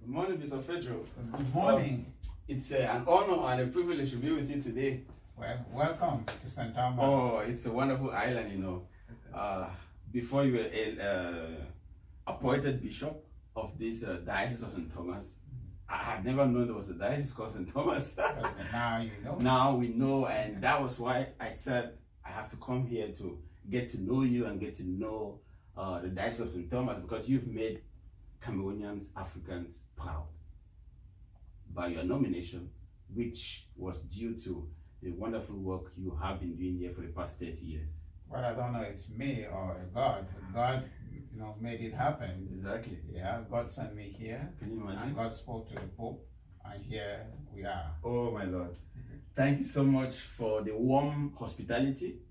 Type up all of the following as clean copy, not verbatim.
Good morning, Bishop Feudjio. Good morning. It's an honor and a privilege to be with you today. Well, welcome to St Thomas. Oh, it's a wonderful island, you know. Before you were appointed bishop of this Diocese of St Thomas, I had never known there was a diocese called St Thomas. Now you know. Now we know, and that was why I said I have to come here to get to know you and get to know the Diocese of St Thomas, because you've made Cameroonians, Africans proud by your nomination, which was due to the wonderful work you have been doing here for the past 30 years. Well, I don't know, it's me or God. God, you know, made it happen. Exactly. Yeah, God sent me here. Can you imagine? And God spoke to the Pope, and here we are. Oh, my Lord. Thank you so much for the warm hospitality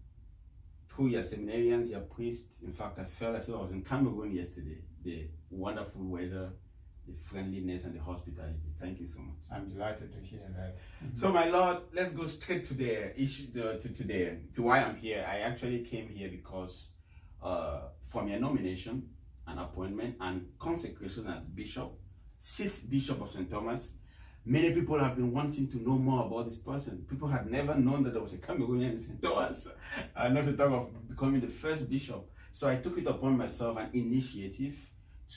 through your seminarians, your priests. In fact, I felt as though I was in Cameroon yesterday. The wonderful weather, the friendliness, and the hospitality. Thank you so much. I'm delighted to hear that. So, my Lord, let's go straight to the issue, to why I'm here. I actually came here because from your nomination and appointment and consecration as bishop, chief bishop of St. Thomas, many people have been wanting to know more about this person. People had never known that there was a Cameroonian in St. Thomas, not to talk of becoming the first bishop. So I took it upon myself, an initiative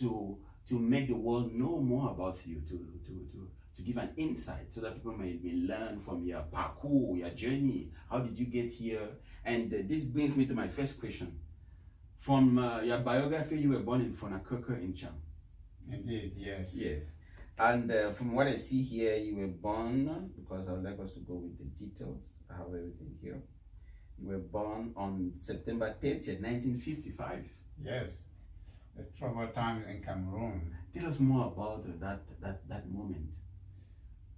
to make the world know more about you, to give an insight so that people may learn from your parcours, your journey. How did you get here? And this brings me to my first question. From your biography, you were born in Fonakoko in Cham. Indeed, yes. Yes. And from what I see here, you were born, because I would like us to go with the details. I have everything here. You were born on September 30th, 1955. Yes. The troubled time in Cameroon. Tell us more about that moment.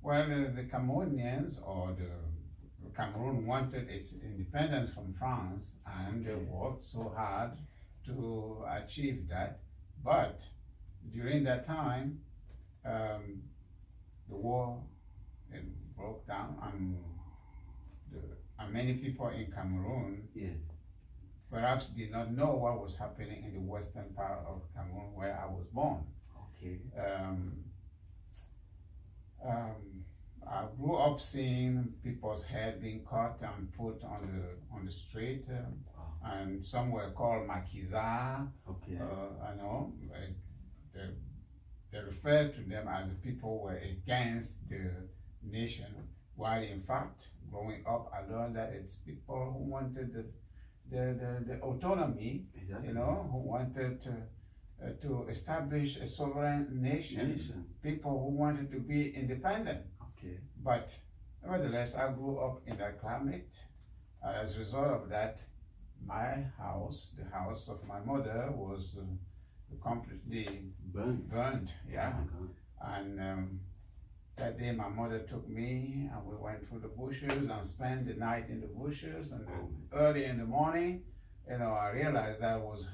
Well, the Cameroonians, or the Cameroon, wanted its independence from France, and they worked so hard to achieve that. But during that time, the war broke down, and many people in Cameroon, yes, perhaps did not know what was happening in the western part of Cameroon where I was born. Okay. I grew up seeing people's head being cut and put on the street, and some were called makiza. Okay. I know they referred to them as people were against the nation, while in fact, growing up, I learned that it's people who wanted the autonomy, exactly, you know, who wanted to establish a sovereign nation. People who wanted to be independent. Okay. But nevertheless, I grew up in that climate. As a result of that, my house, the house of my mother, was completely burned. Yeah. Oh, and that day my mother took me, and we went through the bushes and spent the night in the bushes, and early in the morning, you know, I realized that I was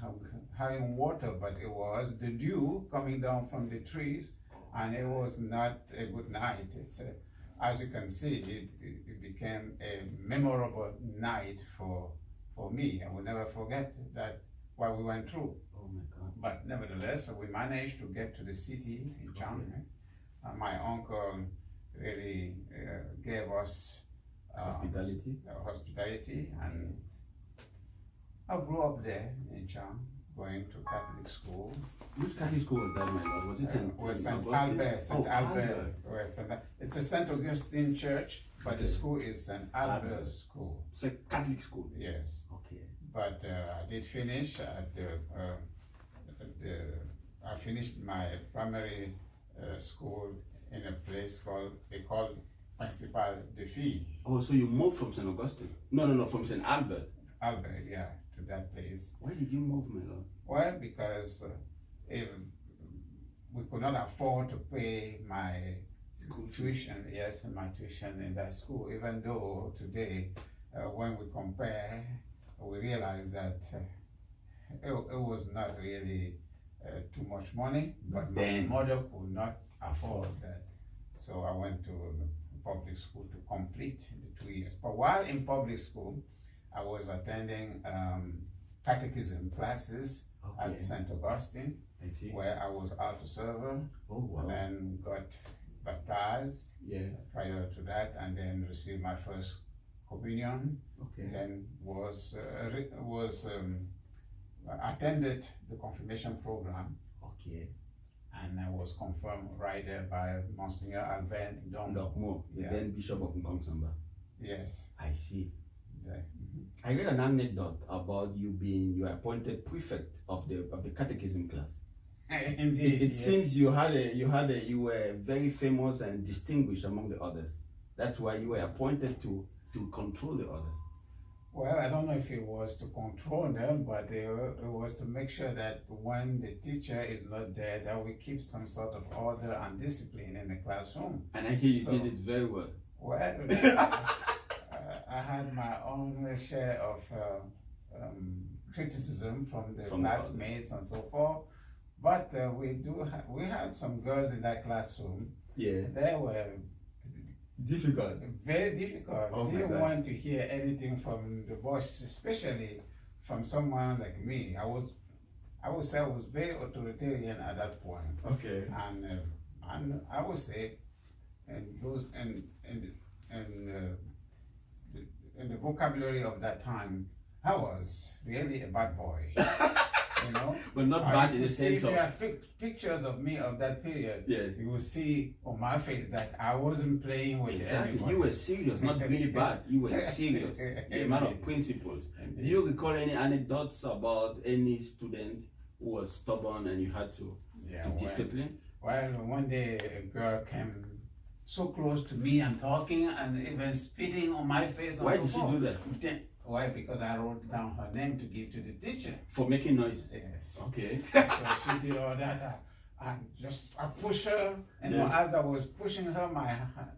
having water, but it was the dew coming down from the trees, and it was not a good night. It's as you can see, it became a memorable night for me. I will never forget that what we went through. Oh my God. But nevertheless, we managed to get to the city in Cham. Okay. My uncle really gave us hospitality, and I grew up there in Cham, going to Catholic school. Which Catholic school was that, my Lord? Was it St. Albert. It's a St. Augustine church, but the school is St. Albert School. It's a Catholic school? Yes. Okay. But I did finish at I finished my primary school in a place called Principal de Filles. Oh, so you moved from St. Augustine? No, from St. Albert. Albert, yeah, to that place. Why did you move, my Lord? Well, because if we could not afford to pay my school tuition, yes, my tuition in that school, even though today, when we compare, we realize that it was not really too much money, but my mother could not afford that. So I went to public school to complete the 2 years. But while in public school, I was attending catechism classes at St. Augustine. I see. where I was altar server. Oh, wow. And then got baptized. Yes. Prior to that, and then received my first communion. Okay. Then attended the confirmation program. Okay. And I was confirmed right there by Monsignor Albert Ndokmo, the then Bishop of Nchumbonga. Yes. I see. Yeah. I read an anecdote about you were appointed prefect of the catechism class. Indeed. It seems you were very famous and distinguished among the others. That's why you were appointed to control the others. Well, I don't know if it was to control them, but it was to make sure that when the teacher is not there, that we keep some sort of order and discipline in the classroom. And I hear you did it very well. Well, I had my own share of criticism from the classmates and so forth. But we had some girls in that classroom. Yeah. They were difficult. Very difficult. Oh, they didn't want to hear anything from the boys, especially from someone like me. I would say I was very authoritarian at that point. Okay. And I would say, in the vocabulary of that time, I was really a bad boy. You know, but not bad in the sense of. If you have pictures of me of that period, yes, you will see on my face that I wasn't playing with anybody. You were serious, not really bad. You were serious. A man of principles. Do you recall any anecdotes about any student who was stubborn and you had to discipline? Well, one day a girl came so close to me and talking and even spitting on my face. Why did she do that? Why? Because I wrote down her name to give to the teacher. For making noise? Yes. Okay. So she did all that. And I pushed her, and as I was pushing her, my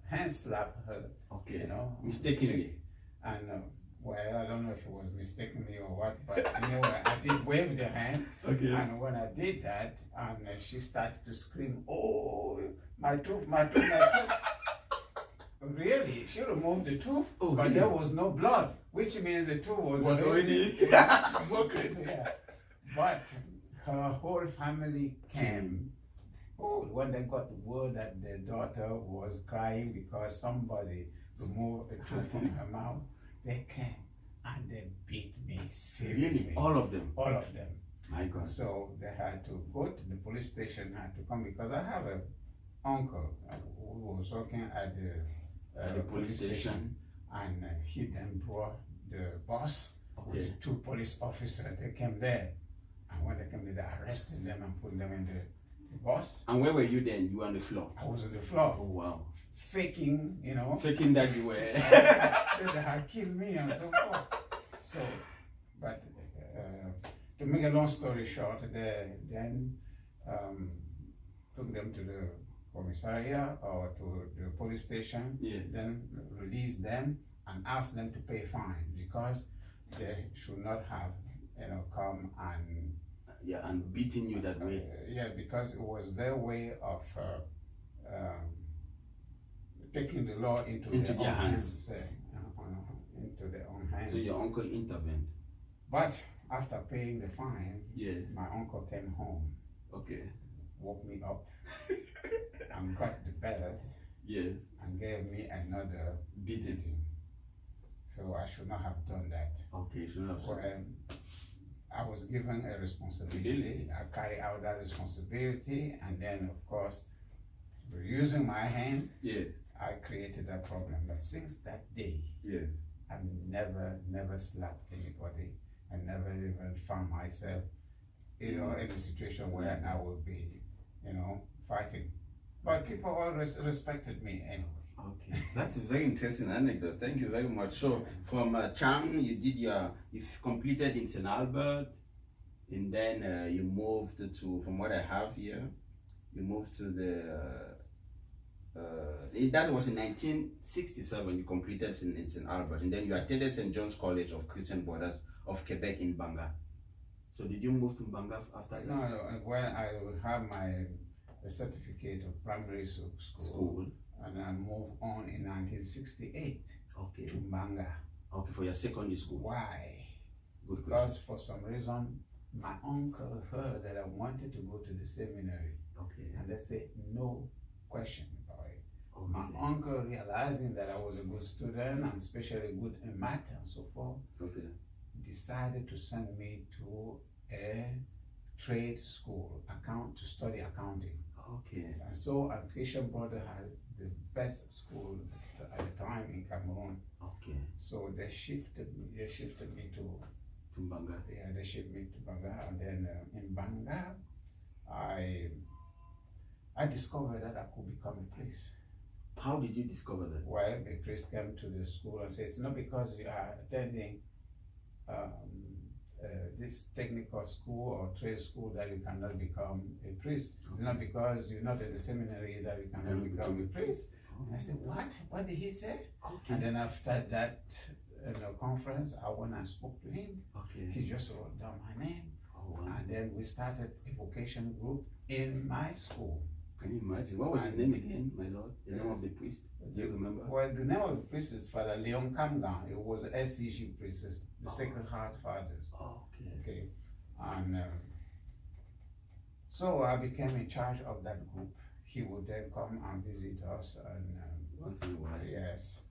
hand slapped her. Okay. You know, mistakenly. And well, I don't know if it was mistakenly or what, but anyway, I did wave the hand. Okay. And when I did that, and she started to scream, "Oh, my tooth, my tooth, my tooth!" Really, she removed the tooth, but there was no blood, which means the tooth was already broken. Yeah. But her whole family came. Oh, when they got the word that their daughter was crying because somebody removed a tooth from her mouth, they came and they beat me seriously. Really? All of them? All of them. My God. So they had to go to the police station, had to come, because I have an uncle who was working at the police station, and he then brought the boss with the two police officers. They came there, and when they came there, they arrested them and put them in the bus. And where were you then? You were on the floor? I was on the floor. Oh, wow. Faking, you know. Faking that you were. They had killed me and so forth. So, but to make a long story short, they then took them to the commissariat or to the police station, then release them and ask them to pay fine, because they should not have, come and and beating you that way. Because it was their way of taking the law into their own hands. Into their own hands. So your uncle intervened. But after paying the fine, my uncle came home. Okay. Woke me up and got the belt. Yes. And gave me another beating. So I should not have done that. Okay, you should not have. Well, I was given a responsibility. I carry out that responsibility, and then of course, using my hand, I created that problem. But since that day, I've never slapped anybody. I never even found myself, in a situation where I would be, fighting. But people always respected me anyway. Okay, that's a very interesting anecdote. Thank you very much. So from Chang, you've completed in St Albert, and then you moved to, from what I have here, you moved to that was in 1967. You completed in St Albert, and then you attended St John's College of Christian Brothers of Quebec in Banga. So did you move to Banga after that? No, when I have my certificate of primary school. And I moved on in 1968 to Banga. Okay, for your secondary school. Why? Good because for some reason my uncle heard that I wanted to go to the seminary. Okay. And they said, no question about it. Oh, My really? uncle, realizing that I was a good student and especially good in math and so forth, Okay. decided to send me to a trade school to study accounting. Okay. And so a Christian brother had the best school at the time in Cameroon. Okay. So they shifted me to Nchumbonga. Yeah, they shipped me to Banga, and then in Banga, I discovered that I could become a priest. How did you discover that? Well, the priest came to the school and said, it's not because you are attending this technical school or trade school that you cannot become a priest. It's not because you're not in the seminary that you cannot become a priest. And I said, what? What did he say? Okay. And then after that conference, I went and spoke to him. Okay. He just wrote down my name. Oh, wow. And then we started a vocation group in my school. Can you imagine? What was his name again, my lord? The name of the priest? Do you remember? Well, the name of the priest is Father Leon Kamgan. It was SCG priest, the Sacred Heart Fathers. Oh, okay. Okay. And so I became in charge of that group. He would then come and visit us. And Once in a while. yes.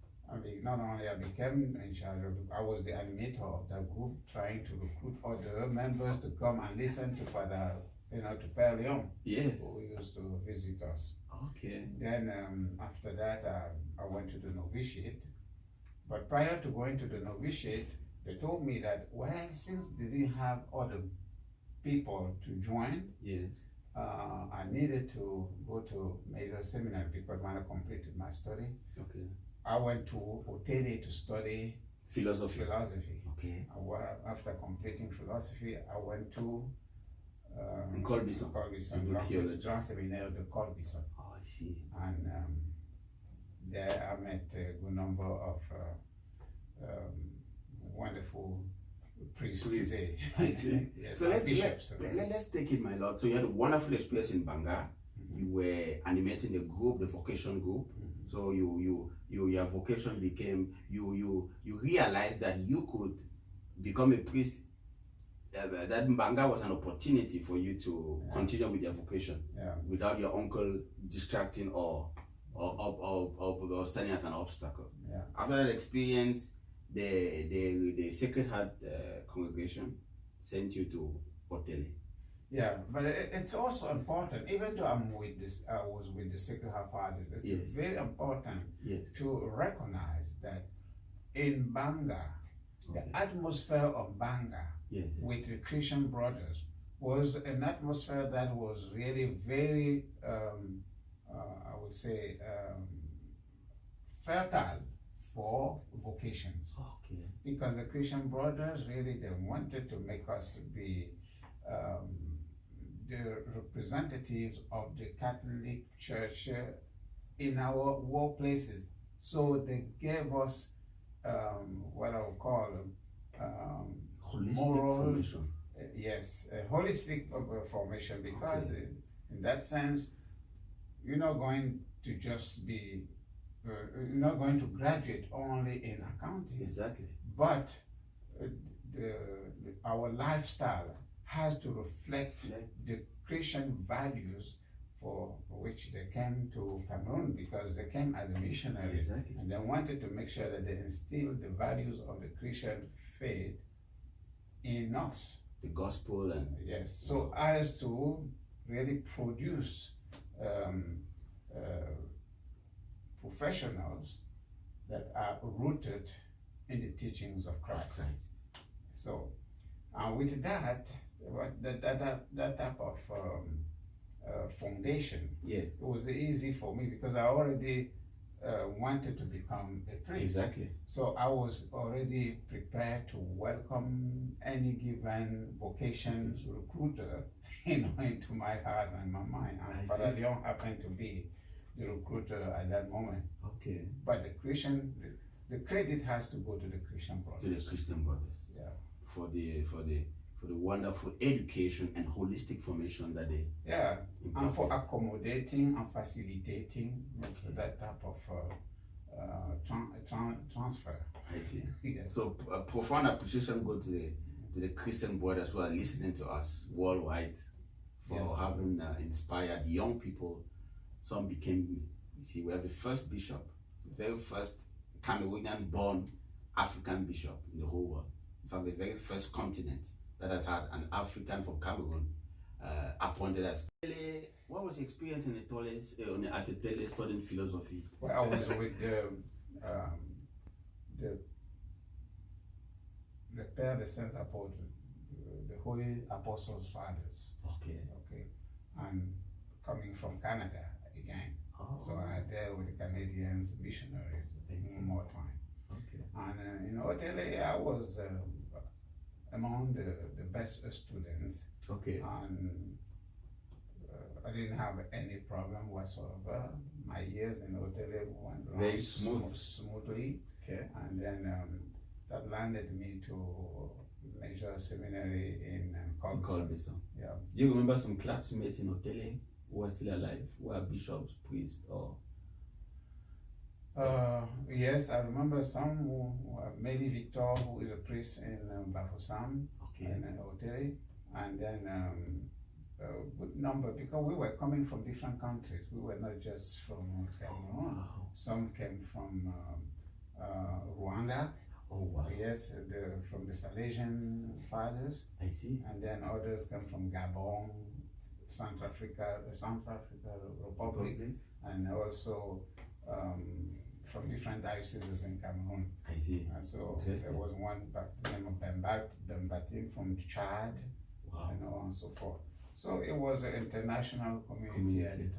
Not only I became in charge of, I was the animator of that group, trying to recruit other members to come and listen to Father, to Père Leon, Yes. who used to visit us. Okay. Then after that, I went to the novitiate. But prior to going to the novitiate, they told me that, well, since they didn't have other people to join, Yes. I needed to go to major seminary because when I completed my study, Okay. I went to Otele to study Philosophy. Okay. After completing philosophy, I went to Colbison. Grand Seminaire de Colbison. Oh, I see. And there I met a good number of wonderful priests today. I see. Yes, So bishops. let's take it, my lord. So you had a wonderful experience in Banga. You were animating the group, the vocation group. So your vocation became, you realized that you could become a priest. That Mbanga was an opportunity for you to continue with your vocation without your uncle distracting or standing as an obstacle. Yeah. After that experience, the Sacred Heart congregation sent you to Otele. Yeah, but it's also important, even though I was with the Sacred Heart Fathers, it's very important to recognize that in Banga, the atmosphere of Banga with the Christian brothers was an atmosphere that was really very, I would say, fertile for vocations. Okay. Because the Christian brothers really, they wanted to make us be the representatives of the Catholic Church in our workplaces. So they gave us what I would call holistic moral formation. Yes, a holistic formation, because in that sense, you're not going to just be, you're not going to graduate only in accounting. Exactly. But our lifestyle has to reflect the Christian values for which they came to Cameroon, because they came as a missionary and they wanted to make sure that they instilled the values of the Christian faith in us. The gospel and so as to really produce professionals that are rooted in the teachings of Christ. So with that type of foundation, it was easy for me because I already wanted to become a priest. Exactly. So I was already prepared to welcome any given vocation recruiter, into my heart and my mind. And Father Leon happened to be the recruiter at that moment. Okay. But the credit has to go to the Christian brothers. To the Christian brothers. Yeah. For the wonderful education and holistic formation that they and for accommodating and facilitating that type of transfer. I see. Yes. So profound appreciation go to to the Christian brothers who are listening to us worldwide for having inspired young people. Some became, you see, we have the first bishop, the very first Cameroonian-born African bishop in the whole world. In fact, the very first continent that has had an African from Cameroon appointed as. What was your experience in at the Tele studying philosophy? Well, I was with the Père des Saints Apôtres, the Holy Apostles Fathers. Okay. Okay. And coming from Canada again. Oh. So I dealt with the Canadians missionaries one more time. Okay. And in Otele, I was among the best students. Okay. And I didn't have any problem whatsoever. My years in Otele went very smoothly. Okay. And then that landed me to major seminary in Colbison. Yeah. Do you remember some classmates in Otele who are still alive, who are bishops, priests, or? Yes, I remember some who maybe Victor, who is a priest in Bafoussam, okay, in Otele, and then a good number, because we were coming from different countries. We were not just from Cameroon. Oh, wow. Some came from Rwanda. Oh, wow. Yes, from the Salesian fathers. I see. And then others come from Gabon, Central Africa Republic, and also from different dioceses in Cameroon. I see. And so there was one by the name of Bembatim from Chad, wow, and on and so forth. So it was an international community at the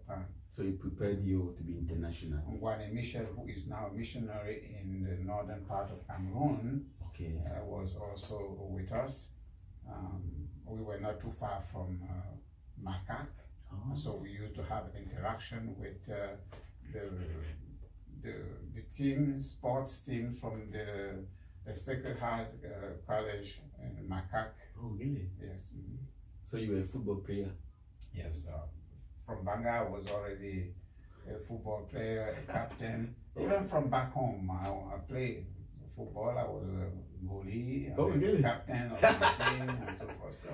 time. So it prepared you to be international. Ngwane Michel, who is now a missionary in the northern part of Cameroon, okay, was also with us. We were not too far from Macaque, so we used to have interaction with the team, sports team from the Sacred Heart College in Macaque. Oh, really? Yes. So you were a football player? Yes. From Banga, I was already a football player, a captain. Even from back home, I played football. I was a goalie, really? Captain of the team, and so forth. So,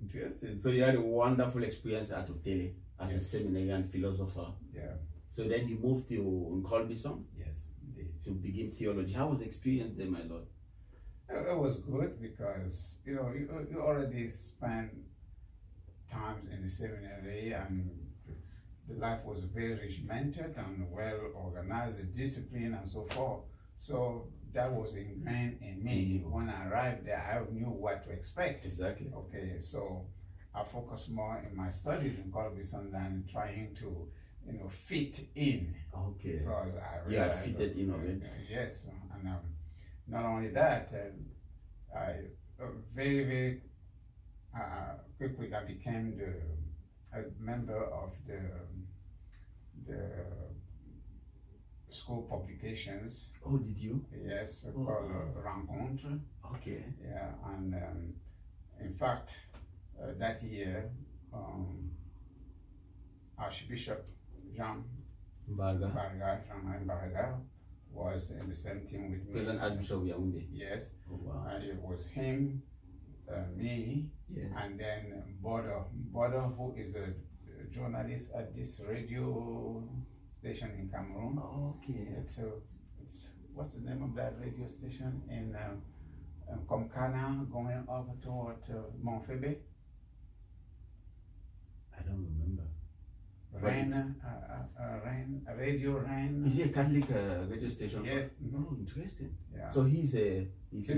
interesting. So you had a wonderful experience at Otele as a seminarian philosopher. Yeah. So then you moved to Nkolbison? Yes, indeed. To begin theology. How was the experience there, my Lord? It was good because, you already spent times in the seminary, and the life was very regimented and well organized, disciplined and so forth. So that was ingrained in me. When I arrived there, I knew what to expect. Exactly. Okay, so I focused more in my studies in Colbison than trying to, fit in. Okay. Because I realized you had fitted in already. Yes, and not only that, I very, very quickly I became a member of the school publications. Oh, did you? Yes, called Rencontre. Okay. Yeah, and in fact, that year, Archbishop Jean Barga was in the same team with me. Present Archbishop Yaoundé. Yes. Oh, wow. And it was him, me, and then Bodo, who is a journalist at this radio station in Cameroon. Oh, okay. It's what's the name of that radio station in Komkana, going over toward Montfebe? I don't remember. Radio Rain. Is he a Catholic radio station? Yes. Oh, interesting. Yeah. So he's a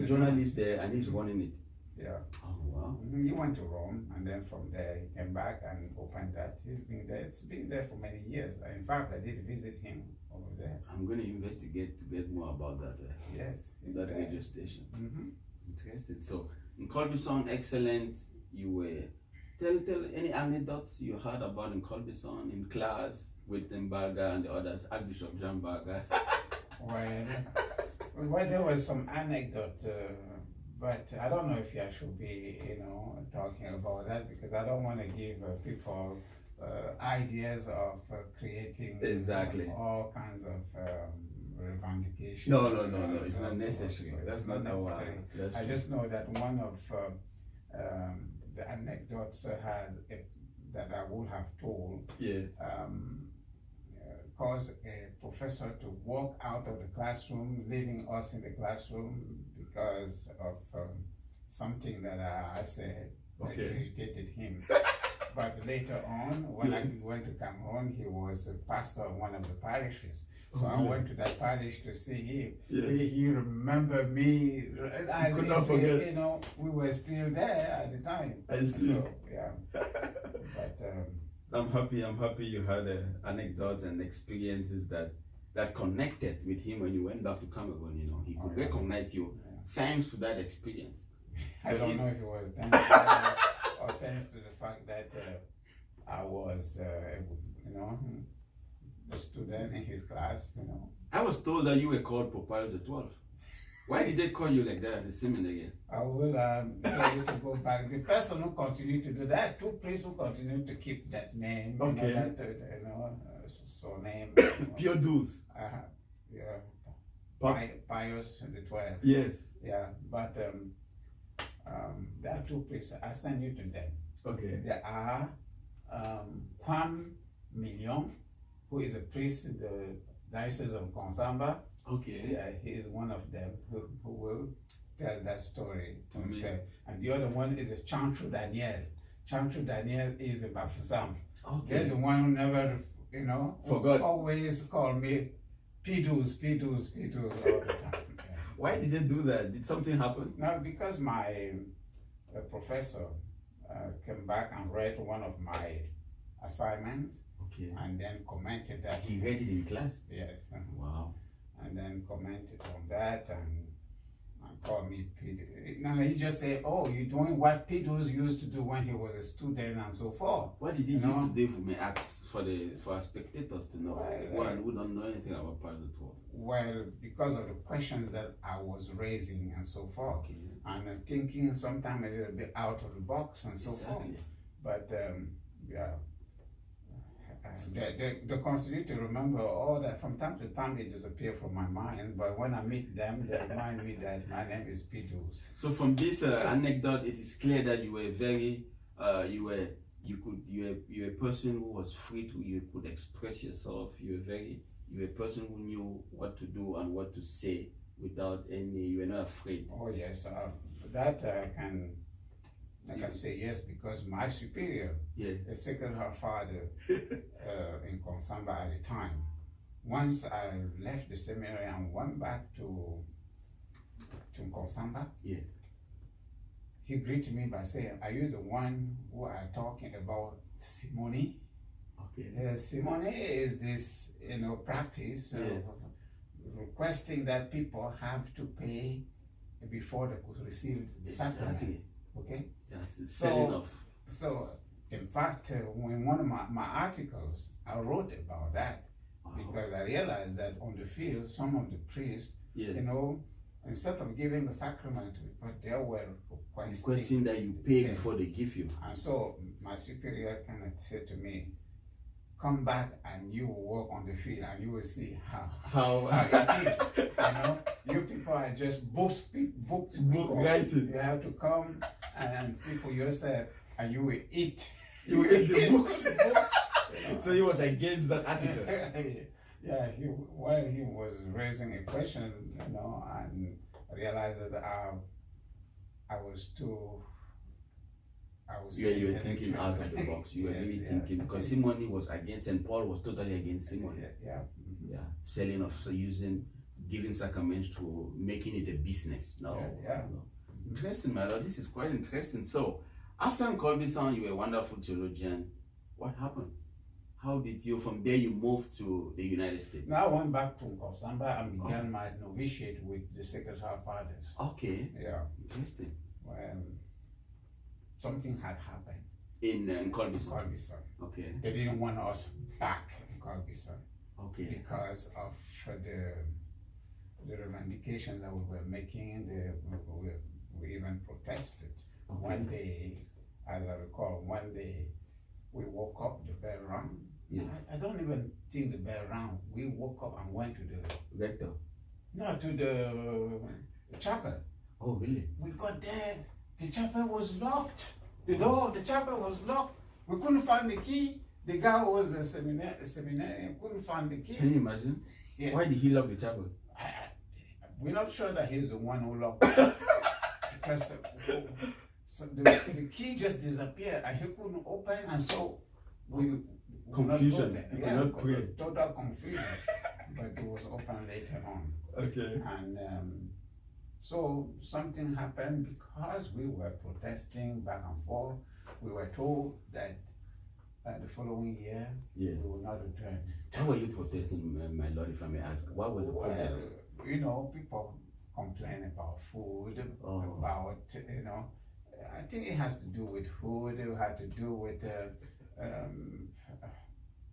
journalist there and he's running it. Yeah. Oh, wow. He went to Rome, and then from there he came back and opened that. He's been there. It's been there for many years. In fact, I did visit him over there. I'm going to investigate to get more about that. Yes. That radio station. Mm-hmm. Interesting. So, Nkolbison, excellent. You were. Tell any anecdotes you heard about Nkolbison in class with Mbarga and the others, Archbishop Jean Barga. Well, there was some anecdote, but I don't know if I should be, talking about that, because I don't want to give people ideas of creating exactly all kinds of revendication. No. It's not necessary. That's not necessary. I just know that one of the anecdotes that I would have told. Yes. Caused a professor to walk out of the classroom, leaving us in the classroom because of something that I said that irritated him. But later on, when I went to Cameroon, he was a pastor of one of the parishes. So I went to that parish to see him. Yeah. He remembered me. I could not forget. You know, we were still there at the time. I see. So, yeah. But I'm happy you had anecdotes and experiences that connected with him when you went back to Cameroon. You know, he could recognize you thanks to that experience. I don't know if it was thanks to that or thanks to the fact that I was, you know, the student in his class. You know, I was told that you were called Pope Pius XII. Why did they call you like that as a seminarian? I will tell you to go back. The person who continued to do that, two priests who continued to keep that name, okay. You know, that, so name. Pure Deuce. Yeah. Pius XII. Yes. Yeah, but there are two priests. I send you to them. Okay. There are Kwam Million, who is a priest in the Diocese of Consamba. Okay. Yeah, he is one of them who will tell that story. To me. And the other one is a Chanchu Daniel. Chanchu Daniel is a Bafusam. Okay. They're the one who never, you know, forgot. Always call me Pidus all the time. Yeah. Why did they do that? Did something happen? No, because my professor came back and read one of my assignments. Okay. And then commented that. He read it in class? Yes. Wow. And then commented on that and called me Pidus. No, he just said, "Oh, you're doing what Pidus used to do when he was a student and so forth." What did he used to do for me? Ask for our spectators to know. One who don't know anything about Pius XII. Well, because of the questions that I was raising and so forth, and thinking sometimes a little bit out of the box and so forth. But yeah. They continue to remember all that. From time to time, it disappears from my mind. But when I meet them, they remind me that my name is Pidus. So from this anecdote, it is clear that you were very, you were a person who was free to, you could express yourself. You were a person who knew what to do and what to say without any. You were not afraid. Oh yes, that I can say yes, because my superior, the Sacred Heart Father in Consamba at the time, once I left the seminary and went back to Consamba, he greeted me by saying, "Are you the one who are talking about simony?" Okay. Simony is this, you know, practice of requesting that people have to pay before they could receive the sacrament. Okay. Yes, so in fact, in one of my articles, I wrote about that because I realized that on the field, some of the priests, you know, instead of giving the sacrament, but they were requesting that you pay before they give you. And so my superior kind of said to me, "Come back and you will work on the field and you will see how it is. You know, you people are just book writing. You have to come and see for yourself, and you will eat. You will eat the books." You know? So he was against that article. Yeah, while he was raising a question, you know, and realized that I was too. You were thinking out of the box. You were really thinking, because simony was against, and Paul was totally against simony. Selling of giving sacraments to making it a business. No. Interesting, my Lord. This is quite interesting. So, after Nkolbison, you were a wonderful theologian. What happened? How did you, from there, you moved to the United States? Now I went back to Consamba and began my novitiate with the Sacred Heart Fathers. Okay. Yeah. Interesting. Something had happened in Nkolbison. Okay. They didn't want us back in Nkolbison. Okay. Because of the revendication that we were making. We even protested. One day, as I recall, we woke up, the bell rang, Yeah. I don't even think the bell rang. We woke up and went to the Rector. No, to the chapel. Oh, really? We got there. The chapel was locked. The door of the chapel was locked. We couldn't find the key. The guy was a seminarian, couldn't find the key. Can you imagine? Yeah. Why did he lock the chapel? We're not sure that he's the one who locked it. Because so the key just disappeared and he couldn't open, and so we confusion. Total confusion. But it was open later on. Okay. And so something happened because we were protesting back and forth. We were told that the following year we will not return. How were you protesting, my lord, if I may ask? What was the problem? Well, you know, people complain about food, about, you know, I think it has to do with food, it had to do with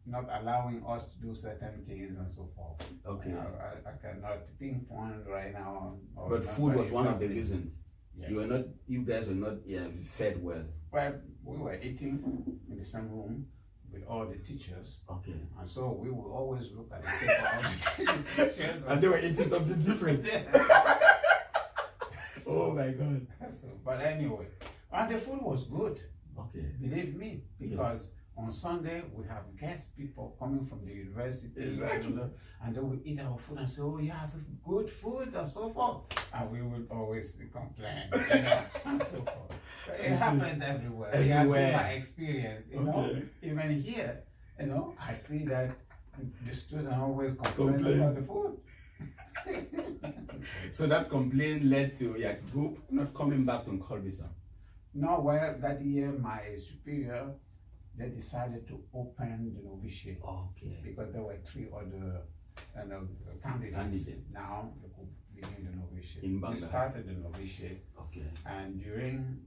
not allowing us to do certain things and so forth. Okay. I cannot pinpoint right now. But food was one of the reasons. Yes. You guys were not fed well. Well, we were eating in the same room with all the teachers. Okay. And so we would always look at the paper of the teachers. And they were eating something different. Oh my God. So, but anyway, and the food was good. Okay. Believe me, because on Sunday we have guest people coming from the university. Exactly. And they will eat our food and say, oh, you have good food and so forth. And we would always complain, you know, and so forth. It happens everywhere. Everywhere. My experience, you know, even here, you know, I see that the students always complain about the food. So that complaint led to your group not coming back to Colbison? No, well, that year my superior, they decided to open the novitiate. Okay. Because there were 3 other candidates. Now they could begin the novitiate. We started the novitiate. Okay. And during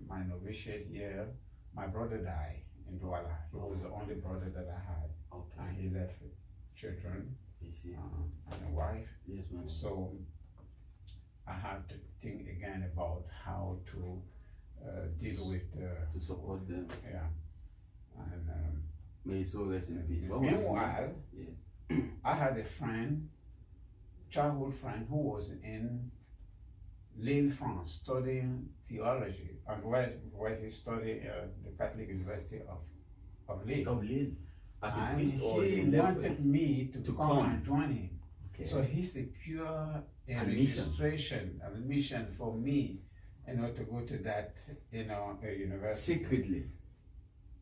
my novitiate year, my brother died in Douala. He was the only brother that I had. Okay. And he left children and a wife. Yes, ma'am. So I had to think again about how to deal with to support them. Yeah. And may his soul rest in peace. Meanwhile, I had a friend, childhood friend, who was in Lille, France, studying theology, and where he studied the Catholic University of Lille. Of Lille. As a priest, he wanted me to come and join him. Okay. So he secured a registration, admission for me, you know, to go to that, you know, university. Secretly.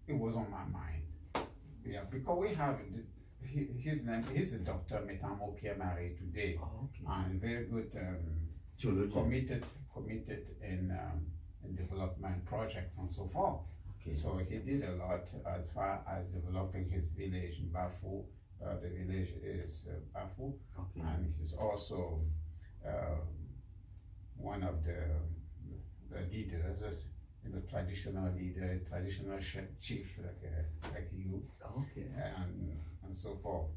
It was on my mind. Yeah, because we have his name. He's a doctor, Metamo Pierre Marie today, and very good, committed in development projects and so forth. Okay. So he did a lot as far as developing his village in Bafu. The village is Bafu, and he's also one of the leaders, you know, traditional leader, traditional chief like you, and so forth.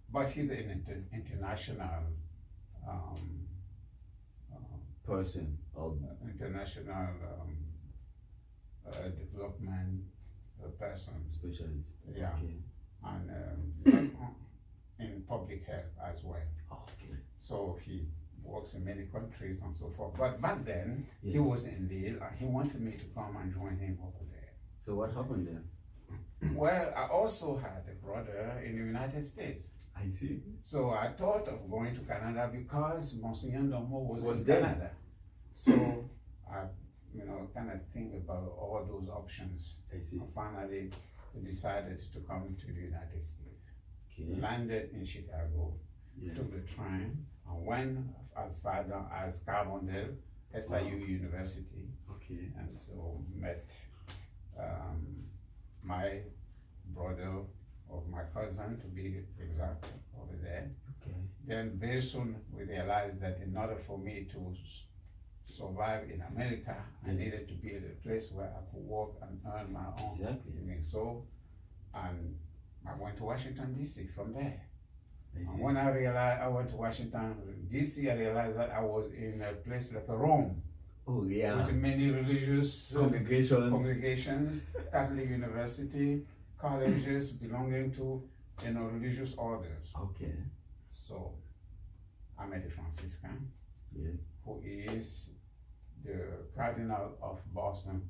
But he's an international person, international development person, specialist. Yeah, and in public health as well. Okay. So he works in many countries and so forth. But back then, he was in Lille and he wanted me to come and join him over there. So what happened there? Well, I also had a brother in the United States. I see. So I thought of going to Canada because Mr Nchumbonga was in there. Canada. So I, you know, kind of think about all those options. I see. And finally, we decided to come to the United States. Okay. Landed in Chicago, took the train, and went as far down as Carbondale, SIU University. Okay. And so met my brother, or my cousin to be exact, over there. Okay. Then very soon we realized that in order for me to survive in America, I needed to be at a place where I could work and earn my own living. So, and I went to Washington, D.C. from there. And when I realized I went to Washington, D.C., I realized that I was in a place like Rome. Oh, yeah. With many religious congregations, Catholic University, colleges belonging to, religious orders. Okay. So I'm a Franciscan, Yes. who is the Cardinal of Boston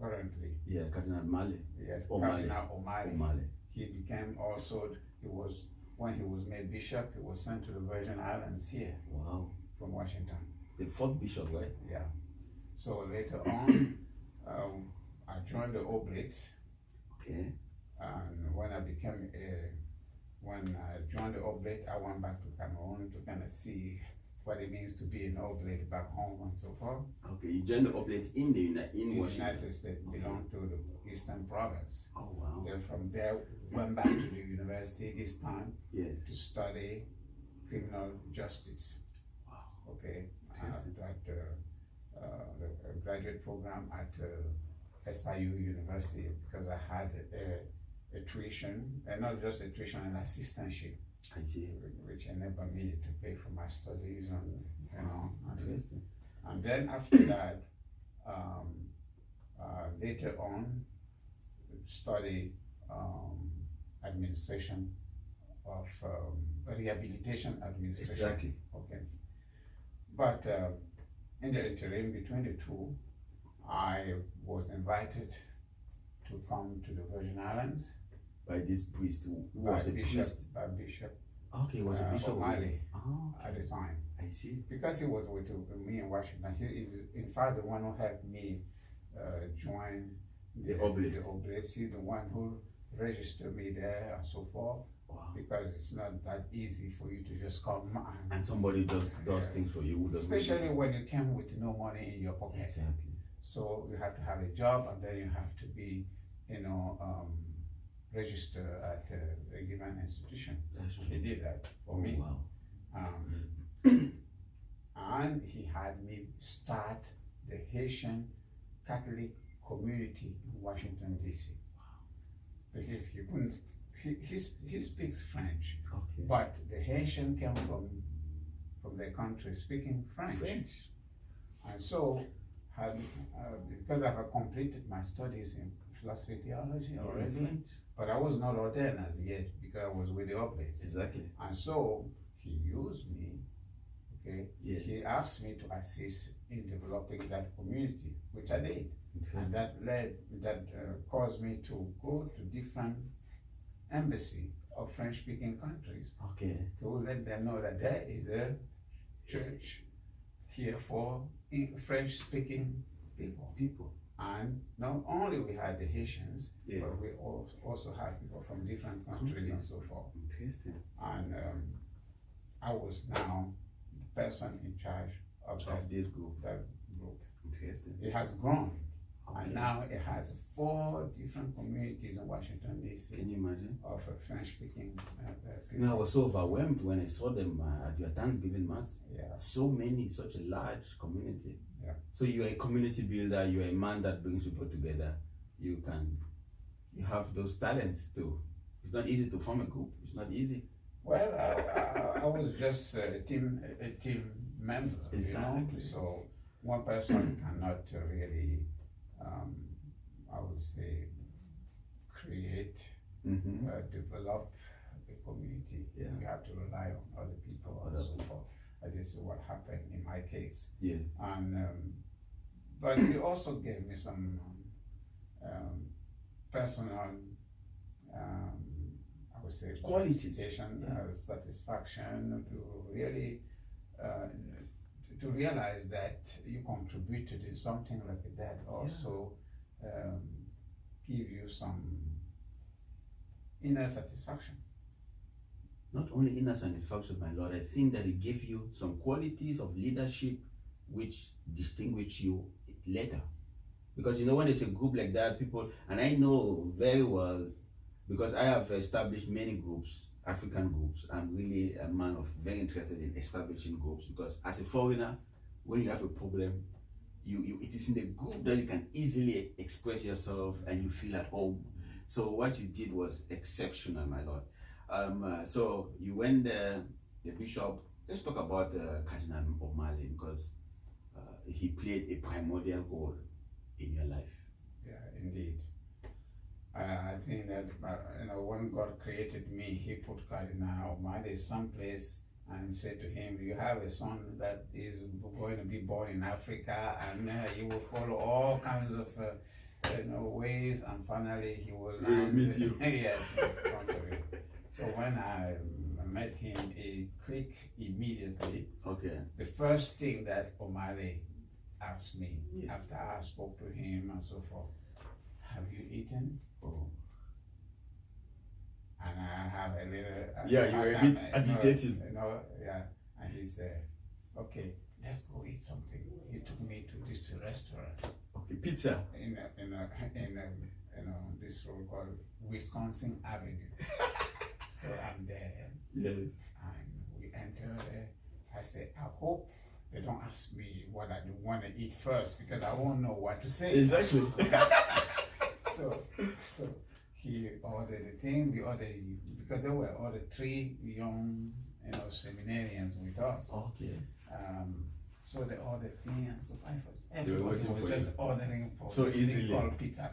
currently. Yeah, Cardinal Mali. Yes, O'Malley. Cardinal O'Malley. O'Malley. He became also, when he was made bishop, he was sent to the Virgin Islands here Wow. from Washington. The fourth bishop, right? Yeah. So later on, I joined the Oblate, Okay. and when I joined the Oblate, I went back to Cameroon to kind of see what it means to be an Oblate back home and so forth. Okay, you joined the Oblate in In Washington. United States, belonged to the Eastern Province. Oh wow. Then from there, went back to the university this time Yes. to study criminal justice. Wow. Okay, Interesting. at the graduate program at SIU University, because I had a tuition, and not just a tuition, an assistantship, I see. which enabled me to pay for my studies and Interesting. and then after that, later on, study administration of rehabilitation administration. Exactly. Okay. But in the interim between the two, I was invited to come to the Virgin Islands By this priest who by was a priest. Bishop Okay, was a bishop. O'Malley Oh, at the time. I see. Because he was with me in Washington, he is in fact the one who helped me join The Oblate. The Oblate. He's the one who registered me there and so forth. Wow. Because it's not that easy for you to just come And somebody does things for you. Who does especially when you came with no money in your pocket. Exactly. So you have to have a job, and then you have to be, registered at a given institution. That's He true. did that for Oh, me. wow. And he had me start the Haitian Catholic community in Washington, D.C. Because he couldn't, he speaks French, Okay. but the Haitian came from the country speaking French. And so, because I have completed my studies in philosophy theology already, French. but I was not ordained as yet because I was with the Oblates. Exactly. And so he used me, okay? Yeah. He asked me to assist in developing that community, which I did. And Interesting. that caused me to go to different embassy of French-speaking countries Okay. to let them know that there is a church here for French-speaking people. And not only we had the Haitians, Yes. but we also had people from different countries and so forth. Interesting. And I was now the person in charge of Of this group. that group. Interesting. It has grown, Okay. and now it has 4 different communities in Washington, D.C. Can you imagine? of French-speaking people. You know, I was so overwhelmed when I saw them at your Thanksgiving Mass. Yeah. So many, such a large community. Yeah. So you're a community builder, you're a man that brings people together. You have those talents too. It's not easy to form a group. It's not easy. Well, I was just a team member, Exactly. So one person cannot really, I would say, create, Mm-hmm. develop a community. Yeah. You have to rely on other people and Other so forth. This is what happened in my case. Yes. And but he also gave me some personal, I would say, Qualities. gratification, Yeah. satisfaction to really to realize that you contribute to something like that. Also, give you some inner satisfaction. Not only inner satisfaction, my Lord, I think that it gave you some qualities of leadership which distinguish you later. Because you know, when it's a group like that, people, and I know very well, because I have established many groups, African groups. I'm really a man of very interested in establishing groups, because as a foreigner, when you have a problem, it is in the group that you can easily express yourself and you feel at home. So what you did was exceptional, my Lord. So you went the bishop. Let's talk about Cardinal O'Malley, because he played a primordial role in your life. Yeah, indeed. I think that when God created me, He put Cardinal Omale someplace and said to him, "You have a son that is going to be born in Africa, and he will follow all kinds of ways, and finally he will land." meet you. Yes, in front of you. So when I met him, it clicked immediately. Okay. The first thing that Omale asked me, Yes. after I spoke to him and so forth, "Have you eaten?" Oh. And I have a little. Yeah, you were a bit agitated. Yeah. And he said, "Okay, let's go eat something." He took me to this restaurant Okay, pizza. in this road called Wisconsin Avenue. So I'm there, Yes. and we enter there. I said, "I hope they don't ask me what I want to eat first, because I won't know what to say." Exactly. So he ordered the thing, because there were other 3 young, seminarians with us. Okay. So they ordered thing and so forth. They were Everybody waiting was for just you. ordering for So this easily. thing called pizza.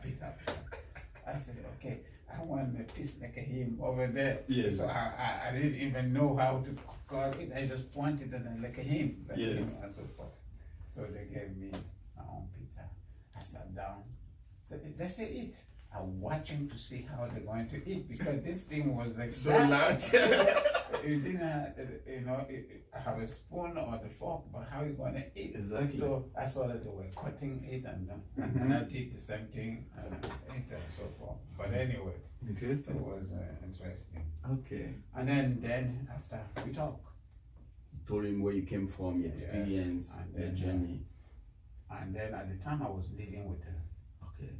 I said, "Okay, I want a piece like him over there." Yes. So I didn't even know how to call it. I just pointed at like him, Yes. and so forth. So they gave me my own pizza. I sat down. So let's say eat. I'm watching to see how they're going to eat, because this thing was like So that. large. You didn't, have a spoon or the fork, but how you going to eat? Exactly. So I saw that they were cutting it, and I did the same thing, and ate and so forth. But anyway, it Interesting. was interesting. Okay. And then after we talk, Told him where you came from, your Yes, experience, and your then, journey. and then at the time I was living with Okay.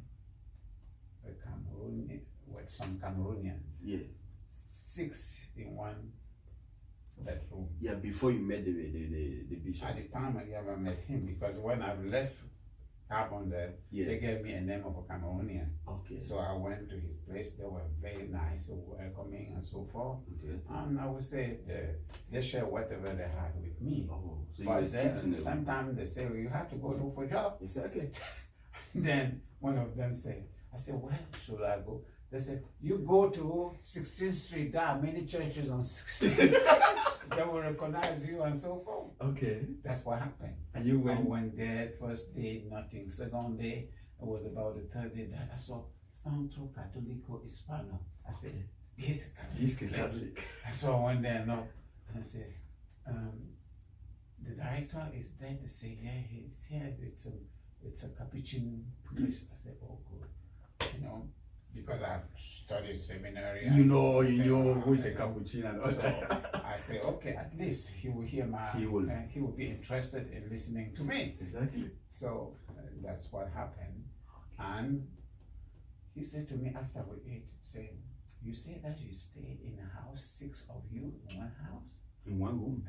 with some Cameroonians, Yes. 6 in one bedroom. Yeah, before you met the bishop. At the time I never met him, because when I left Carbon there, Yeah. they gave me a name of a Cameroonian. Okay. So I went to his place. They were very nice, welcoming and so forth. Interesting. And I would say they share whatever they had with me. Oh, so you But were then sitting there. sometimes they say, "Well, you have to go look for a job." Exactly. Then one of them said, I said, "Where should I go?" They said, "You go to 16th Street. There are many churches on 16th Street. They will recognize you and so forth." Okay. That's what happened. And you I went. went there, first day, nothing. Second day, it was about the third day that I saw Centro Católico Hispano. I said, "This This Catholic place." classic. So I went there and I said, "The director is there." They say, "Yeah, he's here. It's a Capuchin priest." I said, "Oh, good." Because I've studied seminary. You know who is a you know. cappuccino and all So that. I say, okay, at least he will hear He will. he will be interested in listening to me. Exactly. So that's what happened. And he said to me after we ate, saying, "You say that you stay in a house, 6 of you in one house?" In one room.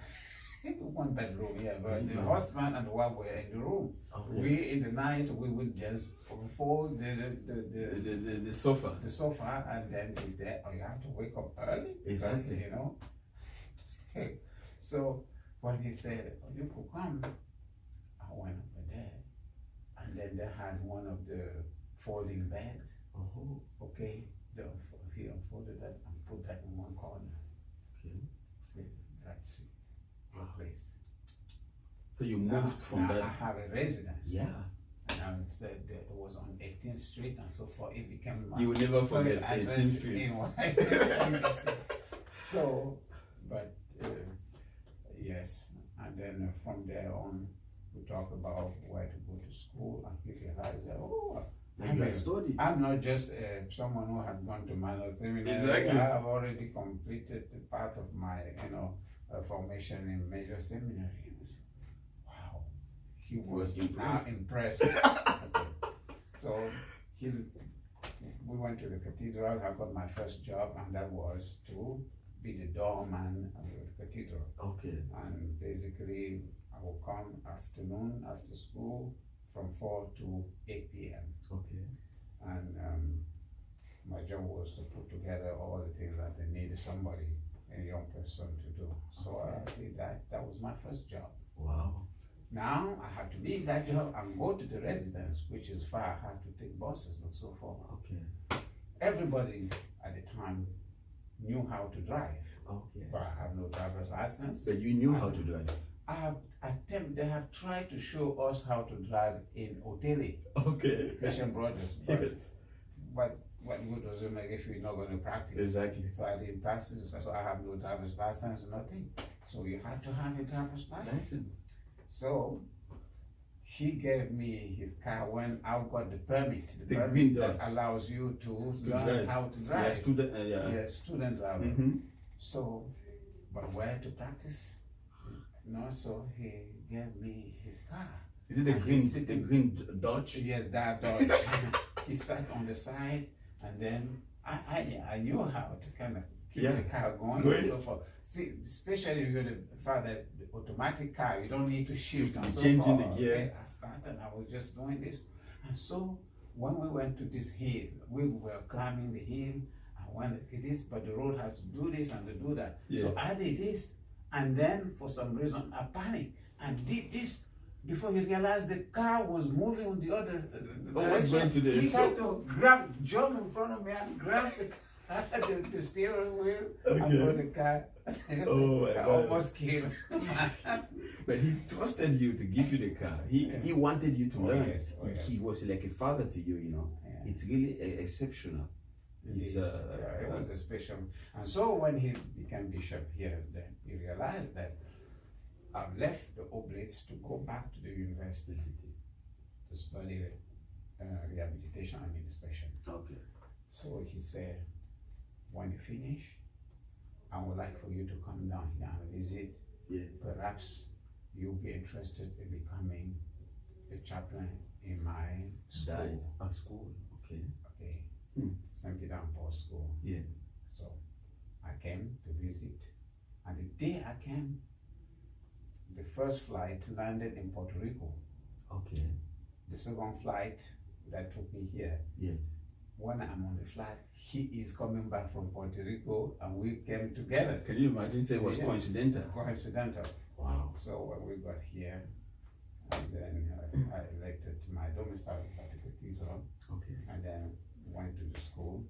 One bedroom, yeah, but the husband and the wife were in the room. Okay. We, in the night, we would just fold the sofa. the sofa, and then be there. Or you have to wake up early. Exactly. Because, so when he said, "Oh, you could come," I went over there, and then they had one of the folding beds. Oh. Okay, he unfolded that and put that in one corner. Okay. Said, "That's your place." So you moved from now that. I have a residence. Yeah. And I said that it was on 18th Street and so forth. It became my You will never forget first address 18th Street. in Washington. So, but yes, and then from there on, we talk about where to go to school, and he realized that, I'm not just someone who had gone to minor seminary. Exactly. I have already completed the part of my, formation in major seminary. Wow, he was impressed. So we went to the cathedral. I got my first job, and that was to be the doorman of the cathedral. Okay. And basically, I will come afternoon after school from 4 to 8 p.m. Okay. And my job was to put together all the things that they needed somebody, a young person, to do. So I did that. That was my first job. Wow. Now I have to leave that job and go to the residence, which is far. I have to take buses and so forth. Okay. everybody at the time knew how to drive. Okay. But I have no driver's license. But you knew how to drive. They have tried to show us how to drive in Otele, Okay. Christian Brothers. But what good does it make if you're not going to practice? Exactly. So I didn't practice, so I have no driver's license, nothing. So you have to have a driver's license. So he gave me his car when I got the permit. The permit that allows you to learn how to drive. Yeah, student driver. Mm-hmm. So, but where to practice? No, so he gave me his car. Is it the green Dodge? Yes, that Dodge. He sat on the side, and then I knew how to kind of keep the car going and so forth. See, especially if you're the fact that the automatic car, you don't need to shift and so changing forth. the gear. Okay, I started, I was just doing this. And so when we went to this hill, we were climbing the hill, and when it is, but the road has to do this and to do that. Yeah. So I did this, and then for some reason I panicked and did this. Before he realized the car was moving on the other direction, he had to jump in front of me and grab the steering wheel and put the car. I almost killed him. But he trusted you to give you the car. He wanted you to learn. Yes. He was like a father to you, you know. Yeah. It's really exceptional. It was a special. And so when he became bishop here, then he realized that I've left the Oblates to go back to the university to study rehabilitation administration. Okay. So he said, when you finish, I would like for you to come down here and visit. Yes. Perhaps you'll be interested in becoming a chaplain in my school. That is a school, okay. Okay. St. Peter and Paul School. Yeah. So I came to visit, and the day I came, the first flight landed in Puerto Rico. Okay. The second flight that took me here. Yes. When I'm on the flight, he is coming back from Puerto Rico, and we came together. Can you imagine? Say it was coincidental. Coincidental. Wow. So when we got here, and then I elected my domicile at the cathedral. Okay. And then went to the school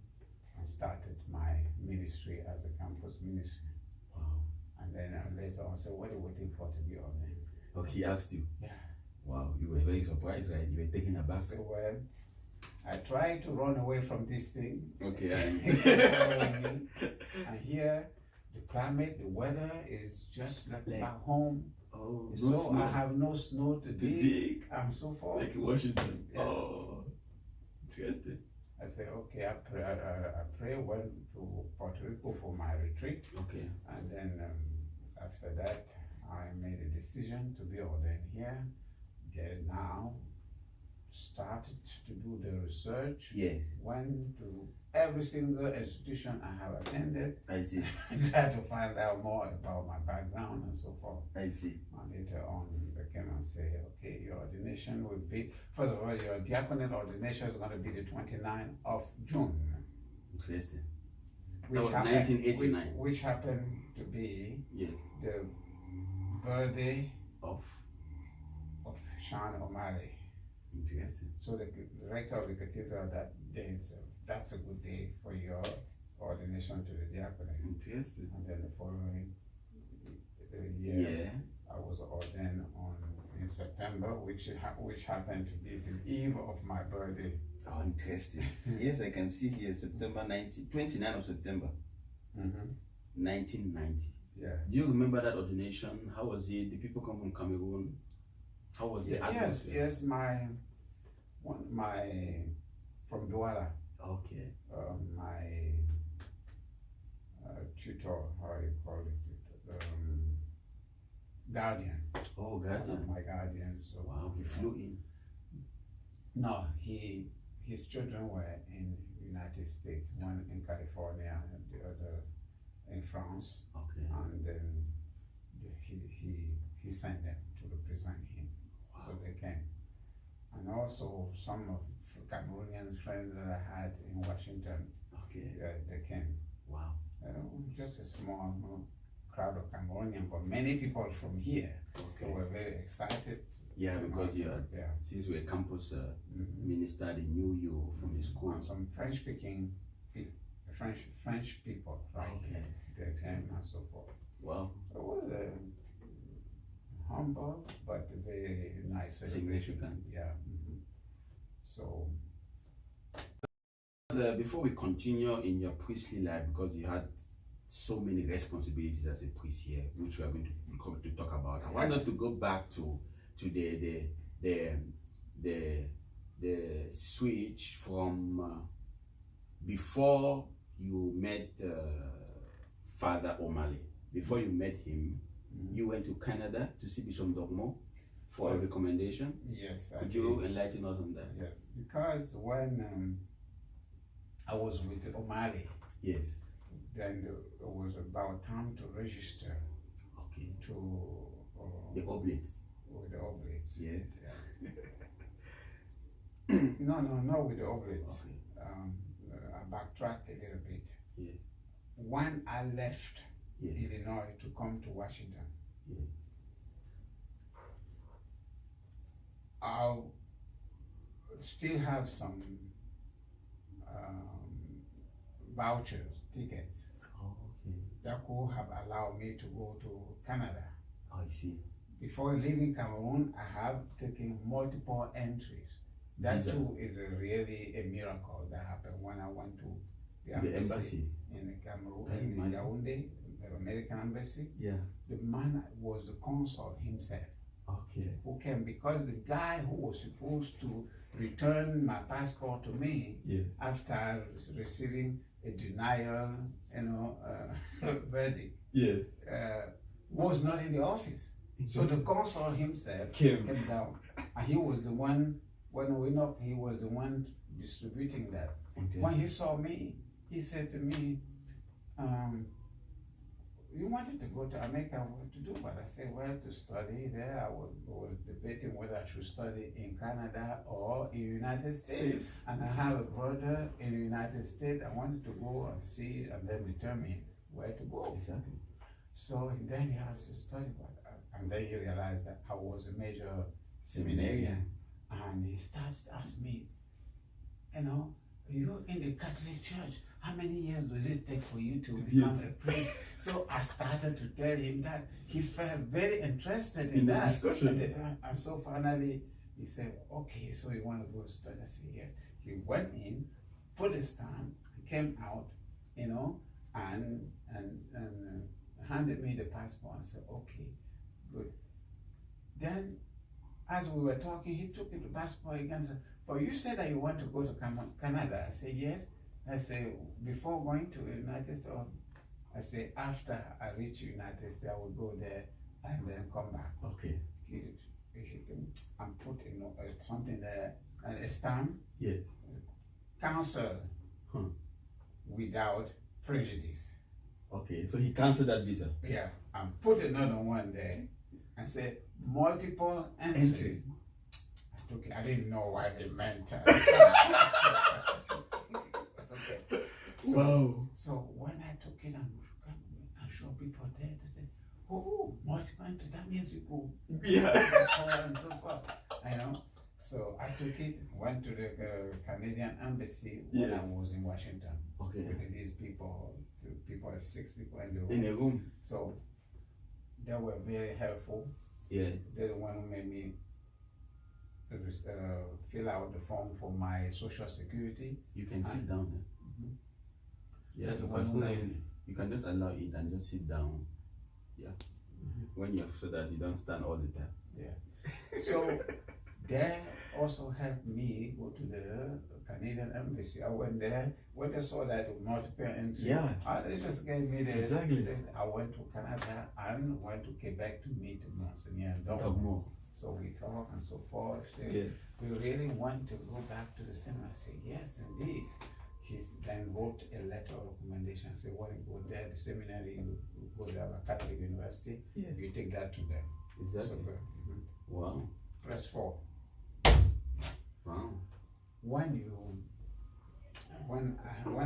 and started my ministry as a campus ministry. Wow. And then later on said, what are you waiting for to be ordained? Oh, he asked you? Yeah. Wow, you were very surprised, right? You were taken aback. I said, well, I tried to run away from this thing. Okay. And here, the climate, the weather is just like back home. Oh, so no snow. I have no snow to dig and so forth. Like Washington. Yeah. Oh, interesting. I said, okay, I pray, went to Puerto Rico for my retreat. Okay. And then after that, I made a decision to be ordained here. Then now started to do the research. Yes. Went to every single institution I have attended. I see. Tried to find out more about my background and so forth. I see. And later on, they came and say, okay, your ordination will be, first of all, your diaconate ordination is going to be the 29th of June. Interesting. Which that was happened, 1989. Which happened to be the birthday of Sean O'Malley. Interesting. So the rector of the cathedral that day said, that's a good day for your ordination to the diaconate. Interesting. And then the following year, I was ordained in September, which happened to be the eve of my birthday. Oh, interesting. Yes, I can see here September 29th of September, 1990. Yeah. Do you remember that ordination? How was it? Did people come from Cameroon? How was the atmosphere? Yes, my from Douala. Okay. My tutor, how you call it, guardian. Oh, guardian. My guardian. So wow, he flew in. No, his children were in the United States, one in California and the other in France. Okay. And then he sent them to represent him. Wow. So they came. And also some of the Cameroonian friends that I had in Washington. Okay. They came. Wow. Just a small crowd of Cameroonian, but many people from here were very excited. Yeah, because since we're a campus minister, they knew you from the school. And some French-speaking French people, right? Okay. The exam and so forth. Wow. It was a humble but very nice celebration. Significant. Yeah. So. Before we continue in your priestly life, because you had so many responsibilities as a priest here, which we are going to come to talk about, I want us to go back to the switch from before you met Father O'Malley. Before you met him, you went to Canada to see Bishop Nchumbonga for a recommendation. Yes, Could you enlighten us on that? Yes, because when I was with O'Malley, yes, then it was about time to register. Okay. To the oblates. With the oblates. Yes. Yeah. No, not with the oblates. Okay. I backtracked a little bit. Yes. When I left Yes. Illinois to come to Washington, Yes. I still have some vouchers, tickets Okay. that could have allowed me to go to Canada. I see. Before leaving Cameroon, I have taken multiple entries. That Visa. too is really a miracle that happened when I went to the embassy in Cameroon, Can you in imagine? Yaoundé, the American embassy. Yeah. The man was the consul himself, Okay. who came because the guy who was supposed to return my passport to me Yes. after receiving a denial, verdict, Yes. was not in the office. So the consul himself Came down, and he was the one. When we knocked, he was the one distributing that. When he saw me, he said to me, "You wanted to go to America, what to do?" But I said, "Well, to study there." I was debating whether I should study in Canada or in the United States. And I have a brother in the United States. I wanted to go and see and then determine where to go. Exactly. So then he has to study, and then he realized that I was a major seminarian. And he started asking me, you're in the Catholic Church, how many years does it take for you to become a priest? So I started to tell him that. He felt very interested in that discussion. And so finally he said, "Okay, so you want to go study?" I said, "Yes." He went in, put his stamp, came out, and handed me the passport and said, "Okay, good." Then as we were talking, he took the passport again and said, "But you said that you want to go to Canada." I said, "Yes." I said, "Before going to the United States," I said, "After I reach the United States, I will go there and then come back." Okay. And put something there, and a stamp. Yes. Counsel without prejudice. Okay, so he canceled that visa. Yeah, and put another one there and said multiple entry. I took it. I didn't know what it meant. Okay. Wow. So when I took it and showed people there, they said, "Oh, multiple entry. That means you go." Yeah. And so forth. So I took it. Went to the Canadian embassy when I was in Washington. Okay. With these people, 6 people in the room. In a room. So they were very helpful. Yes. They're the one who made me fill out the form for my social security. You can sit down there. Yes, The because one you can just allow it and just sit down. Yeah. When you're so that you don't stand all the time. Yeah. So they also helped me go to the Canadian embassy. I went there. When they saw that multiple entry, they just gave me the. Exactly. I went to Canada and went to Quebec to meet Mr Nchumbonga. So we talked and so forth. So we really want to go back to the seminary. I said, "Yes, indeed." He then wrote a letter of recommendation. Said, "When you go there, the seminary, you go to a Catholic university, you take that to them." Exactly. So, Wow. Press 4. Wow. When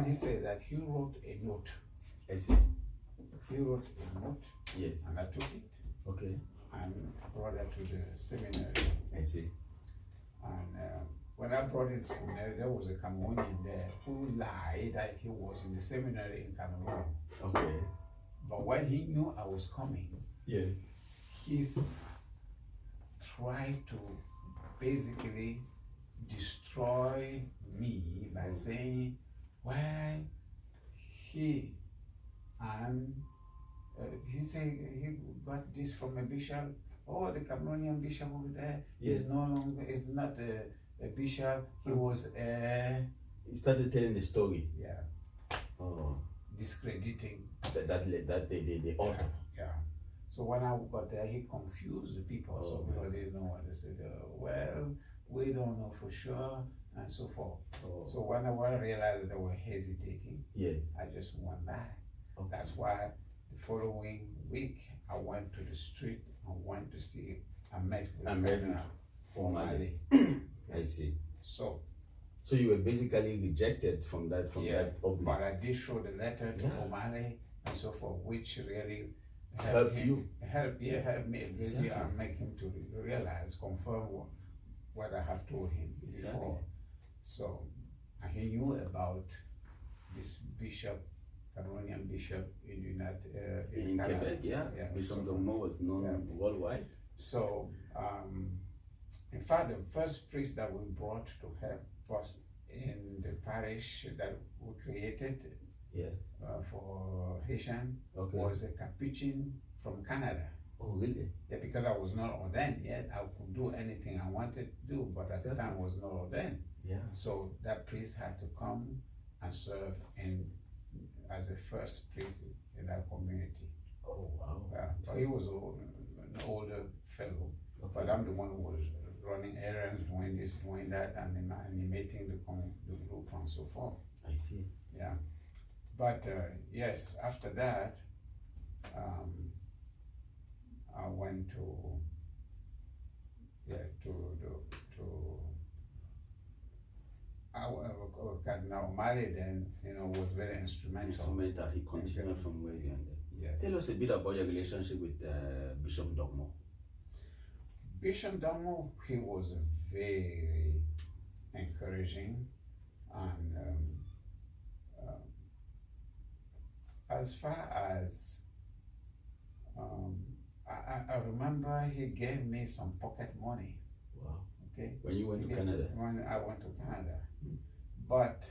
he said that, he wrote a note. I see. He wrote a note. Yes. And I took it. Okay. And brought it to the seminary. I see. And when I brought in seminary, there was a Cameroonian there who lied that he was in the seminary in Cameroon. Okay. But when he knew I was coming, Yes. he tried to basically destroy me by saying, well, he said he got this from a bishop. Oh, the Cameroonian bishop over there is no longer, is not a bishop. He was a... He started telling the story. Yeah. Oh. Discrediting. The author. Yeah. So when I got there, he confused the people. So people didn't know what they said. Well, we don't know for sure, and so forth. Oh. So when I realized they were hesitating, yes, I just went back. Okay. That's why the following week I went to the street and went to see. I met with Cardinal O'Malley. I see. So you were basically rejected from that oblique. But I did show the letter to O'Malley and so forth, which really helped you. Helped me a great deal and make him to realize, confirm what I have told him before. So and he knew about this bishop, Cameroonian bishop in the in Quebec, Bishop Nchumbonga was known worldwide. So in fact, the first priest that we brought to help us in the parish that we created for Haitian was a Capuchin from Canada. Oh, really? Yeah, because I was not ordained yet. I could do anything I wanted to do, but at the time I was not ordained. Yeah. So that priest had to come and serve as a first priest in that community. Oh, wow. But he was an older fellow, but I'm the one who was running errands, doing this, doing that, and animating the group and so forth. I see. Yeah. But yes, after that, I went to Cardinal O'Malley then, was very instrumental. He continued from where you ended. Yes. Tell us a bit about your relationship with Bishop Nchumbonga. Bishop Nchumbonga, he was very encouraging, and as far as I remember, he gave me some pocket money. Wow. Okay. When you went to Canada? When I went to Canada. But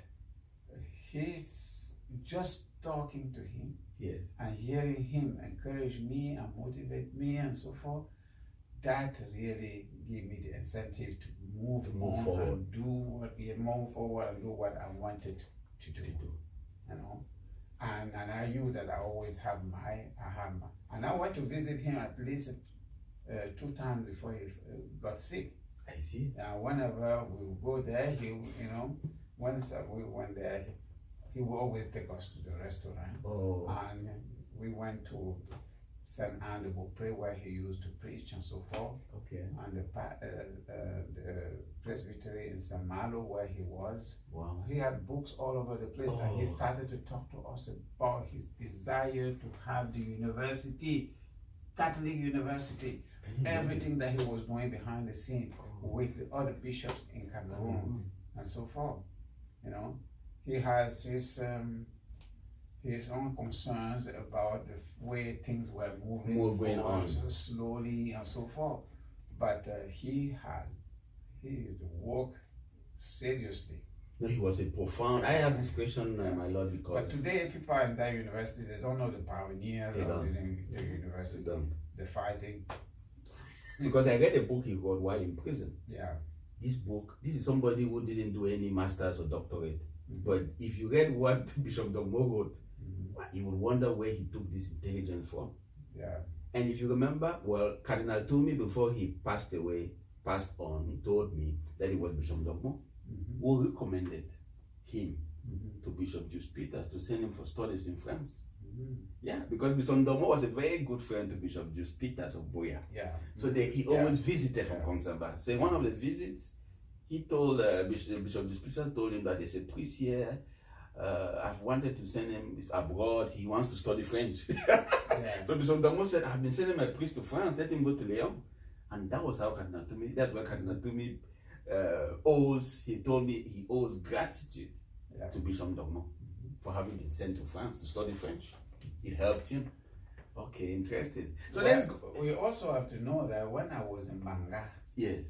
he's just talking to him. Yes. And hearing him encourage me and motivate me and so forth, that really gave me the incentive to move forward and move forward and do what I wanted to do. And I knew that I always have and I went to visit him at least 2 times before he got sick. I see. Whenever we would go there, once we went there, he would always take us to the restaurant. Oh. And we went to St. Anne de Beaupré, where he used to preach and so forth. Okay. And the presbytery in St. Malo, where he was. Wow. He had books all over the place, and he started to talk to us about his desire to have the university, Catholic university, everything that he was doing behind the scene with the other bishops in Cameroon and so forth. He has his own concerns about the way things were moving on slowly and so forth. But he worked seriously. He was a profound. I have this question, my Lord, because. But today, people in that university, they don't know the pioneers of the university. They don't. The fighting. Because I read a book he wrote while in prison. Yeah. This is somebody who didn't do any master's or doctorate. But if you read what Bishop Nchumbonga wrote, you would wonder where he took this intelligence from. Yeah. And if you remember, Cardinal told me before he passed on, told me that it was Bishop Nchumbonga who recommended him to Bishop Jules Peters to send him for studies in France. Yeah, because Bishop Nchumbonga was a very good friend to Bishop Jules Peters of Boya. Yeah. So he always visited from Conserva. So in one of the visits, he told Bishop Jules Peters told him that there's a priest here. I've wanted to send him abroad. He wants to study French. So Bishop Nchumbonga said, I've been sending my priest to France. Let him go to Lyon. And that was how Cardinal Toumi. That's where Cardinal Toumi he told me he owes gratitude to Bishop Nchumbonga for having been sent to France to study French. It helped him. Okay, interesting. So let's go. We also have to know that when I was in Banga, Yes.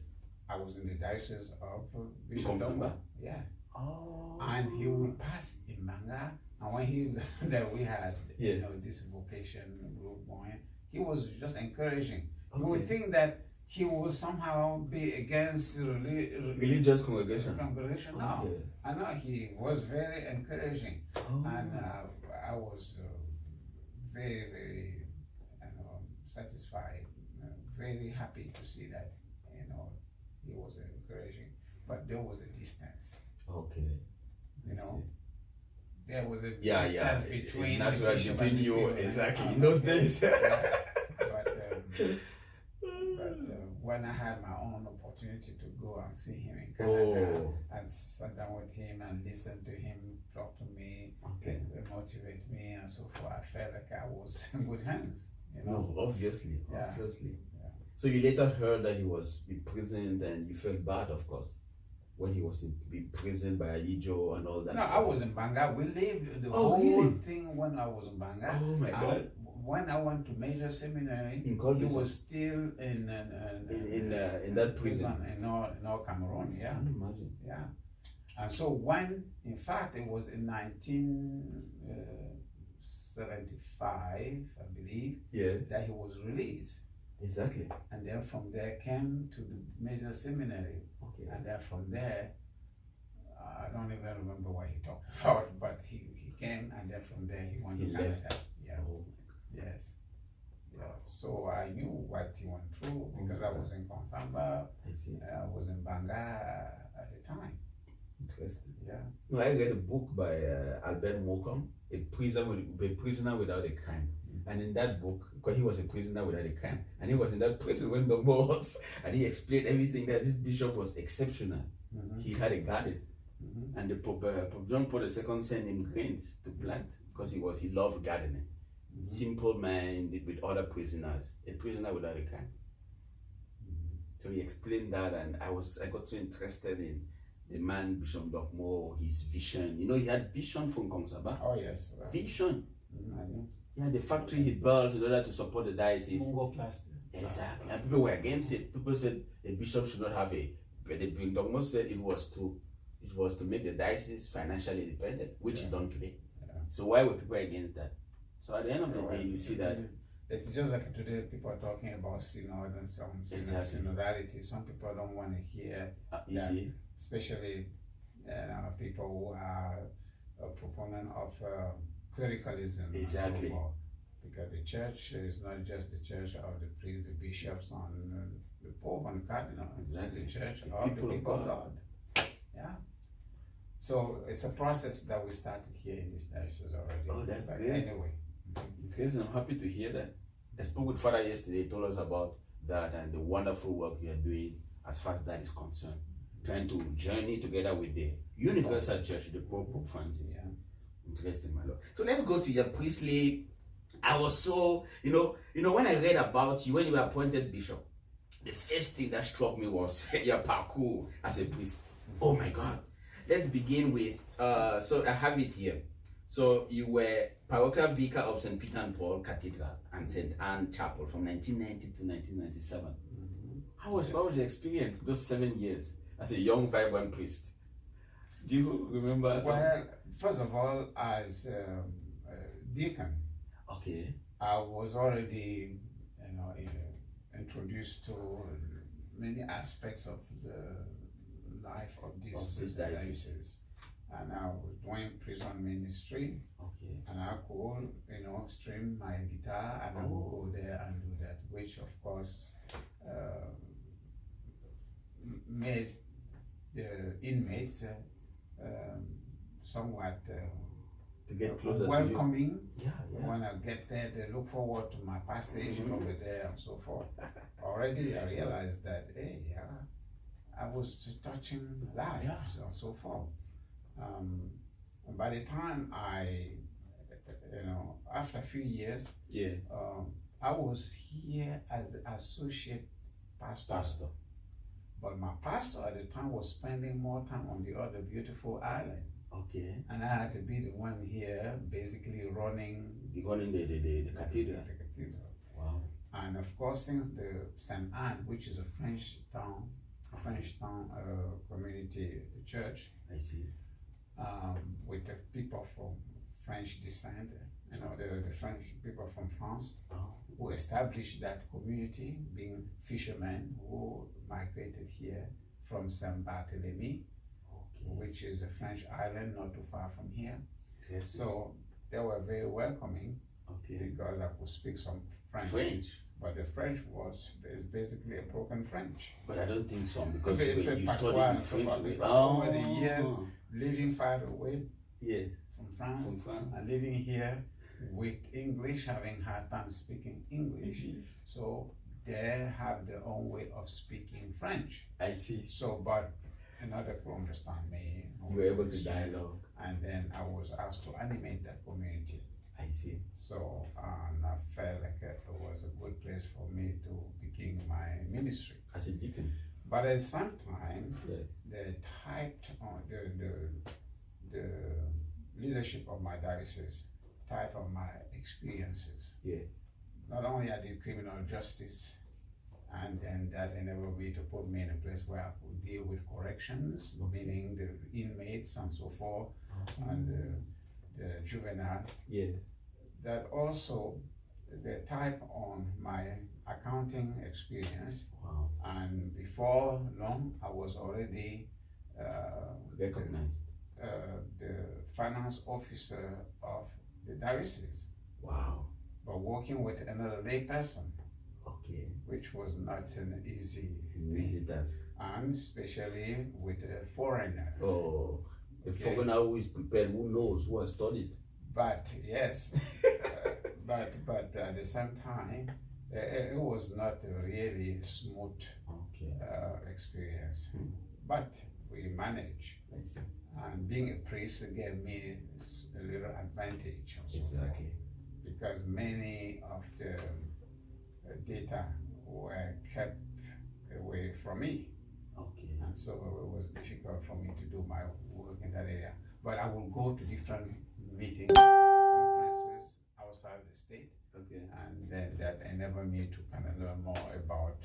I was in the Diocese of Bishop Nchumbonga? Jerome. Yeah. Oh. And he would pass in Banga, and when he that we had Yes. this vocation group going, he was just encouraging. Okay. You would think that he would somehow be against Religious congregation. No, Okay. I know he was very encouraging, Oh. and I was very, very, satisfied, very happy to see that, he was encouraging. But there was a distance, Okay. you know. There was a Yeah, distance between That's the right, bishop between and the you, people. exactly. In those days. But when I had my own opportunity to go and see him in Canada and sit down with him and listen to him talk to me, Okay. motivate me and so forth, I felt like I was in good hands. No, obviously. Yeah. Obviously. Yeah. So you later heard that he was imprisoned and you felt bad, of course, when he was imprisoned by Ijo and all that. No, stuff. I was in Banga. We lived the Oh, whole really? thing when I was in Banga. Oh my God. When I went to major seminary, In he Colbison. was still in that prison. in North Cameroon. Yeah, Can you imagine? yeah. And so when, in fact, it was in 1975, I believe, Yes. that he was released. Exactly. And then from there came to the major seminary. Okay. And then from there, I don't even remember what he talked about, but he came, and then from there he went He to left. Canada. Yeah. Oh. Yes. Yeah. So I knew what he went through because I was in Konsamba, I see. I was in Banga at the time. Interesting. Yeah. No, I read a book by Albert Mocom, a prisoner without a crime. And in that book, because he was a prisoner without a crime, and he was in that prison when the was, and he explained everything that this bishop was exceptional. Mm-hmm. He had a garden, Mm-hmm. and the Pope John Paul II sent him grains to plant because he loved gardening. Mm-hmm. Simple man with other prisoners, a prisoner without a crime. Mm-hmm. So he explained that, and I got so interested in the man Bishop Dokmo, his vision. You know, he had vision from Kongsaba. Oh yes. Right. Vision. Mm-hmm. I knew. Yeah, the factory he built in order to support the diocese. Mungo plastic. Exactly. And people were against it. People said a bishop should not have but the Dokmo said it was to make the diocese financially independent, which is done today. Yeah. So why were people against that? So at the end of the day, you see that. It's just like today people are talking about synod and some Exactly. synodality. Some people don't want to hear You that, see? especially people who are a proponent of clericalism. and Exactly. so forth. Because the church is not just the church of the priests, the bishops, and the pope and cardinal. Exactly. It's the church The of people the of people of God. God. Yeah. So it's a process that we started here in this diocese already. Oh, that's But great. Anyway. Interesting. I'm happy to hear that. I spoke with Father yesterday. He told us about that and the wonderful work you are doing as far as that is concerned. Trying to journey together with the Universal Church, the Pope Francis. Yeah. Interesting, my Lord. So let's go to your priestly. I was so, when I read about you, when you were appointed bishop, the first thing that struck me was your parkour as a priest. Oh my God. Let's begin with, so I have it here. So you were parochial vicar of St. Peter and Paul Cathedral and St. Anne Chapel from 1990 to 1997. Mm-hmm. How was your experience those 7 years as a young, vibrant priest? Do you remember? Well, first of all, as deacon, Okay. I was already, introduced to many aspects of the life of this diocese. And I was doing prison ministry, Okay. and I could, stream my guitar, and I would go there and do that, which of course made the inmates somewhat To get closer to welcoming. you. Yeah. When I get there, they look forward to my passage over there and so forth. Already, I realized that, I was touching lives and so forth. And by the time after a few years, I was here as associate pastor. But my pastor at the time was spending more time on the other beautiful island. Okay. And I had to be the one here basically running the cathedral. The cathedral. Wow. And of course, since the St. Anne, which is a French town community church, I see. With the people from French descent, the French people from France, who established that community, being fishermen who migrated here from Saint Barthélemy, which is a French island not too far from here. Yes. So they were very welcoming, because I could speak some French. But the French was basically a broken French. But I don't think so, because you studied in French. Over the years, living far away from France, and living here with English, having hard time speaking English. So they have their own way of speaking French. I see. So, but another could understand me. You were able to dialogue. And then I was asked to animate that community. I see. So, and I felt like it was a good place for me to begin my ministry. As a deacon. But at some time, the typed on the leadership of my diocese, type of my experiences. Yes. Not only I did criminal justice, and then that enabled me to put me in a place where I could deal with corrections, meaning the inmates and so forth, and the juvenile. Yes. That also the type on my accounting experience. Wow. And before long, I was already recognized. The finance officer of the diocese. Wow. But working with another lay person. Okay. Which was not an easy task. And especially with a foreigner. Oh, a foreigner who is prepared, who knows, who has studied. But yes, but at the same time, it was not a really smooth experience. But we managed. I see. And being a priest gave me a little advantage also. Exactly. Because many of the data were kept away from me. Okay. And so it was difficult for me to do my work in that area. But I will go to different meetings, conferences outside the state. Okay. And then that enabled me to kind of learn more about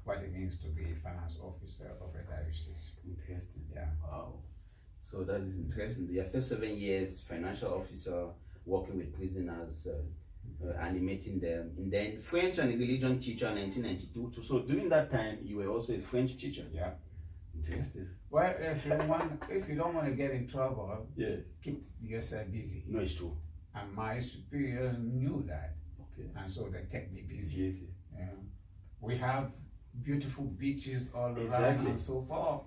what it means to be a finance officer of a diocese. Interesting. Yeah. Wow. So that is interesting. Your first 7 years, financial officer, working with prisoners, animating them, and then French and religion teacher in 1992. So during that time, you were also a French teacher. Yeah. Interesting. Well, if you don't want to get in trouble, keep yourself busy. No, it's true. And my superiors knew that. Okay. And so they kept me busy. Yes. We have beautiful beaches all around and so forth.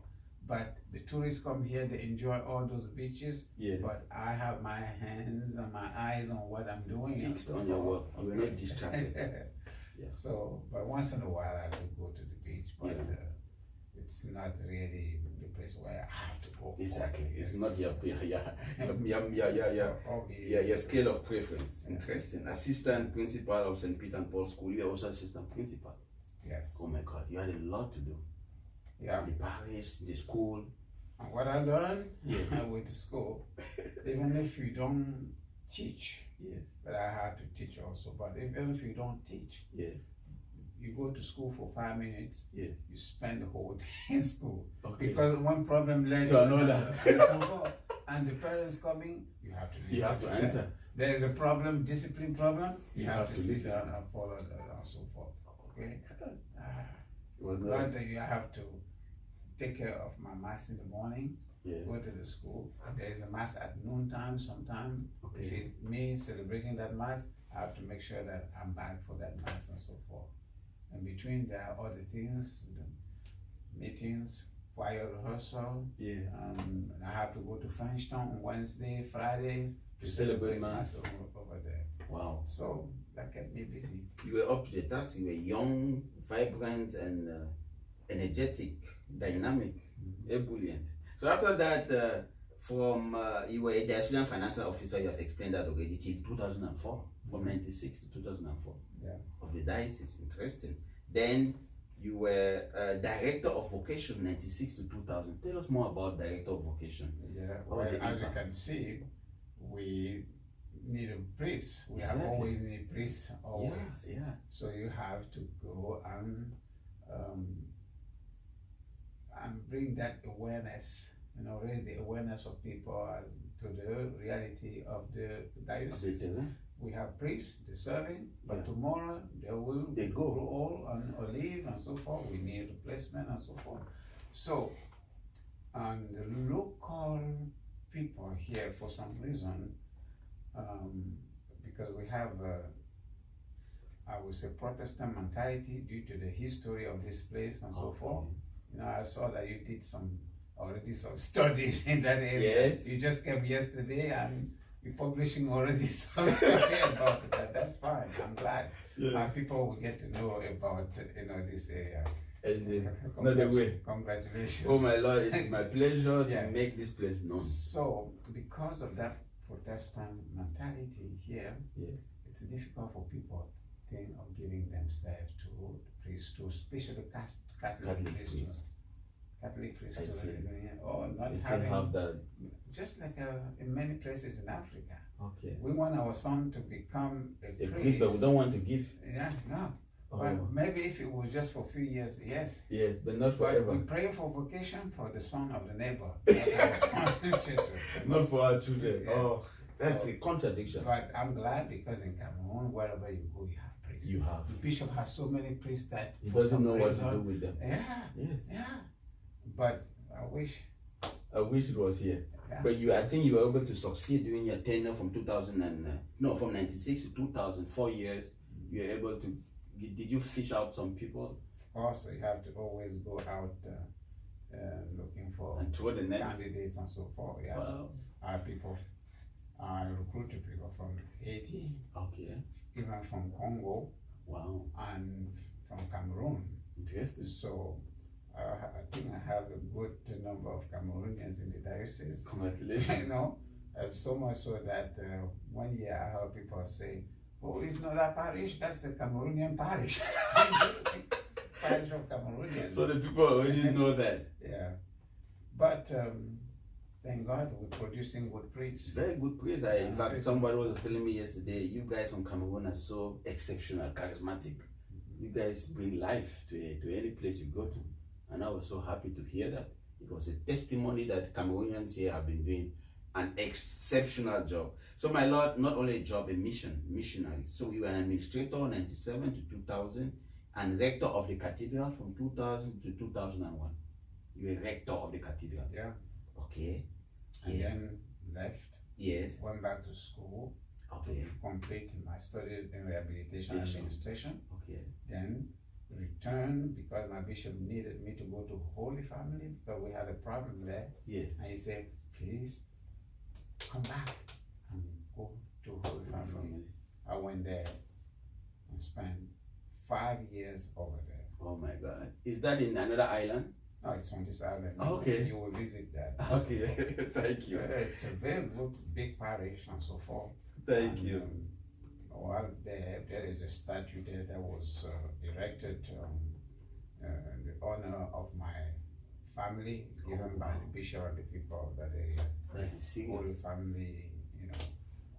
But the tourists come here, they enjoy all those beaches. Yes. But I have my hands and my eyes on what I'm doing. Fixed on your work. You are not distracted. So, but once in a while I do go to the beach, but it's not really the place where I have to go. Exactly. It's not your scale of preference. Interesting. Assistant principal of St. Peter and Paul School. You are also assistant principal. Yes. Oh my God, you had a lot to do. Yeah. The parish, the school. And what I learned with the school, even if you don't teach, but I had to teach also, but even if you don't teach, you go to school for 5 minutes, you spend the whole day in school. Because one problem led to another. And the parents coming, you have to listen. You have to answer. There is a problem, discipline problem, you have to sit down and follow that and so forth. Okay? But you have to take care of my mass in the morning, go to the school. There is a mass at noontime sometime. If it's me celebrating that mass, I have to make sure that I'm back for that mass and so forth. And between there are other things, the meetings, choir rehearsal. And I have to go to Frenchtown on Wednesday, Fridays to celebrate mass over there. Wow. So that kept me busy. You were up to the task. You were young, vibrant, and energetic, dynamic, ebullient. So after that, you were the assistant financial officer, you have explained that already, till 2004, from 96 to 2004 of the diocese. Interesting. Then You were director of vocation 96 to 2000. Tell us more about director of vocation. Yeah, well, as you can see, we need a priest. We have always need priests, always. Yeah. So you have to go and bring that awareness, raise the awareness of people as to the reality of the diocese. We have priests, they're serving, but tomorrow they go all on leave and so forth. We need replacement and so forth. So, and the local people here, for some reason, because we have, I would say, Protestant mentality due to the history of this place and so forth. I saw that you did already some studies in that area. Yes. You just came yesterday and you're publishing already some story about that. That's fine. I'm glad. My people will get to know about this area. Congratulations. Oh my Lord, it's my pleasure to make this place known. So, because of that Protestant mentality here, it's difficult for people to think of giving themselves to priesthood, especially Catholic priesthood. Catholic priesthood, or not having that. Just like in many places in Africa. Okay. We want our son to become a priest, but we don't want to give. Yeah, no. But maybe if it was just for a few years, yes. Yes, but not forever. But we pray for vocation for the son of the neighbor. Not for our children. Yeah. Oh, that's a contradiction. But I'm glad because in Cameroon, wherever you go, you have priests. You have. The bishop has so many priests that he doesn't know what to do with them. Yeah. Yes. Yeah. But I wish it was here. Yeah. But I think you were able to succeed during your tenure from from 96 to 2000, 4 years. You were able to. Did you fish out some people? Of course, you have to always go out looking for candidates and so forth. Yeah. Wow. I recruited people from Haiti. Okay. Even from Congo. Wow. And from Cameroon. Interesting. So I think I have a good number of Cameroonians in the diocese. Congratulations. So much so that 1 year I heard people say, "Oh, it's not a parish, that's a Cameroonian parish." Parish of Cameroonians. So the people already know that. Yeah. But thank God we're producing good priests. Very good priests. In fact, somebody was telling me yesterday, you guys from Cameroon are so exceptional, charismatic. You guys bring life to any place you go to. And I was so happy to hear that. It was a testimony that Cameroonians here have been doing an exceptional job. So my Lord, not only a job, a missionary. So you were an administrator 97 to 2000 and rector of the cathedral from 2000 to 2001. You were rector of the cathedral. Yeah. Okay. And then left. Yes. Went back to school. Okay. To complete my studies in rehabilitation and administration. Okay. Then returned because my bishop needed me to go to Holy Family because we had a problem there. Yes. And he said, "Please come back and go to Holy Family." I went there and spent 5 years over there. Oh my God. Is that in another island? No, it's on this island. Okay. You will visit that. Okay. Thank you. It's a very good big parish and so forth. Thank you. Well, there is a statue there that was erected in the honor of my family, given by the bishop and the people of that area. That is serious. Holy Family,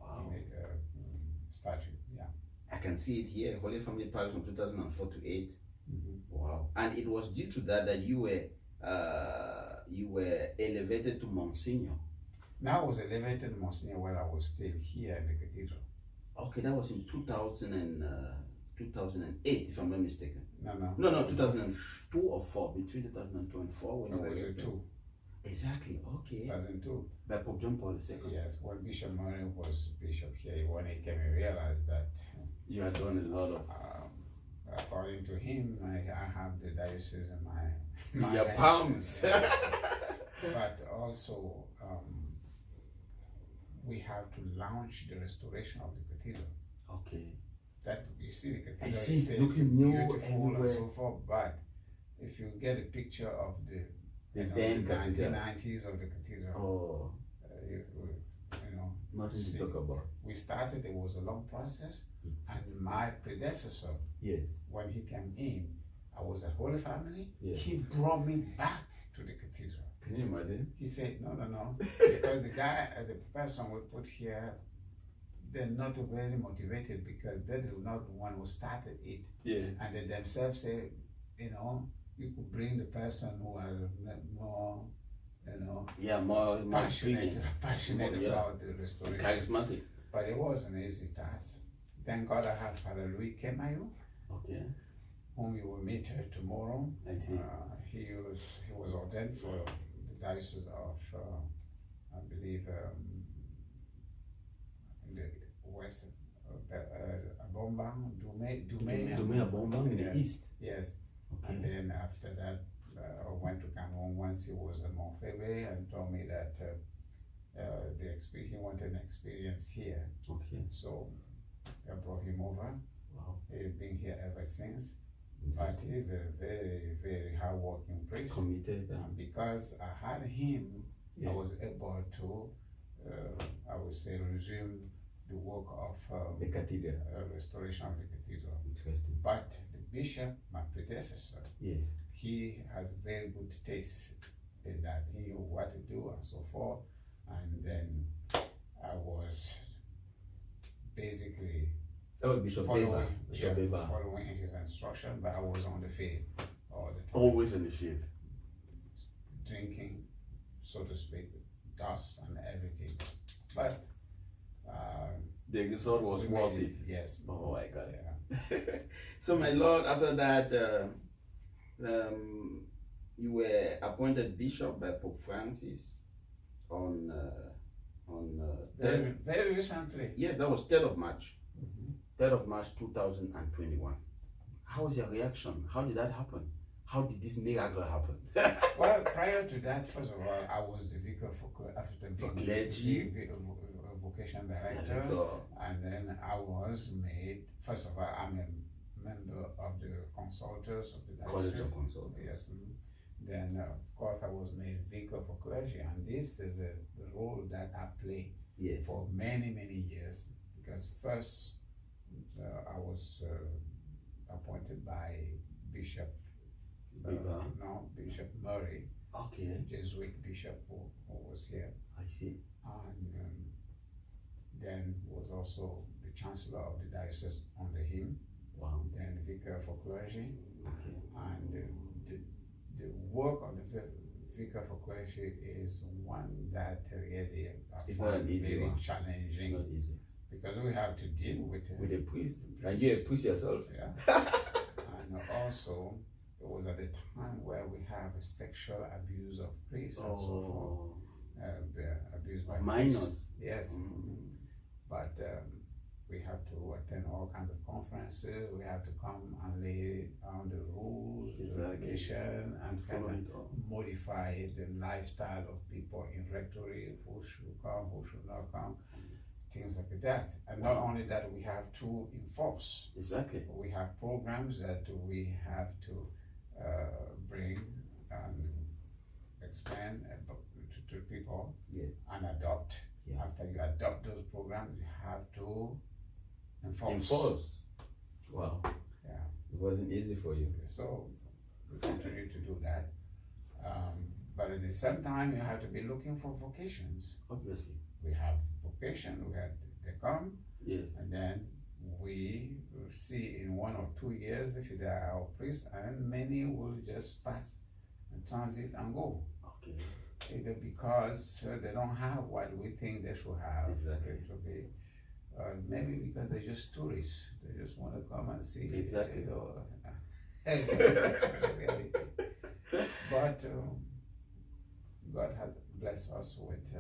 Wow. Statue. Yeah. I can see it here. Holy Family Parish from 2004 to 8. Wow. And it was due to that you were elevated to Monsignor. Now I was elevated to Monsignor while I was still here in the cathedral. Okay, that was in 2008, if I'm not mistaken. No, 2002 or 4, between 2002 and 4. When it was a 2. Exactly, okay. 2002. By Pope John Paul II. Yes, when Bishop Murray was bishop here, when he came, he realized that you had done a lot of. According to him, I have the diocese in my your palms. But also, we have to launch the restoration of the cathedral. Okay. That you see the cathedral. I see it's looking new beautiful everywhere. and so forth. But if you get a picture of the then cathedral, 1990s of the cathedral, oh, nothing to talk about. We started. It was a long process, and my predecessor, yes, when he came in, I was at Holy Family. Yeah. He brought me back to the cathedral. Can you imagine? He said, no, because the person we put here, they're not very motivated because they're not the one who started it. Yes. And they themselves say, you could bring the person who are more, more passionate more, about the restoration. charismatic. But it was an easy task. Thank God I have Father Louis Kemayo, Okay. whom you will meet tomorrow. I see. He was ordained for the Diocese of, I believe, in the west, Abombang, Abombang in the east. Yes. Okay. And then after that, I went to Cameroon once. He was in Montpellier and told me that he wanted an experience here. Okay. So I brought him over. Wow. He's been here ever since. But he's a very, very hard-working priest. Committed. And because I had him, Yeah. I was able to, I would say, resume the work of the cathedral. restoration of the cathedral. Interesting. But the bishop, my predecessor, Yes. he has very good taste in that. He knew what to do and so forth. And then I was basically Bishop following Beva. following his instruction, but I was on the field all the time. Always in the field. Drinking, so to speak, dust and everything. But the result was we worth made it. Yes. Oh my God. Yeah. So my Lord, after that, you were appointed bishop by Pope Francis on Very recently. yes, that was 3rd of March. 3rd of March 2021. How was your reaction? How did that happen? How did this miracle happen? Well, prior to that, first of all, I was the vicar for clergy. vocation director, and then I was made. First of all, I'm a member of the consultors of the College diocese. of Consultants. Yes. Then, of course, I was made vicar for clergy, and this is a role that I played Yes. for many, many years. Because first, I was appointed by Bishop Bishop Murray, Okay. Jesuit bishop who was here, I see. and then was also the chancellor of the diocese under him. Wow. Then vicar for clergy, Okay. and the work of the vicar for clergy is one that really It's not an easy very one. challenging, Not easy. because we have to deal with With a priest. And you're a priest yourself. Yeah. And also, it was at the time where we have a sexual abuse of priests and so forth. Abuse by Minors. priests. Yes. But we have to attend all kinds of conferences. We have to come and lay down the rules, the regulation, and follow kind it all. of modify the lifestyle of people in rectory, who should come, who should not come, things like that. And not only that, we have to enforce. Exactly. We have programs that we have to bring and expand to people. Yes. And adopt. Yeah. After you adopt those programs, you have to enforce. Wow. Yeah. It wasn't easy for you. So we continue to do that. But at the same time, you have to be looking for vocations. Obviously. We have vocation, they come, Yes. and then we will see in 1 or 2 years if they are our priests, and many will just pass and transit and go. Okay. Either because they don't have what we think they should have. Exactly. It will be, maybe because they're just tourists. They just want to come and see. Exactly. Reality. But God has blessed us with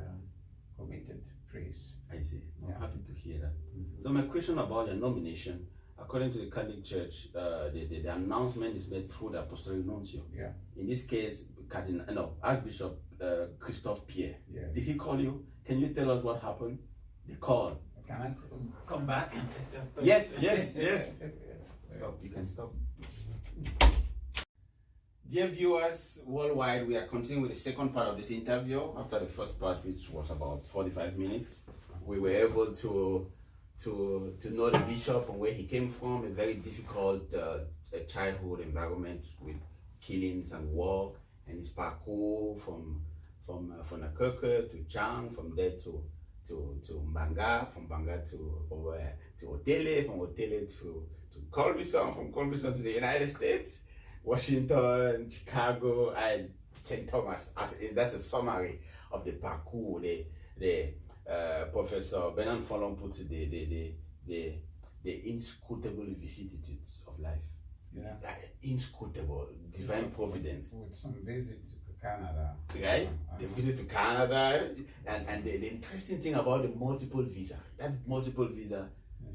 committed priests. I see. I'm Yeah. happy to hear that. So my question about your nomination, according to the Catholic Church, the announcement is made through the Apostolic Nuncio. Yeah. In this case, Archbishop Christophe Pierre. Yes. Did he call you? Can you tell us what happened? The call. Can I come back? Yes. Stop. You can stop. Dear viewers worldwide, we are continuing with the second part of this interview. After the first part, which was about 45 minutes, we were able to know the bishop and where he came from, a very difficult childhood environment with killings and war, and his parkour from Fonakirke to Chang, from there to Mbanga, from Mbanga to Otele, from Otele to Culberson, from Culberson to the United States, Washington, Chicago, and St Thomas. That's a summary of the parkour. The Professor Bernard Fallon puts it, the inscrutable vicissitudes of life. Yeah. Inscrutable, divine providence. With some visit to Canada. Right? The visit to Canada, and the interesting thing about the multiple visa, that multiple visa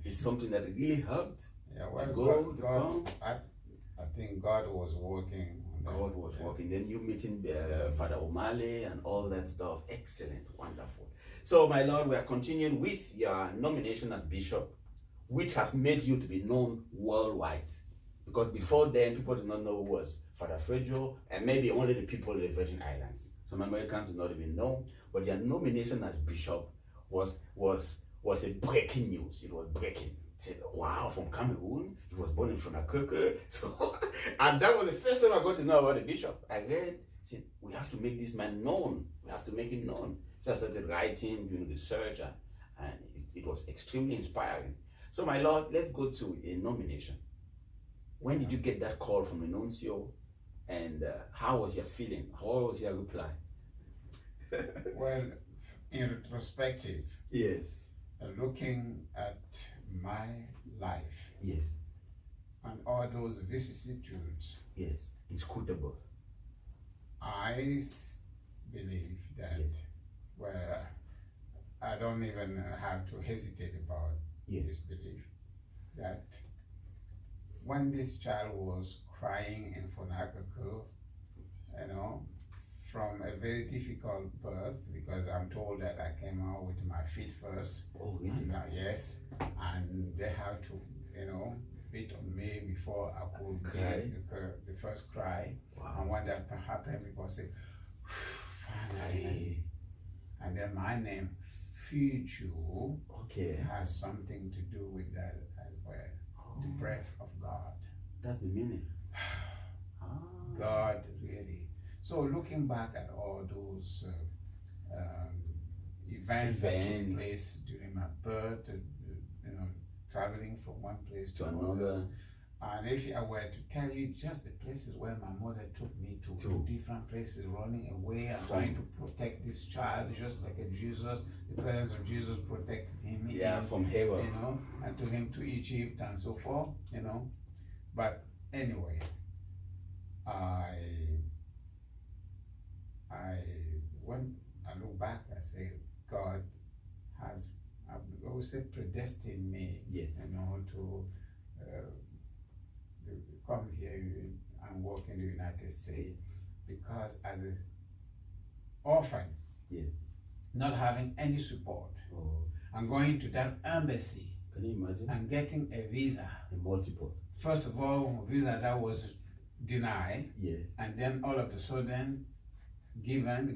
is something that really helped. Yeah, well, to go, God, I think God was working on that. God was working. Then you meeting Father O'Malley and all that stuff. Excellent, wonderful. So, my Lord, we are continuing with your nomination as bishop, which has made you to be known worldwide. Because before then, people did not know who was Father Feudjio, and maybe only the people in the Virgin Islands. Some Americans did not even know. But your nomination as bishop was a breaking news. It was breaking. Said, wow, from Cameroon, he was born in Fonakirke. So, and that was the first time I got to know about the bishop. I read, said, we have to make this man known. We have to make him known. So I started writing, doing research, and it was extremely inspiring. So, my Lord, let's go to a nomination. When did you get that call from the nuncio, and how was your feeling? How was your reply? Well, in retrospective, yes, looking at my life, yes, and all those vicissitudes, yes, inscrutable. I believe that, yes, well, I don't even have to hesitate about yes, this belief, that when this child was crying in Fonakirke, from a very difficult birth, because I'm told that I came out with my feet first. Oh, really? And, yes, and they have to, beat on me before I could Cry? the first cry. Wow. And when that happened, people say, finally. And then my name, Feudjio, Okay. has something to do with that as well. The breath of God. That's the meaning. God, really. So looking back at all those events that took place during my birth, traveling from one place to another. And if I were to tell you just the places where my mother took me to different places, running away and trying to protect this child, just like Jesus, the parents of Jesus protected him. From Herod. And took him to Egypt and so forth, But anyway, when I look back, I say, God has, I always say, predestined me, yes, to come here and work in the United States. Because as an orphan, yes, not having any support, and going to that embassy, can you imagine? And getting a visa. A multiple. First of all, a visa that was denied, yes, and then all of a sudden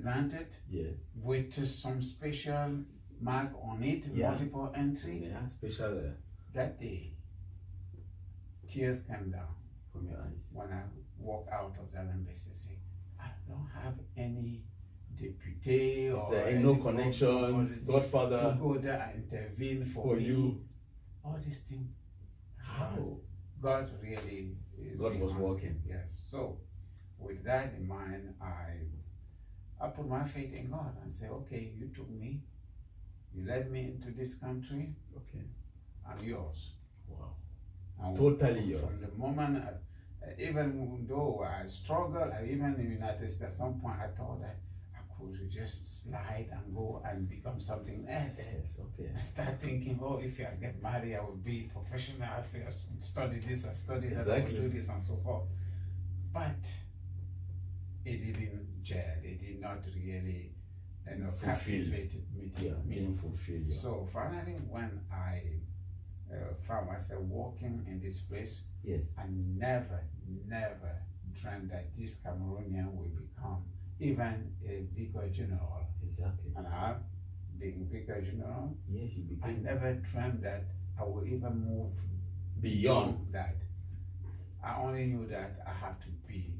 granted, yes, with some special mark on it, multiple entry. Yeah, special. That day, tears came down from your eyes when I walked out of that embassy. Say, I don't have any deputy or no connections, Godfather to go there and intervene for you. All these things. How? God really is. God was working. Yes. So, with that in mind, I put my faith in God and say, okay, you took me, you led me into this country. Okay. I'm yours. Wow. And totally yours. From the moment, even though I struggled, even in the United States, at some point I thought that I could just slide and go and become something else. Yes, okay. I started thinking, if I get married, I will be professional. I study this, I study that, I will do this, and so forth. But it didn't gel. It did not really, captivated me. Didn't fulfill you. So finally, when I found myself walking in this place, yes, I never dreamed that this Cameroonian will become even a vicar general. Exactly. And I've been vicar general. Yes, you became. I never dreamed that I will even move beyond that. I only knew that I have to be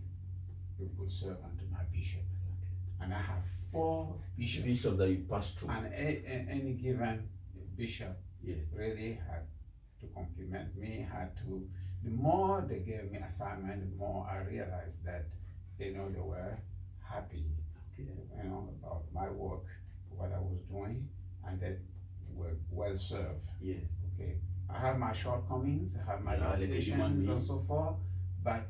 a good servant to my bishop. Exactly. And I have 4 bishops. Bishop that you passed through. And any given bishop Yes. really had to compliment me, the more they gave me assignment, the more I realized that, they were happy, Okay. about my work, what I was doing, and that were well served. Yes. Okay. I have my shortcomings, I have my Yeah, like a human limitations being. and so forth, but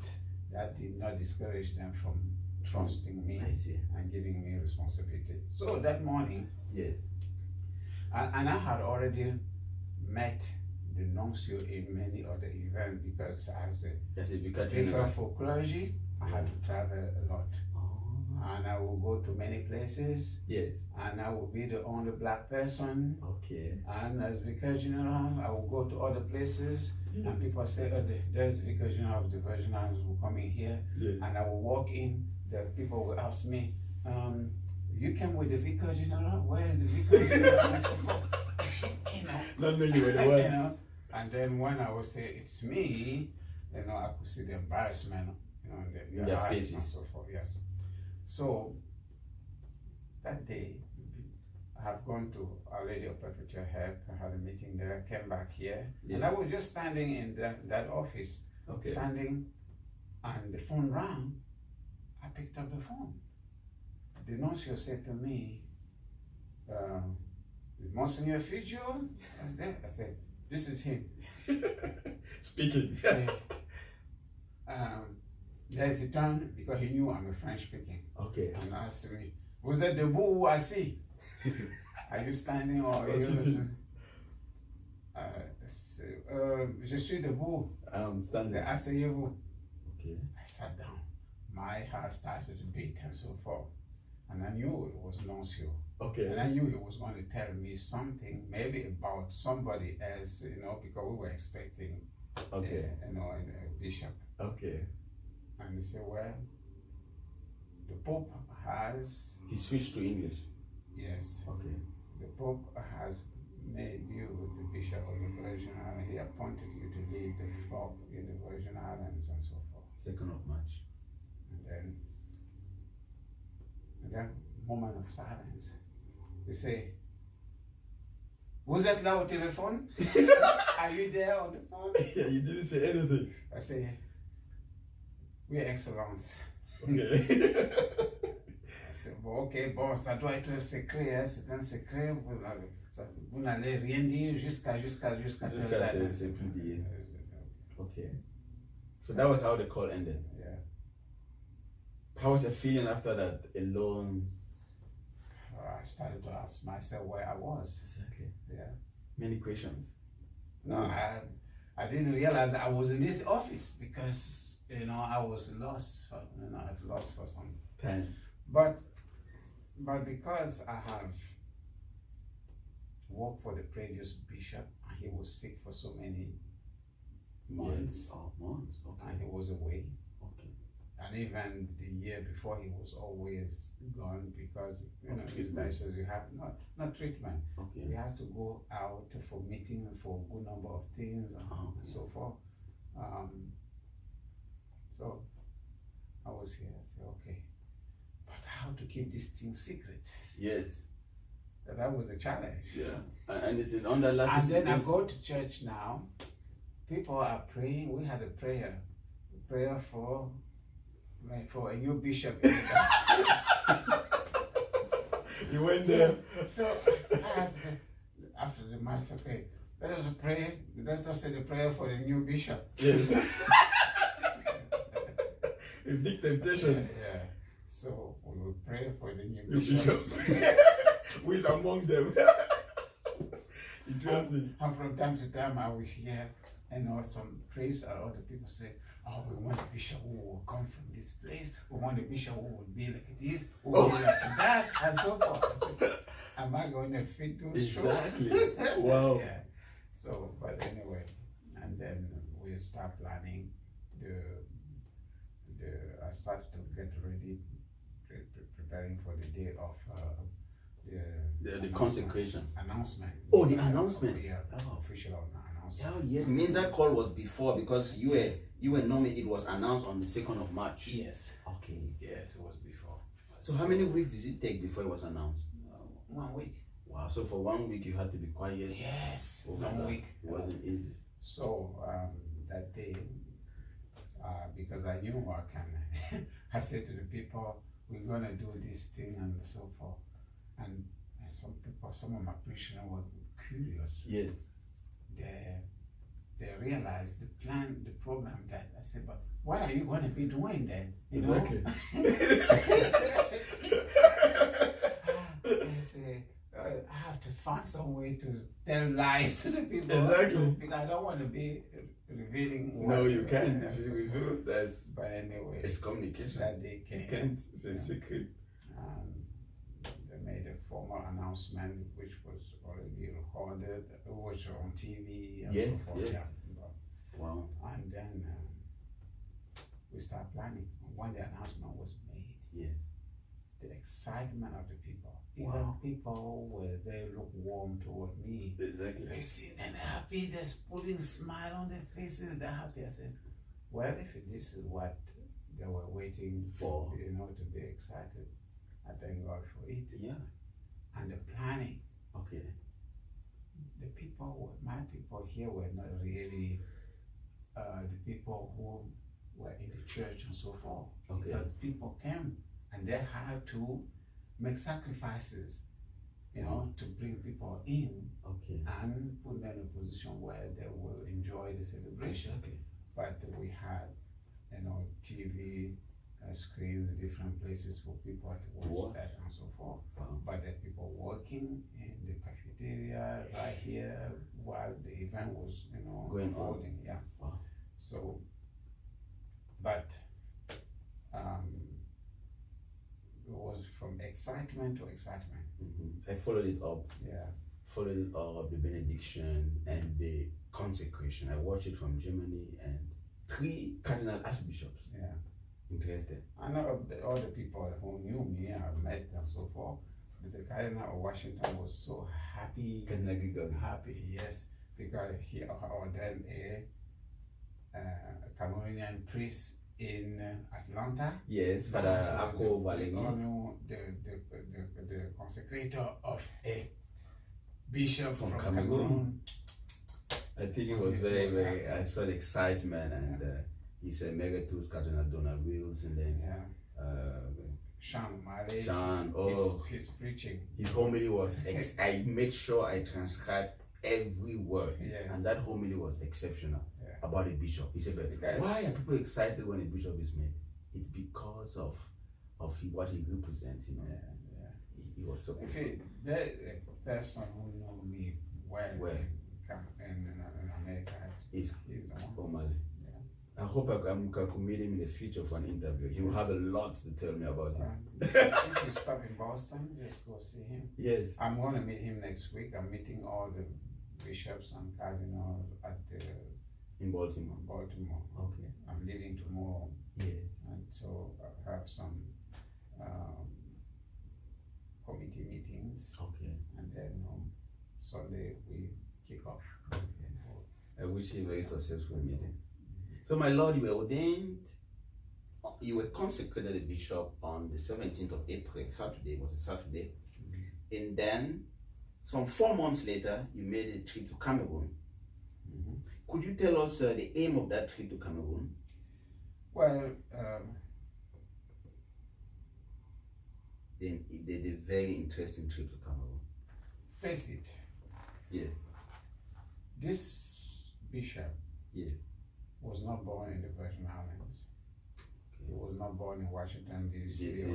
that did not discourage them from trusting me I see. and giving me responsibility. So that morning, Yes. and I had already met the nuncio in many other events because as a That's a vicar vicar general. for clergy, I had to travel a lot. Oh. And I will go to many places, Yes. and I will be the only black person. Okay. And as vicar general, I will go to other places, Yes. and people say, "Oh, there's vicar general of the Virginals who come in here," Yes. and I will walk in. The people will ask me, "You came with the vicar general? Where is the vicar general?" Not knowing you were the one. And then when I would say it's me, I could see the embarrassment, in their eyes faces. and so forth. Yes. So that day, I have gone to Our Lady of Perpetual Help. I had a meeting there. Came back here, and I Yes. was just standing in that office, Okay. standing, and the phone rang. I picked up the phone. The nuncio said to me, "Is Monsignor Feudjio?" I said, "This is him." Speaking. Then he turned because he knew I'm a French speaking, Okay. and asked me, "Was that the boo I see? Are you standing or are you sitting? Je suis debout. I'm standing. Asseyez-vous." Okay. I sat down. My heart started to beat and so forth, and I knew it was nuncio. Okay. And I knew he was going to tell me something, maybe about somebody else, because we were expecting, Okay. a bishop. Okay. And he said, "Well, the Pope has, He switched to English. yes, Okay. the Pope has made you the Bishop of the Virgin Islands. He appointed you to lead the flock in the Virgin Islands and so forth." 2nd of March. And then, in that moment of silence, they say, "Vous êtes là au téléphone? Are you there on the phone?" Yeah, you didn't say anything. I say, "Oui, Excellence." Okay. I said, "Bon, ok, bon, ça doit être secret, hein, c'est un secret, vous n'allez rien dire jusqu'à telle date." c'est plus dit. Okay. So that was how the call ended. Yeah. How was your feeling after that alone? I started to ask myself where I was. Exactly. Yeah. Many questions. No, I didn't realize I was in this office because, I was lost for, I've lost for some Time. But because I have worked for the previous bishop, and he was sick for so many months, Yes. Oh, months. and Okay. he was away, Okay. and even the year before he was always gone because Of his treatment. diocese you have not treatment. He Okay. has to go out for meeting for a good number of things and Okay. so forth. So I was here. I said, okay, but how to keep this thing secret? Yes. That was a challenge. Yeah. And it's under Latin. And then I go to church now. People are praying. We had a prayer for a new bishop. In the You went there. so I said, after the mass, okay, let us pray. Let's not say the prayer for the new bishop. Yes. A big temptation. Yeah. So we will pray for the new Your bishop. bishop. Who is among them? Interesting. And from time to time, I will hear, some priests or other people say, "Oh, we want a bishop who will come from this place. We want a bishop who will be like this, who will be like that, and so forth." I say, am I going to fit those shoes? Exactly. Wow. Yeah. So, but anyway, and then we start planning I started to get ready, preparing for the day of The consecration. announcement. Oh, the announcement. Yeah, Oh. official announcement. announced. Oh yes, means that call was before because you were nominated. It was announced on the 2nd of March. Yes. Okay. Yes, it was before. So how many weeks did it take before it was announced? 1 week. Wow. So for 1 week you had to be quiet. Yes. Oh, 1 week. It wasn't easy. So that day, because I knew I can, I said to the people, we're gonna do this thing and so forth. And some people, some of my parishioners were curious. Yes. They realized the plan, the program that I said, but what are you going to be doing then? You know? Exactly. I said, I have to find some way to tell lies to the people. Exactly. Because I don't want to be revealing. No, you can't. If you reveal, that's. But anyway, It's communication. that day came. You can't. It's a secret. They made a formal announcement, which was already recorded, which was on TV and Yes, so forth. yes. Yeah. Wow. And then we start planning. When the announcement was made, Yes. the excitement of the people, even Wow. people were very lukewarm toward me. Exactly. Listen and happy, they're putting smile on their faces, they're happy. I said, well, if this is what they were waiting For. you know, to be excited, I thank God for it. Yeah. And the planning, Okay. the people, my people here were not really the people who were in the church and so forth. Okay. Because people came and they had to make sacrifices, you know, to bring people in Okay. and put them in a position where they will enjoy the celebration. Exactly. But we had, you know, TV screens, different places for people to watch that and so forth. Wow. But the people working in the cafeteria right here while the event was, you know, Going on. unfolding. Yeah. Wow. So, but it was from excitement to excitement. Mm-hmm. I followed it up. Yeah. Followed it up, the benediction and the consecration. I watched it from Germany and 3 cardinal archbishops. Yeah. Interested. I know all the people who knew me, I've met and so forth. But the Cardinal of Washington was so happy. Cardinal Gregory. Happy, yes, because he ordained a Cameroonian priest in Atlanta. Yes, Father Ako Valeri. The consecrator of a bishop from Cameroon. Cameroon. I think it was very, very, I saw the excitement and he said Megatus, Cardinal Donald Wills, and then Sean Malley. Sean, his preaching. his homily was, I made sure I transcribed every word. Yes. And that homily was exceptional about a bishop. He said, but why are people excited when a bishop is made? It's because of what he represents, you know. He was so The person who know me well in America is the one. Omale. I hope I can meet him in the future for an interview. He will have a lot to tell me about him. If you stop in Boston, just go see him. Yes. I'm going to meet him next week. I'm meeting all the bishops and cardinals In Baltimore. Okay. I'm leaving tomorrow. Yes. And so I have some committee meetings. Okay. And then Sunday we kick off. Okay. I wish you a very successful meeting. So, my Lord, you were ordained, you were consecrated a bishop on the 17th of April, Saturday, was a Saturday. And then, some 4 months later, you made a trip to Cameroon. Could you tell us the aim of that trip to Cameroon? Well, the very interesting trip to Cameroon. Face it, Yes. this bishop Yes. was not born in the Virgin Islands. He was not born in Washington, D.C., Yes,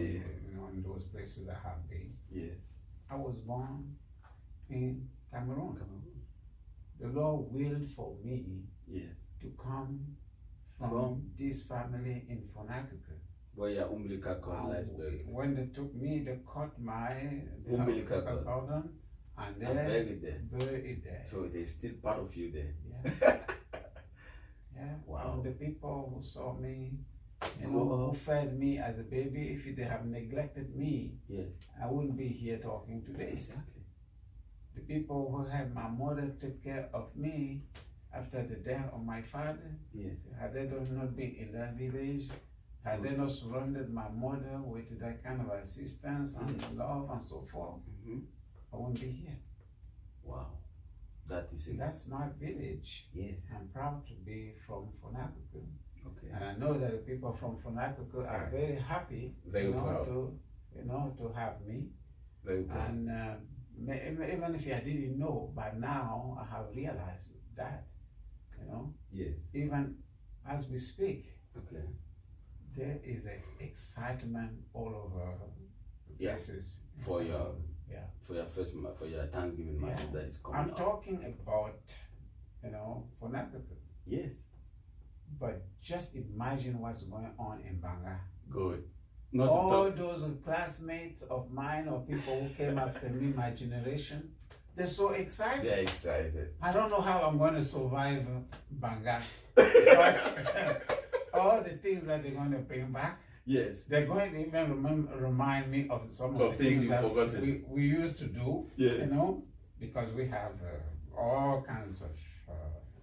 or, in those places I have been. Yes. I was born in Cameroon. The Lord willed for me Yes. to come from this family in Fonakeke. Where your umbilical cord lies buried. When they took me, they cut my Umbilical cord. cord and they buried there. buried it there. So there's still part of you there. Yeah. Yeah. Wow. And the people who saw me, Wow. who fed me as a baby, if they have neglected me, Yes. I wouldn't be here talking today. Exactly. The people who had my mother take care of me after the death of my father, Yes. had I not been in that village, had they not surrounded my mother with that kind of assistance and love and so forth, I won't be here. Wow. That is it. That's my village. Yes. I'm proud to be from Funakuku. Okay. And I know that the people from Funakuku are very happy Very proud. to have me. Very proud. And even if I didn't know, by now I have realized that, Yes. even as we speak, Okay. there is an excitement all over the places. For your Yeah. for your Thanksgiving message that is coming I'm up. talking about, Funakuku. Yes. But just imagine what's going on in Banga. Good. Not All to talk. those classmates of mine or people who came after me, my generation, they're so excited. They're excited. I don't know how I'm going to survive Banga. But all the things that they're going to bring back, Yes. they're going to even remind me of some of the things things you've that forgotten. we used to do, Yes. because we have all kinds of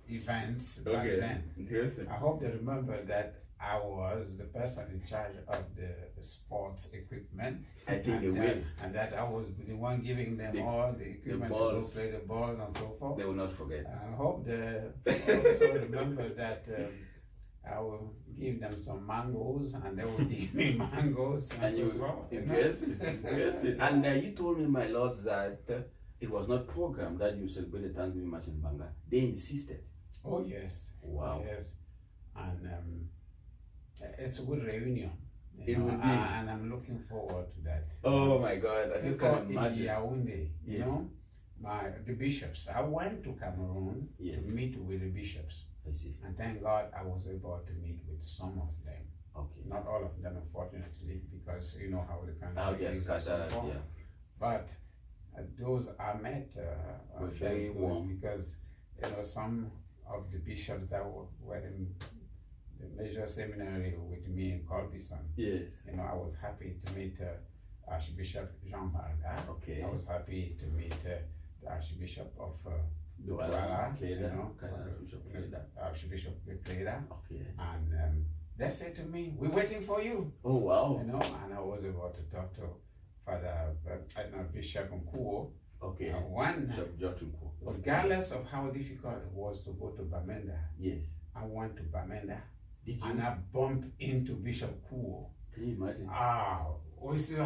events back Okay. then. Interesting. I hope they remember that I was the person in charge of the sports equipment. I think they and will. and that I was the one giving them all the equipment to go balls. play the balls and so forth. They will not forget. I hope they also remember that I will give them some mangoes and they will give me mangoes and And so you forth. interested, interested. And you told me, my Lord, that it was not programmed that you celebrate the Thanksgiving Mass in Banga. They insisted. Oh yes. Wow. Yes. And it's a good reunion. It will be. And I'm looking forward to that. Oh my God! I just can't In imagine. Yaoundé, Yes. the bishops. I went to Cameroon Yes. to meet with the bishops, I see. and thank God I was able to meet with some of them. Okay. Not all of them, unfortunately, because you know how the country How they are is and so scattered. forth. Yeah. But those I met Were were very good warm. because some of the bishops that were in the major seminary with me in Colbison. Yes. I was happy to meet Archbishop Jean Barga. Okay. I was happy to meet the Archbishop of Douala, Cleda, Archbishop Cleda. Okay. And they said to me, "We're waiting for you." Oh wow. And I was able to talk to Father Bishop Nkuo. Okay. One, Bishop George Lekelefac. regardless of how difficult it was to go to Bamenda, Yes. I went to Bamenda Did you? and I bumped into Bishop Kuo. Can you imagine? We should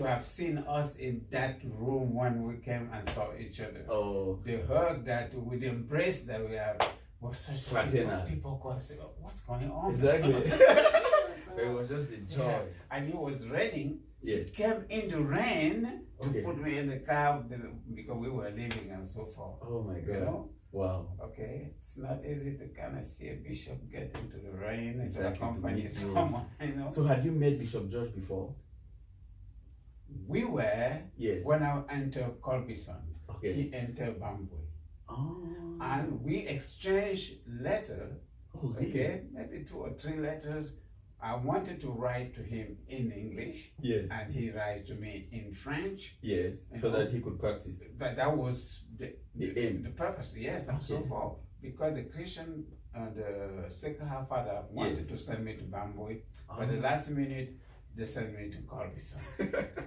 have seen us in that room when we came and saw each other. Oh. The hug that with the embrace that we have was such Fraternal. people could say, "Oh, what's going on?" Exactly. It was just the joy. Yeah. And he was raining. Yes. He came in the rain to Okay. put me in the car because we were leaving and so forth. Oh my God. Wow. Okay, it's not easy to kind of see a bishop get into the rain and Exactly, to accompany meet you. someone. So had you met Bishop George before? We were, Yes. when I entered Colbison, Okay. he entered Bambwe. Oh. And we exchanged letters, Oh, really? okay, maybe 2 or 3 letters. I wanted to write to him in English, Yes. and he write to me in French. Yes. So that he could practice. That was the aim. the purpose, yes, and so Okay. forth. Because the Christian, the Sacred Heart Father wanted to send me to Bambwe, but the last minute they sent me to Colbison.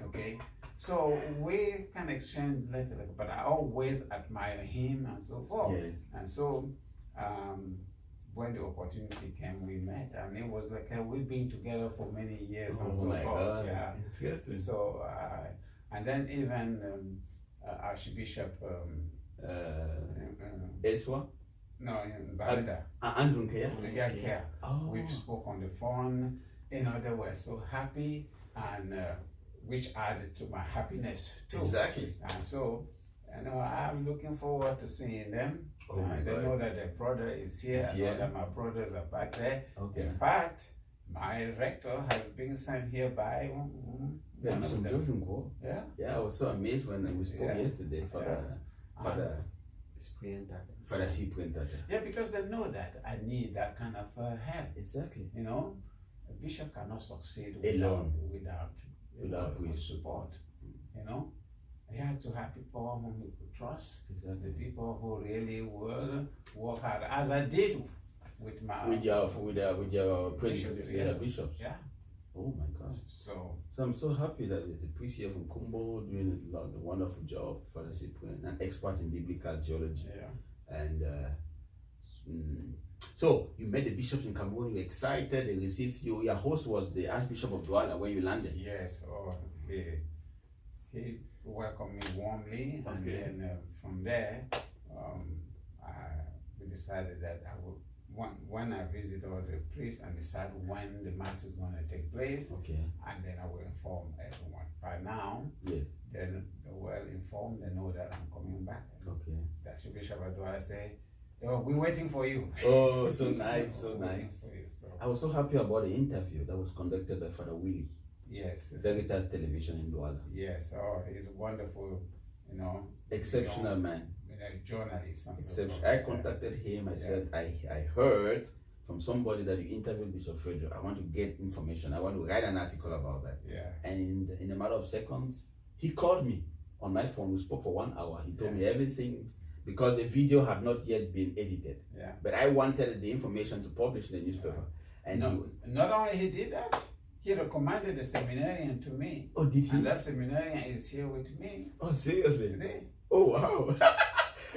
Okay, so we can exchange letters, but I always admire him and so forth. Yes. And so, when the opportunity came, we met, and it was like we've been together for many years and Oh so my forth. God. Yeah. Interesting. So, and then even Archbishop Eswa? no, in Bamenda, Andrew Nkea? yeah. Oh. We spoke on the phone. They were so happy, and which added to my happiness too. Exactly. And so, I'm looking forward to seeing them. Oh my They God. know that their brother is here. I know that my brothers are back there. Okay. In fact, my rector has been sent here by one of Bishop them. George Lekelefac. Yeah. Yeah, I was so amazed when we spoke Yeah. yesterday for the Cyprian Tata. Yeah, because they know that I need that kind of help. Exactly. A bishop cannot succeed Alone. without Without with priest. support. He has to have people whom he could trust. Exactly. The people who really will work hard, as I did with my with your predecessors, yeah. bishops. Yeah. Oh my gosh. So I'm so happy that there's a priest here from Kumbo doing a wonderful job, fellowship, and an expert in biblical theology. yeah. And so you met the bishops in Cameroon. You were excited. They received you. Your host was the Archbishop of Douala, where you landed. Yes. Oh, he welcomed me warmly, and Okay. then from there, we decided that I would. When I visit all the priests and decide when the mass is going to take place, Okay. and then I will inform everyone. By now, Yes. they're well informed. They know that I'm coming back. Okay. The Archbishop of Douala say, "Oh, we're waiting for you." Oh, so nice, so We're waiting nice. for you, so. I was so happy about the interview that was conducted by Father Willie, Yes. Veritas Television in Douala. Yes. Oh, he's a wonderful, Exceptional man. journalist. And so Except forth. I contacted him. I said, I heard from somebody that you interviewed Bishop Feudjio. I want to get information. I want to write an article about that. Yeah. And in a matter of seconds, he called me on my phone. We spoke for 1 hour. He told me everything because the video had not yet been edited. Yeah. But I wanted the information to publish in the newspaper. And not only he did that, he recommended a seminarian to me. oh, did he? And that seminarian is here with me Oh, seriously? today. Oh, wow.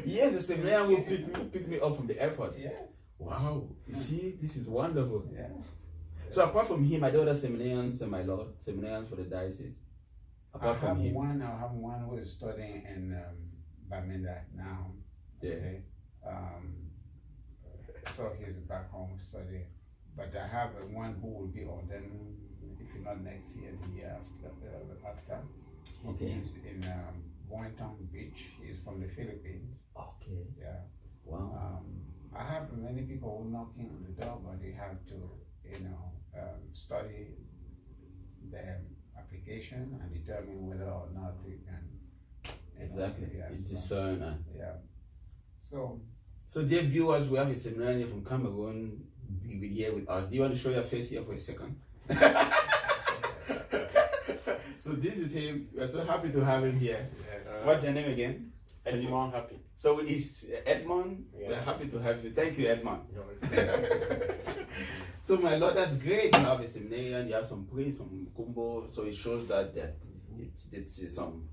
Yes, the seminarian will pick me up from the airport. Yes. Wow. You see, this is wonderful. Yes. So apart from him, are there other seminarians, my lord, seminarians for the diocese? Apart from him. I have one who is studying in Bamenda now. Yeah. Okay. So he's back home studying. But I have one who will be ordained, if not next year, the year after. Okay. He's in Boynton Beach. He's from the Philippines. Okay. Yeah. Wow. I have many people who knocking on the door, but they have to, study their application and determine whether or not they can. Exactly. It's so, discern. yeah. So dear viewers, we have a seminarian from Cameroon here with us. Do you want to show your face here for a second? So this is him. We're so happy to have him here. yes. What's your name again? Edmond Happy. So it's Edmond. Yeah. We're happy to have you. Thank you, Edmond. You're So my lord, that's great. You have a seminarian, you have some priests from Kumbo, so it shows that it's some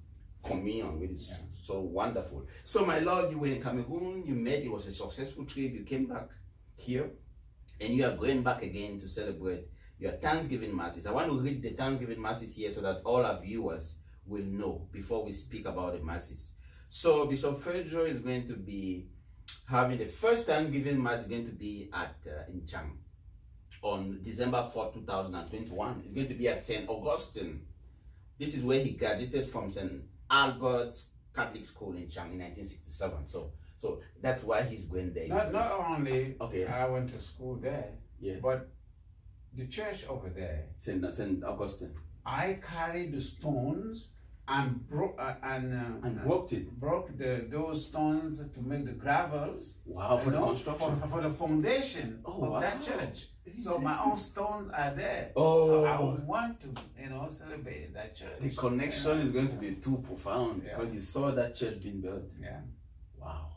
communion, which is so wonderful. So my lord, you were in Cameroon, you met, it was a successful trip, you came back here, and you are going back again to celebrate your Thanksgiving Masses. I want to read the Thanksgiving Masses here so that all our viewers will know before we speak about the Masses. So Bishop Feudjio is going to be having the first Thanksgiving Mass is going to be at Nchumbonga on December 4, 2021. It's going to be at St. Augustine. This is where he graduated from St. Albert's Catholic School in Nchumbonga in 1967. So that's why he's going there. Not only Okay. I went to school there, Yeah. but the church over there, St. Augustine. I carried the stones and broke Worked it. those stones to make the gravels. Wow, for the you know, construction. for the foundation Oh, of wow. that church. So my own stones are there. Oh. So I would want to, celebrate that church. The connection is going to be too profound Yeah. because you saw that church being built. Yeah. Wow.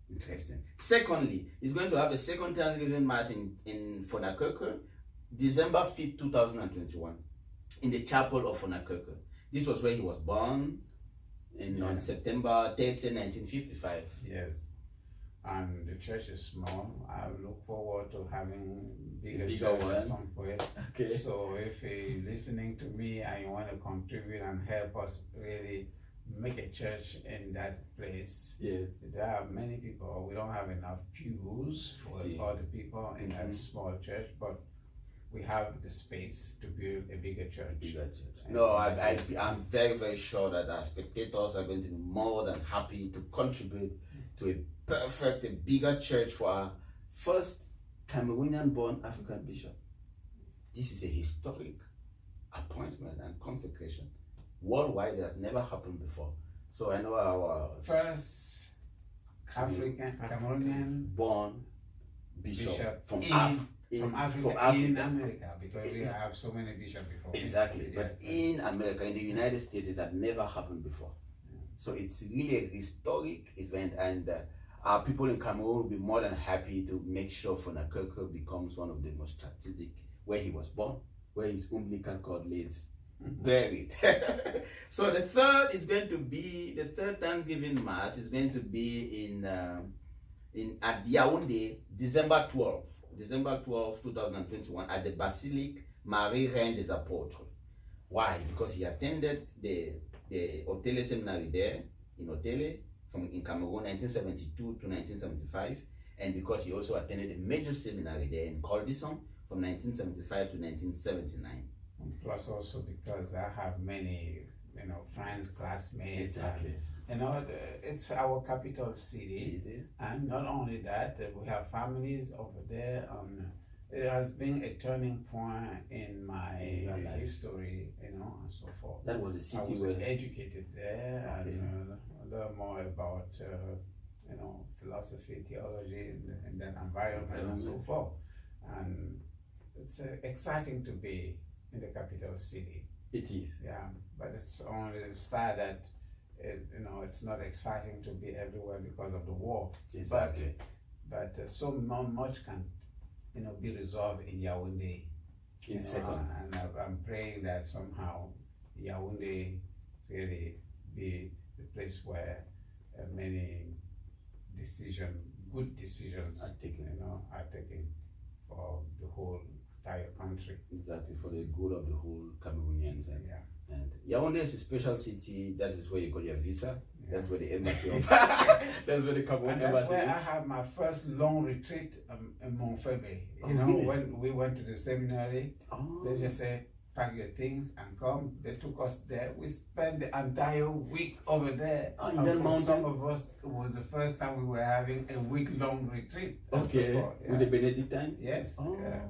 Interesting. Secondly, he's going to have a second Thanksgiving Mass in Fonakirke, December 5th, 2021, in the chapel of Fonakirke. This was where he was born on September 30, 1955. Yes. And the church is small. I look forward to having bigger Bigger church one. at some point. Okay. So if you're listening to me and you want to contribute and help us really make a church in that place, Yes. there are many people. We don't have enough pews for See. all the people in that small church, but we have the space to build a bigger church. Bigger church. No, I'm very, very sure that our spectators are going to be more than happy to contribute to a bigger church for our first Cameroonian-born African bishop. This is a historic appointment and consecration. Worldwide, that never happened before. So I know our First Cameroonian born bishop from Africa in America, because we have so many bishops before. Exactly. Yeah. But in America, in the United States, it had never happened before. So it's really a historic event, and our people in Cameroon will be more than happy to make sure Fonakoko becomes one of the most strategic, where he was born, where his umbilical cord lays buried. So the third Thanksgiving Mass is going to be in at Yaoundé, December 12, 2021, at the Basilique Marie Reine des Apôtres. Why? Because he attended the Otele Seminary there in Otele in Cameroon, 1972 to 1975, and because he also attended a major seminary there in Coldison from 1975 to 1979. And plus also because I have many, friends, classmates. Exactly. And, it's our capital city. And not only that, we have families over there. It has been a turning point in my history, and so forth. That was a city I was where educated there, okay. and learn more about, philosophy, theology, and then environment and so forth. And it's exciting to be in the capital city. It is. Yeah, but it's only sad that it's not exciting to be everywhere because of the war. Exactly. But so much can be resolved in Yaoundé. In seconds. And I'm praying that somehow Yaoundé really be the place where many good decisions are taken. Are taken for the whole entire country. Exactly, for the good of the whole Cameroonians. Yeah. And Yaoundé is a special city. That is where you got your visa. Yeah. That's where the embassy of that's where the Cameroon and embassy that's where is. I had my first long retreat in Montfebe. Really? When we went to the seminary, Oh. they just said, pack your things and come. They took us there. We spent the entire week over there. Oh, in And that for mountain? some of us, it was the first time we were having a week-long retreat. and so Okay, forth. with the Benedictines? Yes. Oh, Yeah.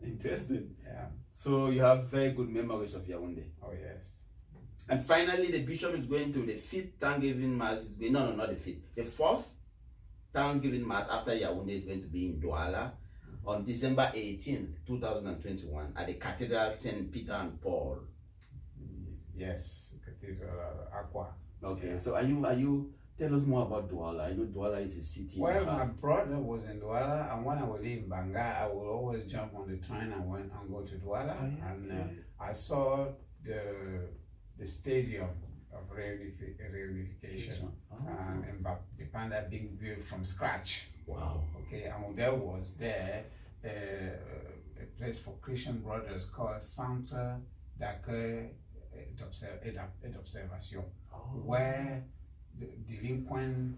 interesting. Yeah. So you have very good memories of Yaoundé. Oh, yes. And finally, the bishop is going to the fifth Thanksgiving Mass. No, not the fifth. The fourth Thanksgiving Mass after Yaoundé is going to be in Douala on December 18th, 2021 at the Cathedral St. Peter and Paul. Yes, Cathedral Aqua. Okay, Yeah. so are you tell us more about Douala? I know Douala is a city. Well, my brother was in Douala, and when I would live in Banga, I would always jump on the train and go to Douala. Oh, yeah, And okay. I saw the stadium of reunification and Bipanda being built from scratch. Wow. Okay, and there was a place for Christian brothers called Centre d'accueil et d'observation, where the delinquent,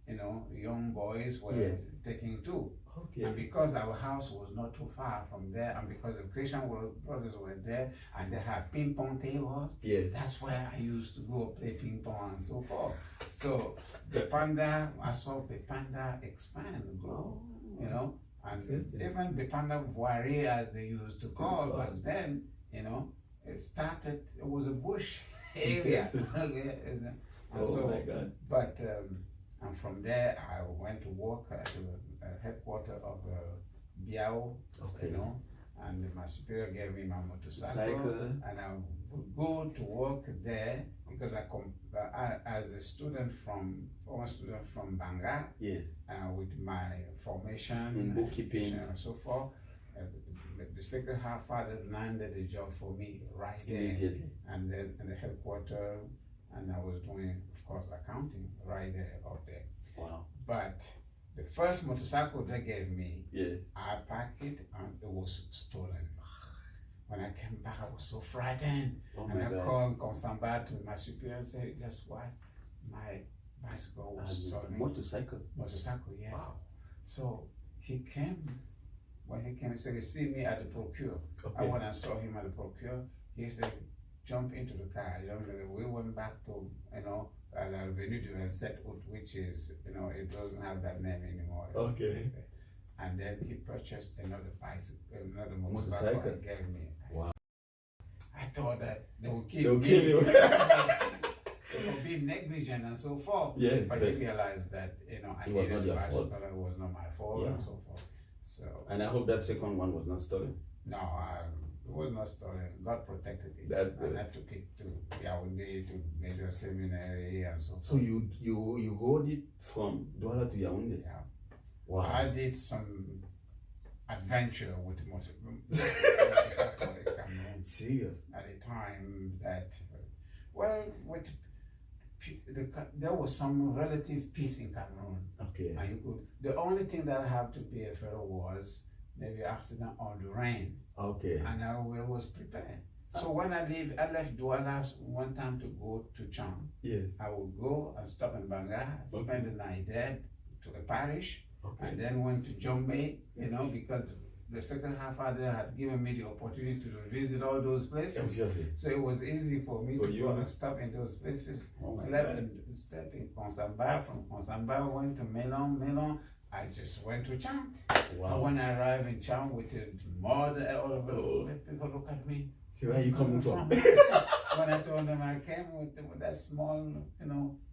young boys were taken to. Okay. And because our house was not too far from there, and because the Christian brothers were there, and they had ping pong tables, Yes. that's where I used to go play ping pong and so forth. So I saw the panda expand and grow, and even the panda voirie, as they used to call back then, it was a bush area. Oh my God. But and from there I went to work at the headquarters of Biao, Okay. and my superior gave me my motorcycle, and I would go to work there because as a former student from Banga, Yes. with my formation In bookkeeping and so forth, the Sacred Heart Father landed a job for me right there, Immediately. and then in the headquarters, and I was doing, of course, accounting right there up there. Wow. But the first motorcycle they gave me, Yes. I packed it and it was stolen. When I came back, I was so frightened. Oh And my I God. called Consamba to my superior and said, guess what? My bicycle was stolen. Motorcycle. Motorcycle, yes. Wow. So he came. When he came, he said, see me at the procure. Okay. When I saw him at the procure, he said, jump into the car. We went back to, La Avenue du 27 Août, which is, it doesn't have that name anymore. Okay. And then he purchased another bicycle, another motorcycle and gave me. Wow. I thought that they would kill me. you. For being negligent and so forth. Yes, but he realized that, I it was needed not a your bicycle, fault. it was not my fault and so forth. So, And I hope that second one was not stolen. no, It was not stolen. God protected it. That's good. And I took it to Yaoundé, to major seminary and so forth. So you rode it from Douala to Yaoundé? Yeah. Wow. I did some adventure with Most Cameroon Serious? at a time that, well, there was some relative peace in Cameroon. Okay. And you could, the only thing that I have to pay for was maybe accident or the rain. Okay. And I was prepared. So when I left Douala one time to go to Cham. Yes. I would go and stop in Banga, spend the night there to a parish, Okay. and then went to Jombe, because the second half father had given me the opportunity to visit all those places. Obviously. So it was easy for me For to you. go and stop in those places. Oh my Slept in Konsamba, from Konsamba went to Melon. I just went to Cham. Wow. And when I arrived in Cham with the mud all over, people look at me. So where are you coming from? When I told them I came with that small, it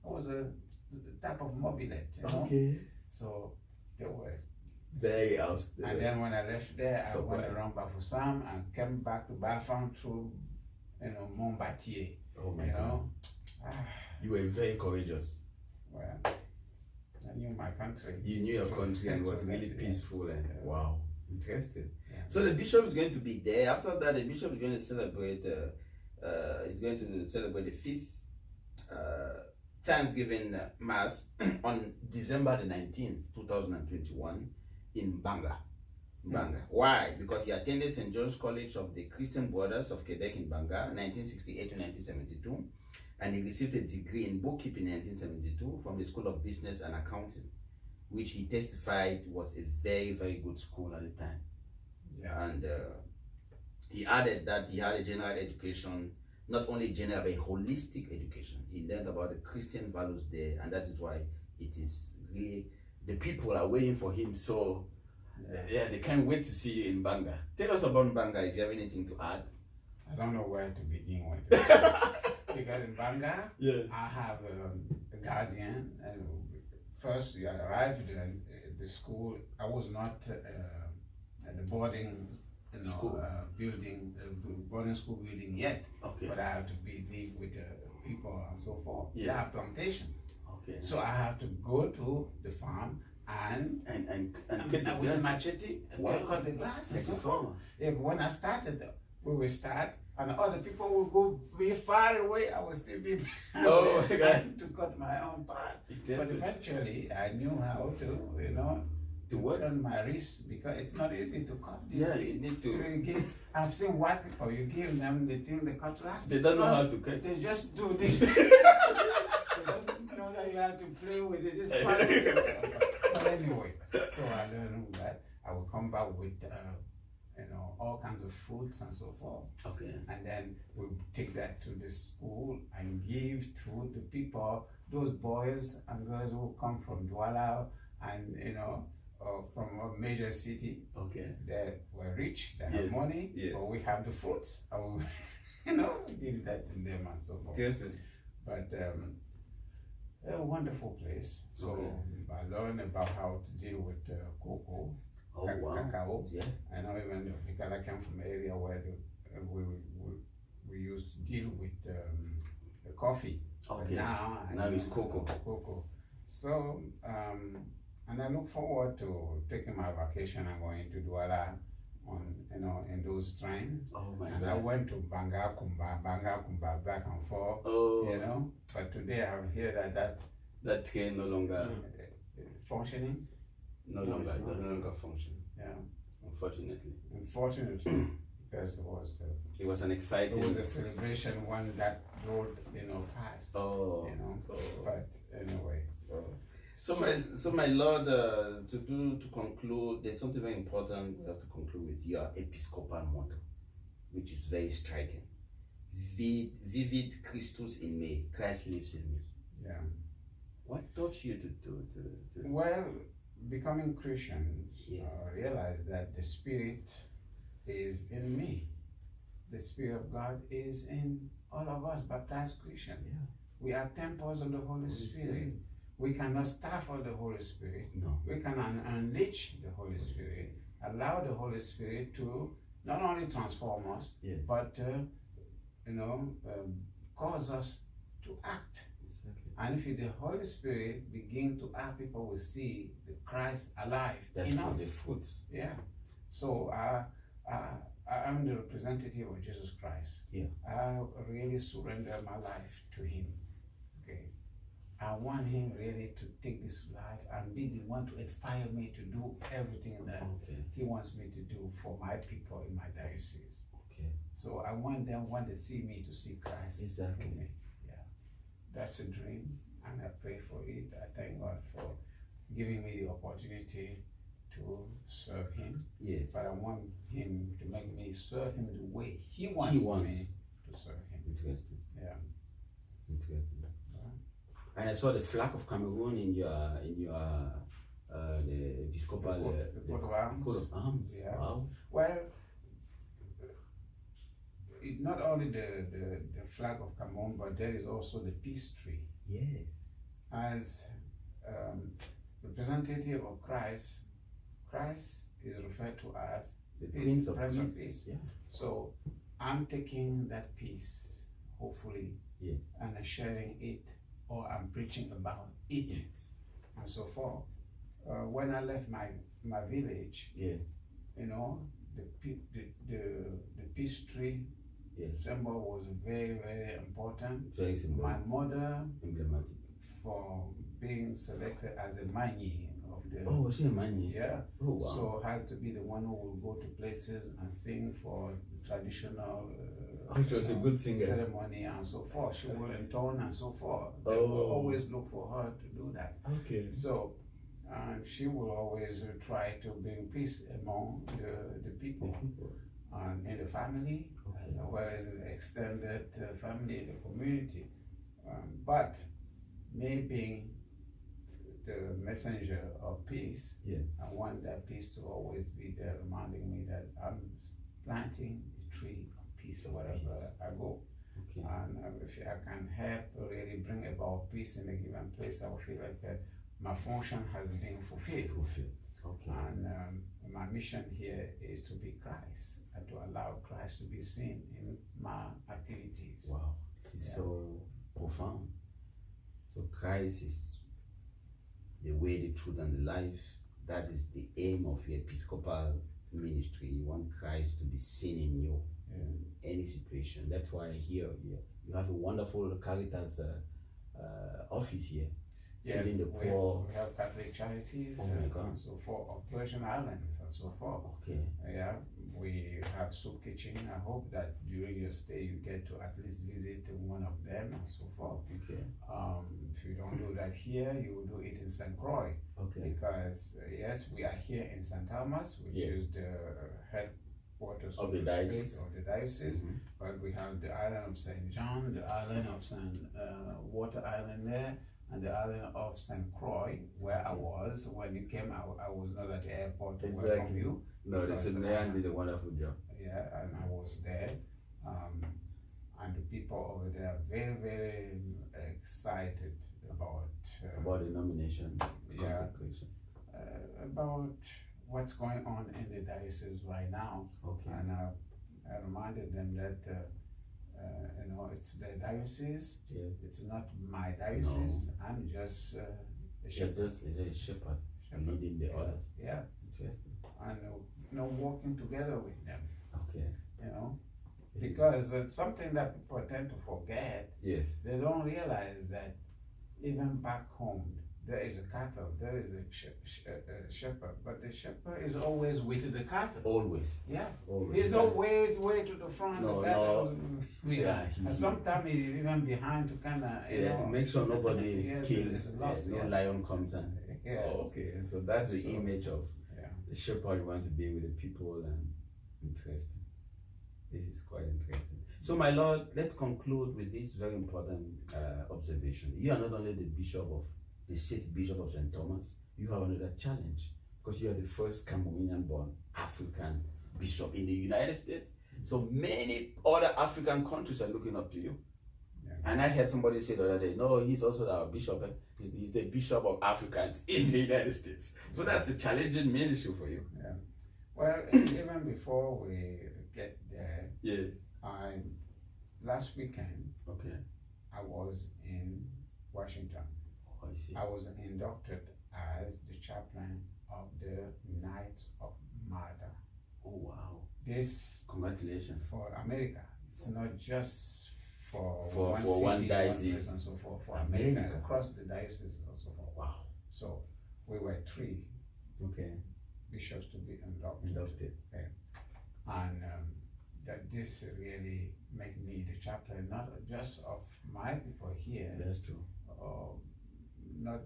was a type of mobilette, Okay. So they were. Very outstanding. And then when I left there, I went Surprise. around Bafoussam and came back to Bafang through, Montbatier. Oh my God. You were very courageous. Well, I knew my country. You knew your country and it was really Yeah. peaceful and wow, interesting. Yeah. So the bishop is going to be there. After that, the bishop is going to celebrate. Is going to celebrate the 5th Thanksgiving Mass on December the 19th, 2021, in Banga. Why? Because he attended St. John's College of the Christian Brothers of Quebec in Banga, 1968 to 1972, and he received a degree in bookkeeping in 1972 from the School of Business and Accounting, which he testified was a very, very good school at the time. Yes. And he added that he had a general education, not only general, but a holistic education. He learned about the Christian values there, and that is why it is really, the people are waiting for him. So, yeah, they can't wait to see you in Banga. Tell us about Banga if you have anything to add. I don't know where to begin with. Because in Banga, Yes. I have a guardian. And first, we arrived at the school. I was not at the boarding School. boarding school building yet. Okay. But I have to live with people and so forth. Yes. They have plantation. Okay. So I have to go to the farm and get the with a glass. machete cut the glass and That's so a forth. farmer. Yeah, but when I started, we will start, and other people will go very far away. I will still be Oh, okay. to cut my own part. Exactly. But eventually, I knew how to work. turn my wrist, because it's not easy to cut these Yeah, things. you need to. I've seen white people. You give them the thing they cut last. They don't know how to cut. They just do this. They don't know that you have to play with it. This part. But anyway, so I learned that. I will come back with all kinds of fruits and so forth. Okay. And then we take that to the school and give to the people, those boys and girls who come from Douala and from a major city. Okay. They were rich, they Yes. have money, Yes. but we have the fruits. I will, give that to them and so forth. Interesting. But a wonderful place. So Okay. I learned about how to deal with cocoa, Oh wow. cacao. Yeah. I know even because I came from an area where we used to deal with the coffee. Okay. But now It's cocoa. Cocoa. So and I look forward to taking my vacation and going to Douala on in those trains. Oh my And I God. went to Banga Kumba, back and forth. Oh. But today I hear that That train no longer functioning. no No, longer it's not. no longer function. Yeah, Unfortunately. unfortunately, because it It was an was exciting. a celebration when that road passed. Oh. But anyway. So my Lord, to conclude, there's something very important we have to conclude with your episcopal motto, which is very striking. Vivid Christus in me, Christ lives in me. Yeah. What taught you to Well, becoming Christian, Yes. realize that the Spirit is in me. The Spirit of God is in all of us, baptized Christians. Yeah. We are temples of the Holy Spirit. We cannot starve for the Holy Spirit. No. We can unleash the Holy Spirit, allow the Holy Spirit to not only transform us, Yeah. but cause us to act. Exactly. And if the Holy Spirit begin to act, people will see the Christ alive That's in from us. the fruits. Yeah. So I'm the representative of Jesus Christ. Yeah. I really surrender my life to Him. Okay. I want Him really to take this life and be the one to inspire me to do everything that He wants me to do for my people in my diocese. Okay. So I want them, when they see me, to see Christ Exactly. in me. Yeah. That's a dream, and I pray for it. I thank God for giving me the opportunity to serve Him. Yes. But I want Him to make me serve Him the way He wants me to serve Him. Interesting. Yeah. Interesting. And I saw the flag of Cameroon in your the episcopal The coat of arms. coat of arms. Yeah. Wow. Well, not only the flag of Cameroon, but there is also the peace tree. Yes. As representative of Christ, Christ is referred to as The peace, Prince of Prince of Peace. Peace. Yeah. So I'm taking that peace, hopefully, Yes. and I'm sharing it, or I'm preaching about it, and so forth. When I left my village, Yes. the peace tree Yes. symbol was very, very important. Very simple. My mother, Emblematic. for being selected as a mani of the Oh, was she a man? yeah, Oh, wow. so has to be the one who will go to places and sing for traditional She was a good singer. ceremony and so forth. She will intone and so forth. They will always look for her to do that. Okay. So she will always try to bring peace among the people and in the family, as well as the extended family, the community. But me being the messenger of peace, Yes. I want that peace to always be there, reminding me that I'm planting a tree of peace wherever I go. Okay. And if I can help really bring about peace in a given place, I will feel like my function has been fulfilled. Okay. And my mission here is to be Christ and to allow Christ to be seen in my activities. Wow. This is so profound. So Christ is the way, the truth, and the life. That is the aim of your episcopal ministry. You want Christ to be seen in you in any situation. That's why here you have a wonderful Caritas office here. Yes, feeding the poor. we have Catholic charities Oh my God. and so forth, of Virgin Islands and so forth. Okay. Yeah, we have soup kitchen. I hope that during your stay you get to at least visit one of them and so forth. Okay. If you don't do that here, you will do it in St. Croix. Okay. Because yes, we are here in St. Thomas, which is the headquarters Of the diocese. of the diocese. Mhm. But we have the island of St. John, the island of St. Water Island there, and the island of St. Croix, where I was when you came out. I was not at the airport to welcome Exactly. you. No, this is man did a wonderful job. Yeah, and I was there. And the people over there are very, very excited about About the nomination, yeah. consecration. About what's going on in the diocese right now. Okay. And I reminded them that it's the diocese. Yes. It's not my diocese. I'm just a You're shepherd. just a shepherd leading the others. Yeah, Interesting. and working together with them. Okay. Because it's something that people tend to forget. Yes. They don't realize that even back home there is a cattle, there is a shepherd, but the shepherd is always with the cattle. Always. Yeah. Always. He's not way to the front. No, the cattle. Yeah, And sometimes he's even behind to kind of to make sure nobody Yes, kills. it's lost, No yeah. lion comes in. Yeah. Oh, okay. So that's the image of Yeah. the shepherd you want to be with the people, and interesting. This is quite interesting. So, my Lord, let's conclude with this very important observation. You are not only the bishop of the 6th Bishop of St. Thomas, you have another challenge because you are the first Cameroonian-born African bishop in the United States. So many other African countries are looking up to you. Yeah. And I heard somebody say the other day, no, he's also our bishop. He's the bishop of Africans in the United States. So that's a challenging ministry for you. Yeah. Well, even before we get there, Yes. Last weekend Okay. I was in Washington. Oh, I see. I was inducted as the chaplain of the Knights of Malta. Oh, wow. This Congratulations. for America. It's not just for For one one city, diocese. place and so forth. For America, America. across the dioceses and so forth. Wow. So we were 3 Okay. bishops to be inducted. Inducted. Okay. And that this really made me the chaplain, not just of my people here, That's true. not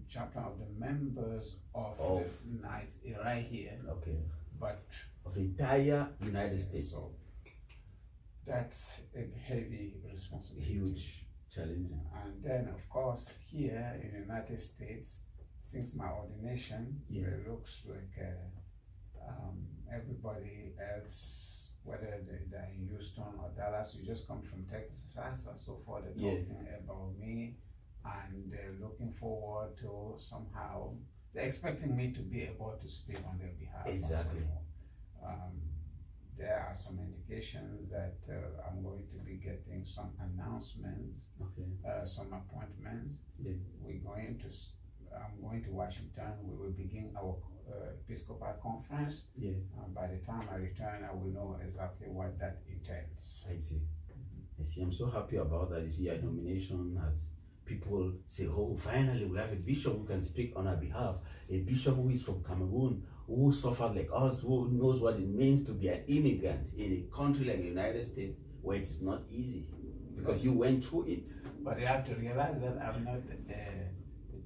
chaplain of the members of the Knights right here, Okay. but Of the entire United States. so that's a heavy responsibility. Huge challenge. And then, of course, here in the United States, since my ordination, Yes. it looks like everybody else, whether they're in Houston or Dallas, you just come from Texas and so forth, they're Yes. talking about me, and they're looking forward to somehow, they're expecting me to be able to speak on their behalf. and so Exactly. forth. There are some indications that I'm going to be getting some announcements, Okay. some appointments. Yes. I'm going to Washington. We will begin our Episcopal conference. Yes. By the time I return, I will know exactly what that entails. I see. I see. I'm so happy about that. You see, your nomination has people say, oh, finally we have a bishop who can speak on our behalf. A bishop who is from Cameroon, who suffered like us, who knows what it means to be an immigrant in a country like the United States, where it is not easy because you went through it. But you have to realize that I'm not a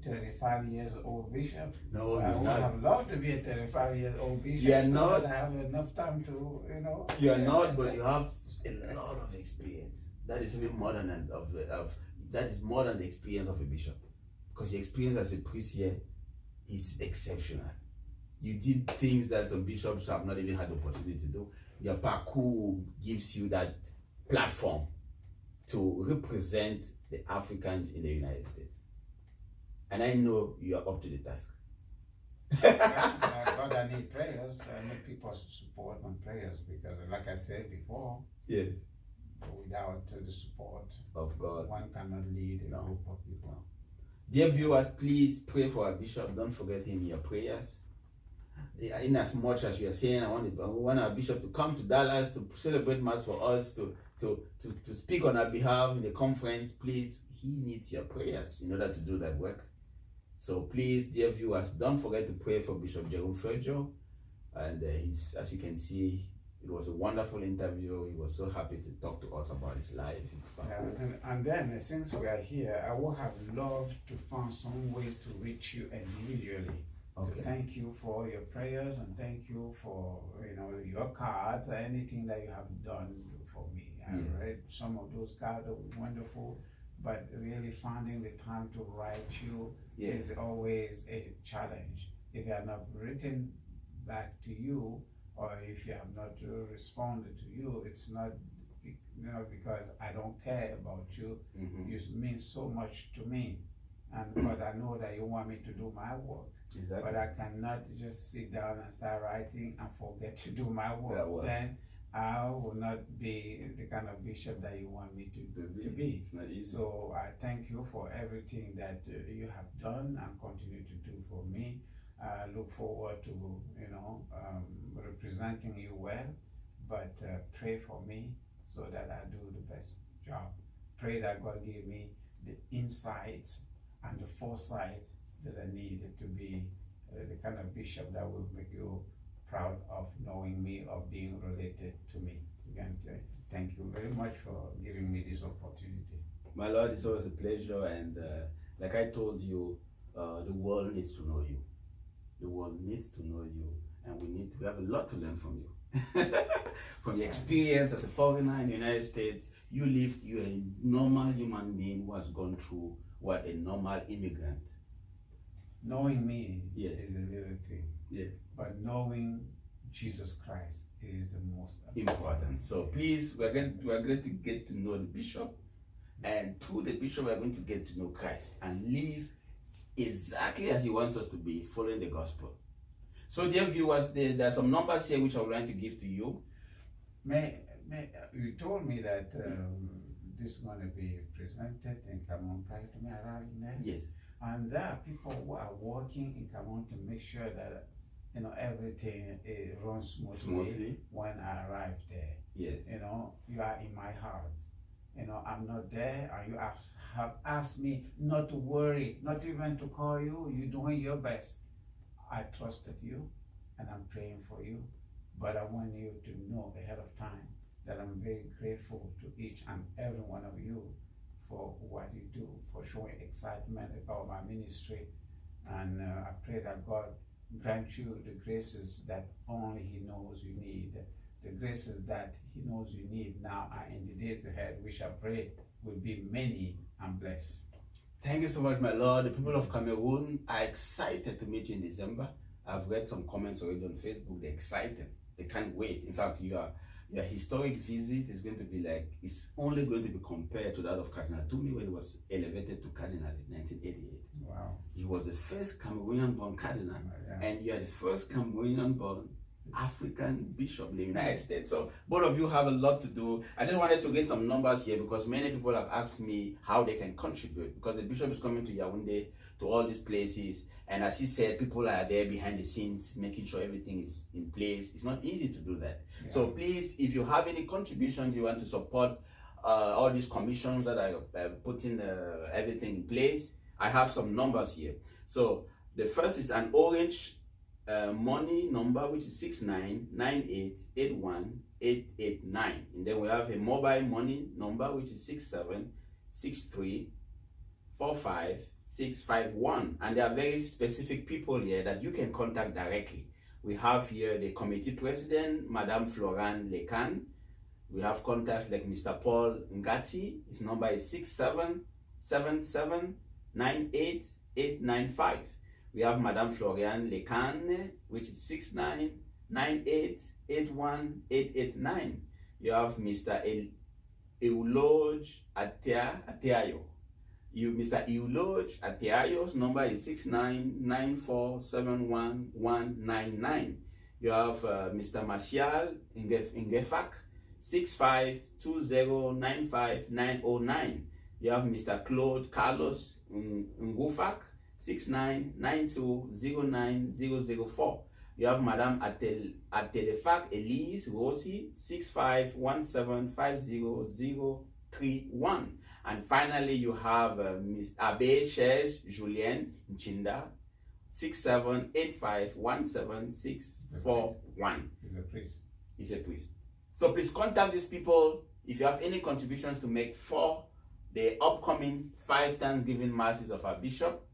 35 years old bishop. No, I you're would not. have loved to be a 35-year-old bishop. You are so not. that I have enough time to, You are not, but you have a lot of experience. That is even more than that is more than the experience of a bishop, because your experience as a priest here is exceptional. You did things that some bishops have not even had the opportunity to do. Your parcours gives you that platform to represent the Africans in the United States. And I know you are up to the task. But I need prayers. I need people's support and prayers because, like I said before, Yes. without the support Of God. one cannot lead a No. group of people. Dear viewers, please pray for our bishop. Don't forget him in your prayers. In as much as we are saying, I want our bishop to come to Dallas to celebrate Mass for us, to speak on our behalf in the conference. Please, he needs your prayers in order to do that work. So please, dear viewers, don't forget to pray for Bishop Jerome Feudjio. And as you can see, it was a wonderful interview. He was so happy to talk to us about his life, his family. And then, since we are here, I would have loved to find some ways to reach you individually. Okay. To thank you for your prayers and thank you for your cards or anything that you have done for me. I Yes. read some of those cards, they were wonderful, but really finding the time to write you Yes. is always a challenge. If I have not written back to you, or if you have not responded to you, it's not because I don't care about you. Mhm. You mean so much to me, but I know that you want me to do my work. Exactly. But I cannot just sit down and start writing and forget to do my work. That work. Then I will not be the kind of bishop that you want me to be. It's not easy. So I thank you for everything that you have done and continue to do for me. I look forward to representing you well, but pray for me so that I do the best job. Pray that God give me the insights and the foresight that I need to be the kind of bishop that will make you proud of knowing me or being related to me. Again, thank you very much for giving me this opportunity. My Lord, it's always a pleasure, and like I told you, the world needs to know you. The world needs to know you, and we have a lot to learn from you. From your experience as a foreigner in the United States, you're a normal human being who has gone through what a normal immigrant. Knowing me Yes. is a little thing, Yes. but knowing Jesus Christ is the most Important. So please, we're going to get to know the bishop, and through the bishop, we're going to get to know Christ and live exactly as he wants us to be, following the gospel. So dear viewers, there are some numbers here which I would like to give to you. You told me that this is going to be presented in Cameroon prior to me arriving there. Yes. And there are people who are working in Cameroon to make sure that everything runs smoothly when I arrive there. Yes. You are in my heart. I'm not there, and you have asked me not to worry, not even to call you. You're doing your best. I trusted you, and I'm praying for you. But I want you to know ahead of time that I'm very grateful to each and every one of you for what you do, for showing excitement about my ministry. And I pray that God grant you the graces that only He knows you need. The graces that He knows you need now and in the days ahead, which I pray will be many and blessed. Thank you so much, my Lord. The people of Cameroon are excited to meet you in December. I've read some comments already on Facebook. They're excited. They can't wait. In fact, your historic visit is going to be it's only going to be compared to that of Cardinal Tumi when he was elevated to Cardinal in 1988. Wow. He was the first Cameroonian-born Cardinal, yeah. And you are the first Cameroonian-born African Bishop in the United States. So both of you have a lot to do. I just wanted to get some numbers here because many people have asked me how they can contribute, because the Bishop is coming to Yaoundé, to all these places, and as he said, people are there behind the scenes making sure everything is in place. It's not easy to do that. Yeah. So please, if you have any contributions you want to support all these commissions that are putting everything in place, I have some numbers here. So the first is an orange money number, which is 6998818889, and then we have a mobile money number, which is 6763455651, and there are very specific people here that you can contact directly. We have here the committee president, Madame Florane Lekan. We have contacts like Mr. Paul Ngati. His number is 6777988895. We have Madame Floriane Lekan, which is 6998818889. You have Mr. Euloj Ateayo. Mr. Euloj Ateayo's number is 6994711199. You have Mr. Martial Ngefac, 6520959909. You have Mr. Claude Carlos Ngufak, 6992090004. You have Madame Atelefac Elise Rossi, 65175031. And finally, you have Miss Abbé Cherche Julien Nchinda, 67851761. He's a priest. He's a priest. So please contact these people if you have any contributions to make for the upcoming 5 Thanksgiving Masses of our Bishop.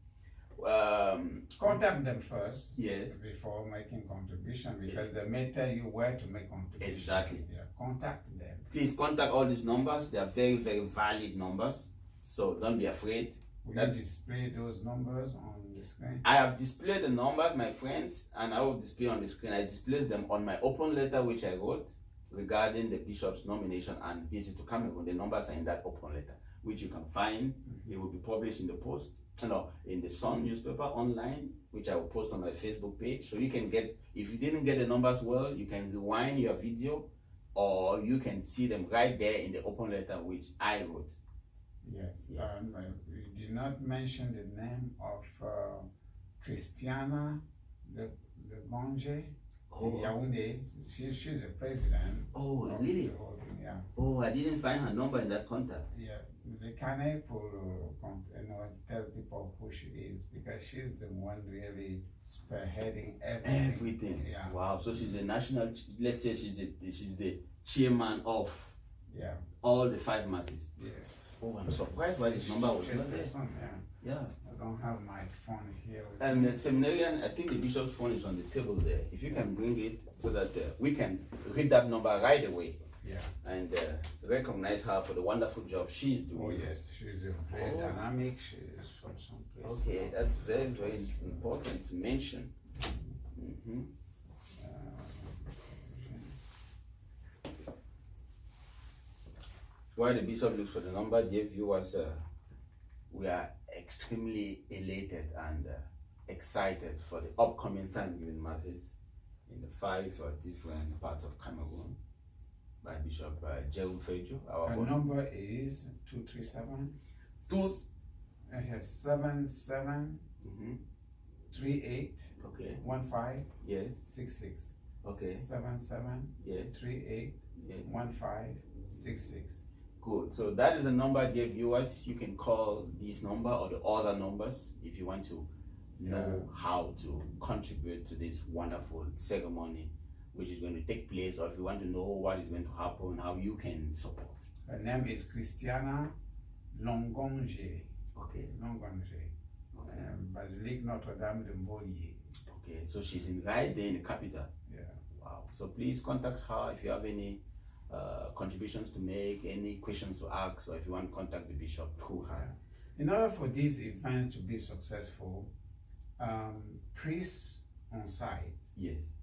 Contact them first, yes, before making contribution, because they may tell you where to make contribution. Exactly. Yeah, contact them. Please contact all these numbers. They are very, very valid numbers, so don't be afraid. Will you display those numbers on the screen? I have displayed the numbers, my friends, and I will display on the screen. I displayed them on my open letter which I wrote regarding the bishop's nomination and visit to Cameroon. The numbers are in that open letter, which you can find. It will be published in the Post, in the Sun newspaper online, which I will post on my Facebook page. So you can get, if you didn't get the numbers well, you can rewind your video, or you can see them right there in the open letter which I wrote. Yes. We did not mention the name of Christiana the Gonje. Oh. Yaoundé. She's a president. Oh, really? Yeah. Oh, I didn't find her number in that contact. Yeah. They can't tell people who she is, because she's the one really spearheading everything. Yeah. Wow. So she's the national. Let's say she's the chairman of all the 5 masses. Yes. Oh, I'm surprised why this number was not there. Yeah. I don't have my phone here. And the seminarian, I think the bishop's phone is on the table there. If you can bring it so that we can read that number right away. Yeah. And recognize her for the wonderful job she's doing. Oh yes, she's very dynamic. She's from some place. Okay, that's very, very important to mention. Mm-hmm. While the bishop looks for the number, dear viewers, we are extremely elated and excited for the upcoming Thanksgiving masses in the 5 different parts of Cameroon by Bishop Jerome Feudjio. Our number is 237 77 38 okay 15 yes 66 okay 77 yes 38 yes 15 66. Good. So that is the number, dear viewers. You can call this number or the other numbers if you want to know how to contribute to this wonderful ceremony which is going to take place, or if you want to know what is going to happen, how you can support. Her name is Christiana Longonge. Okay. Longonge. Okay. Basilique Notre Dame de Mvolier. Okay, so she's right there in the capital. Yeah. Wow. So please contact her if you have any contributions to make, any questions to ask, or if you want to contact the bishop through her. Yeah. In order for this event to be successful, priests on site, yes,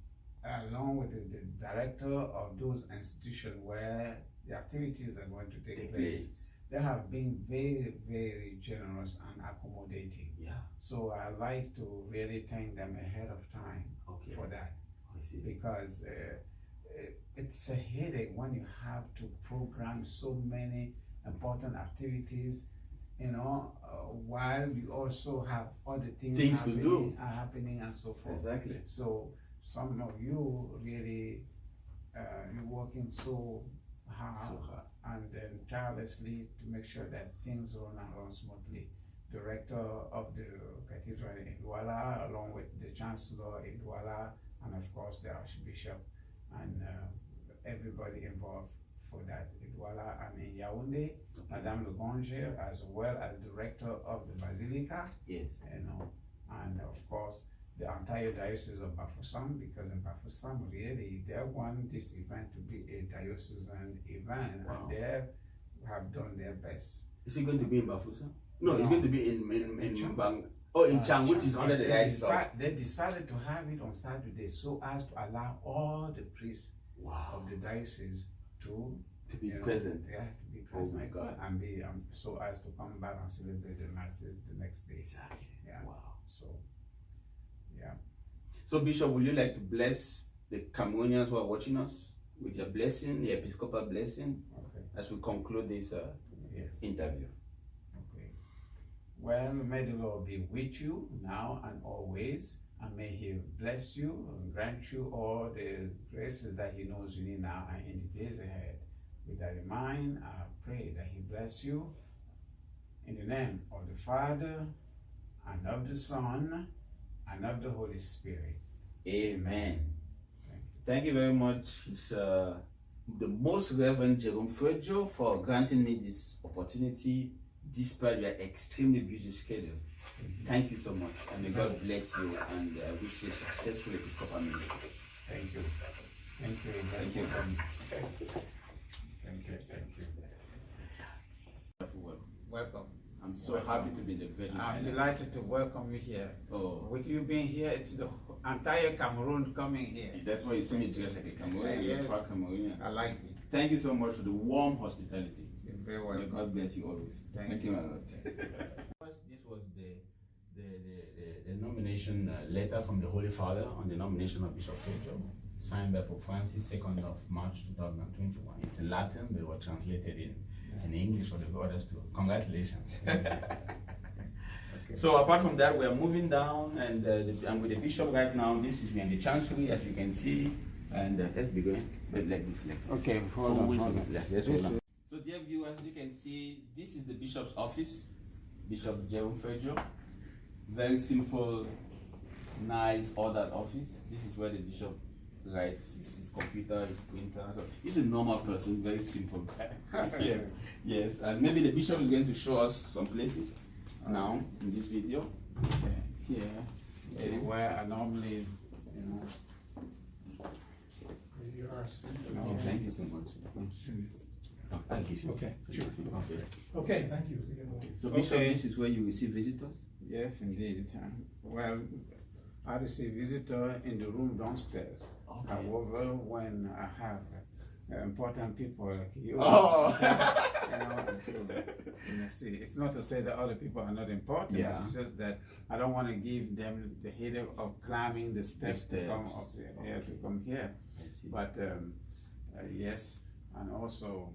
along with the director of those institutions where the activities are going to take place, they have been very, very generous and accommodating. Yeah. So I'd like to really thank them ahead of time for that. I see. Because it's a headache when you have to program so many important activities, you know, while you also have other things happening and so forth. Exactly. So some of you really, you're working so hard and then tirelessly to make sure that things run smoothly. Director of the cathedral in Douala, along with the chancellor in Douala, and of course the archbishop, and everybody involved for that in Douala and in Yaoundé, Madame Longonge, as well as director of the Basilica. Yes. You know, and of course the entire diocese of Bafoussam, because in Bafoussam really they want this event to be a diocesan event, and they have done their best. Is it going to be in Bafoussam? No, it's going to be in Nchumbonga. Oh, in Chang, which is under the diocese of. They decided to have it on Saturday so as to allow all the priests of the diocese to be present. Yeah, to be present. Oh my God! And be so as to come back and celebrate the masses the next day. Exactly. Yeah. Wow. So, yeah. So, Bishop, would you like to bless the Cameroonians who are watching us with your blessing, the episcopal blessing, as we conclude this interview? Okay. Well, may the Lord be with you now and always, and may He bless you and grant you all the graces that He knows you need now and in the days ahead. With that in mind, I pray that He bless you in the name of the Father, and of the Son, and of the Holy Spirit. Amen. Thank you very much. It's the Most Reverend Jerome Feudjio for granting me this opportunity despite your extremely busy schedule. Thank you so much, and may God bless you, and wish you a successful episcopal ministry. Thank you. Thank you. Thank you. Thank you. Welcome. I'm so happy to be the Virgin. I'm delighted to welcome you here. Oh. With you being here, it's the entire Cameroon coming here. That's why you see me dressed like a Cameroonian. Yes. Cameroonian. I like it. Thank you so much for the warm hospitality. You're very welcome. May God bless you always. Thank you, my Lord. This was the nomination letter from the Holy Father on the nomination of Bishop Feudjio, signed by Pope Francis, 2nd of March 2021. It's in Latin, but it was translated in English for the brothers too. Congratulations. So apart from that, we are moving down, and I'm with the bishop right now. This is me in the chancellery, as you can see, and let's be going. Like this. Okay, hold on. Let's hold on. So dear viewers, you can see this is the bishop's office, Bishop Jerome Feudjio. Very simple, nice, ordered office. This is where the bishop writes his computer, his printer. So he's a normal person, very simple guy. Yes. Yes, and maybe the bishop is going to show us some places now in this video. Here, where I normally, Oh, thank you so much. Thank you. Okay, sure. Okay, thank you. So Bishop, this is where you receive visitors? Yes, indeed. Well, I receive visitor in the room downstairs. Okay. However, when I have important people like you. Oh. See, it's not to say that other people are not important. Yeah. It's just that I don't want to give them the headache of climbing the steps to come up here, to come here. I see. But yes, and also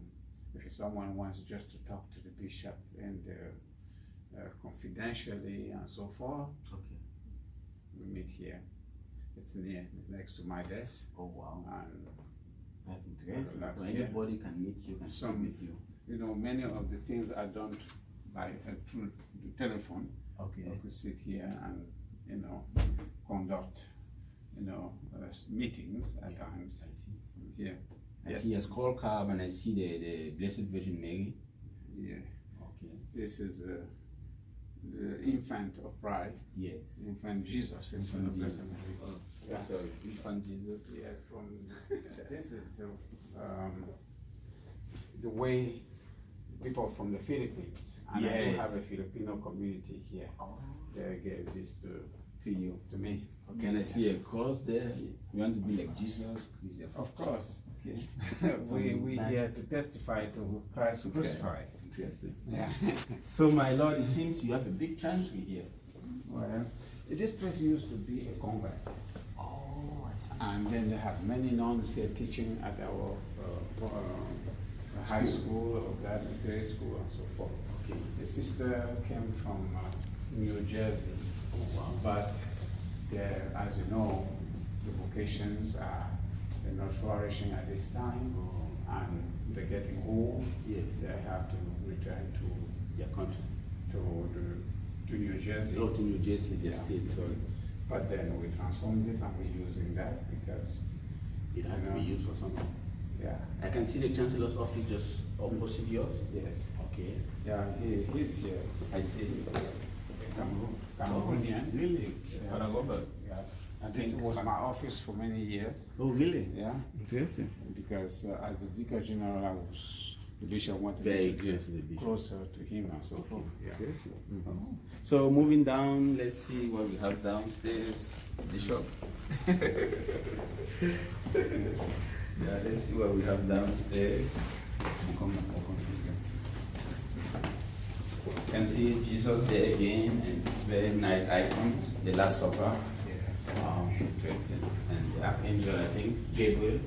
if someone wants just to talk to the bishop and confidentially and so forth, Okay. we meet here. It's next to my desk. Oh wow. And That's interesting. That's So here. anybody can meet you, can speak with you. you know, many of the things are done by through the telephone. Okay. I could sit here and, you know, conduct, you know, meetings at times I see. here. I see a skull carve and I see the Blessed Virgin Mary. Yeah. Okay. This is the infant of pride, Yes. infant Jesus, infant of blessed Jesus. Mary. Oh, Yeah. so infant Jesus. Yeah, from this is the way people from the Philippines, and I do Yes. have a Filipino community here. Oh. They gave this To you. to me. Can I see a cross there? You want to be like Jesus? Of course. Okay. we here to testify to Christ crucified. Interesting. Yeah. So my Lord, it seems you have a big chancery here. Well, this place used to be a convent. Oh, I see. And then they have many nuns here teaching at our high school or grade school and so forth. Okay. The sister came from New Jersey, but as you know, the vocations are not flourishing at this time, and they're getting old. Yes. They have to return to Their country. to New Jersey. Oh, to New Jersey, their Yeah. state, sorry. But then we transformed this and we're using that because, It had to be used for something. yeah, I can see the Chancellor's office just opposite yours. yes. Okay. Yeah, he's here. I see. He's Cameroonian. Really? Yeah. Yeah. And this was my office for many years. Oh, really? Yeah, Interesting. because as the Vicar General, the bishop wanted Very me to close to the get bishop. closer to him and so forth. Yeah. Interesting. So moving down, let's see what we have downstairs. Bishop. Yeah, let's see what we have downstairs. You can see Jesus there again, and very nice icons. The Last Supper. Yes. Wow, interesting. And the Archangel, I think, Gabriel.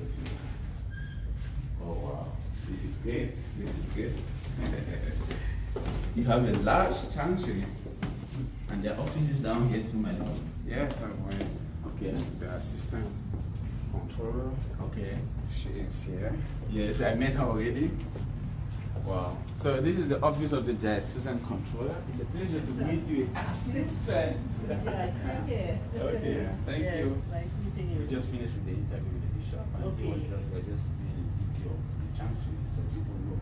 Oh wow, this is great. This is great. You have a large chancery, and their office is down here too, my lord. Yes, I went. Okay. The assistant controller, Okay. she is here. Yes, I met her already. Wow. So this is the office of the diocesan controller. It's a pleasure to meet you, assistant. Yeah, same here. Okay. Thank Yes, you. nice meeting you. We just finished with the interview with the bishop, and Okay. we're just doing a video of the chancery, so people know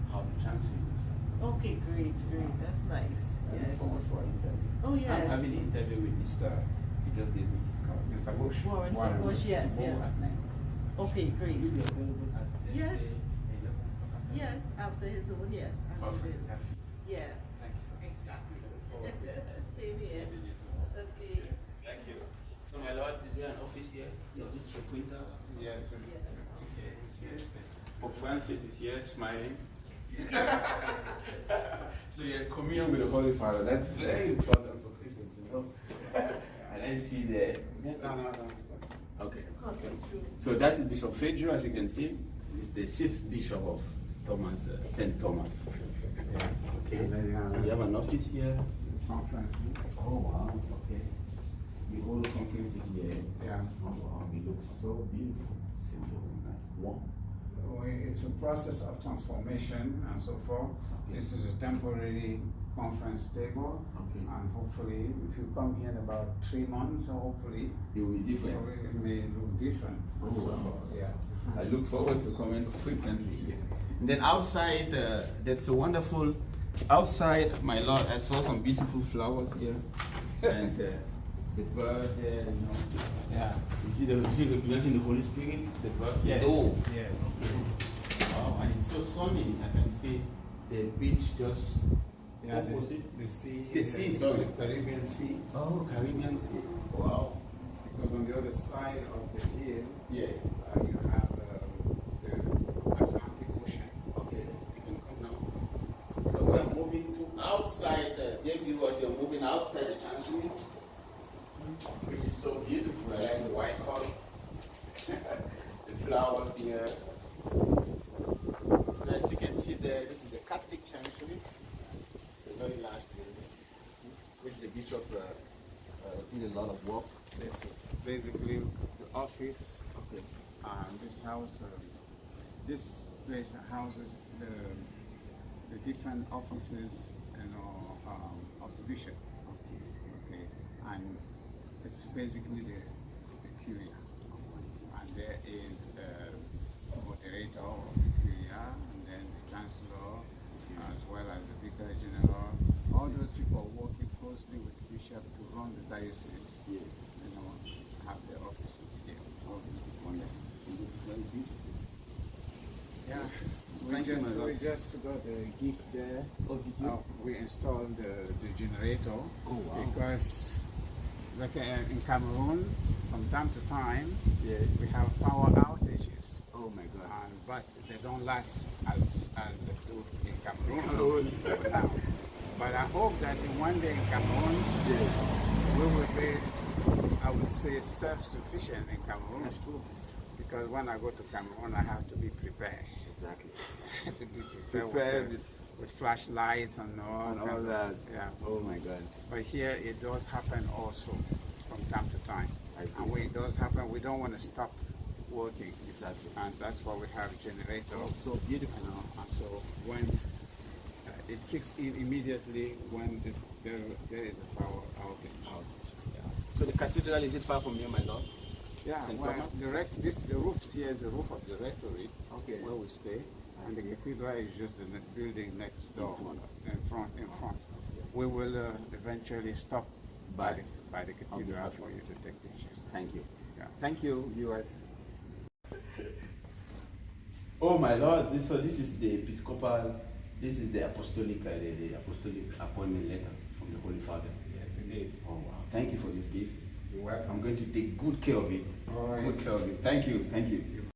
how the chancery is. Okay, great. That's nice. I look Yes. forward for our interview. Oh, yes. I'm having an interview with Mr. He just gave me his card. Mr. Bush. Warren Warren. Bush, yes, Tomorrow yeah. at 9. Okay, great. Will you be available at, let's Yes. say, 11 o'clock? Yes, after his own, yes. I'm Perfect. available. That's it. Yeah, Thank you, sir. exactly. Look forward to it. Same here. Meeting you tomorrow. Okay. Thank you. So, my lord, is there an office here? Yeah, this is the printer. Yes. Yeah. Okay, yes. Pope Francis is here smiling. So you're in communion with the Holy Father. That's very important for Christians to know. And I see the. No. Okay. Conference room. So that is Bishop Feudjio, as you can see. He's the 6th Bishop of Thomas, St. Thomas. Yeah. Okay. And then, And you have an office here. conference room. Oh wow. Okay. The whole conference is here. Yeah. Oh wow. It looks so beautiful. Simple, nice, warm. It's a process of transformation and so forth. Okay. This is a temporary conference table. Okay. And hopefully, if you come here in about 3 months, hopefully, It will be different. it may look different. Oh, So, wow. yeah. I look forward to coming frequently here. And then outside, that's a wonderful. Outside, my lord, I saw some beautiful flowers here, and the bird there. You know, Yeah. is it representing the Holy Spirit? The bird. Yes. Oh. Yes. Wow, and it's so sunny. I can see the beach just. Yeah, What was it? the sea. The sea, sorry. The Caribbean Sea. Oh, Caribbean Sea. Wow. Because on the other side of the hill, Yes. you have the flowers here. So as you can see there, this is the Catholic Chancery, a very large building, which the bishop did a lot of work. This is basically the office. Okay. This house, this place houses the different offices, of the bishop. Okay. And it's basically the curia. And there is a moderator of the curia, and then the chancellor, as well as the vicar general. All those people are working closely with the bishop to run the diocese. Yeah. Have their offices here. Wonderful. It's very beautiful. Yeah. Thank you, my We lord. just got a gift there. Oh, did you? We installed the generator. Oh, wow. Because like in Cameroon, from time to time, Yeah. we have power outages. Oh my God. But they don't last as they do in Cameroon. Now. But I hope that in one day in Cameroon, we will be, I would say, self-sufficient in Cameroon. That's true. Because when I go to Cameroon, I have to be prepared. Exactly. To be prepared, Prepared with flashlights and all, and all kinds of- that. Yeah. Oh my God. But here it does happen also from time to time. I see. And when it does happen, we don't want to stop working. Exactly. And that's why we have generators. Oh, so beautiful. And so when it kicks in immediately when there is a power outage. Yeah. So the cathedral, is it far from here, my lord? Yeah, St. well, Thomas? the roof here is the roof of the rectory, Okay. where we stay, and the see. cathedral is just the building next door, In front. in front. We will eventually stop by the cathedral Okay. for you to take pictures. Thank you. Yeah. Thank you, viewers. Oh my Lord, this is the Episcopal, this is the apostolic appointment letter from the Holy Father. Yes, indeed. Oh wow, thank you for this gift. You're welcome. I'm going to take good care of it. All right. Good care of it. Thank you, thank you.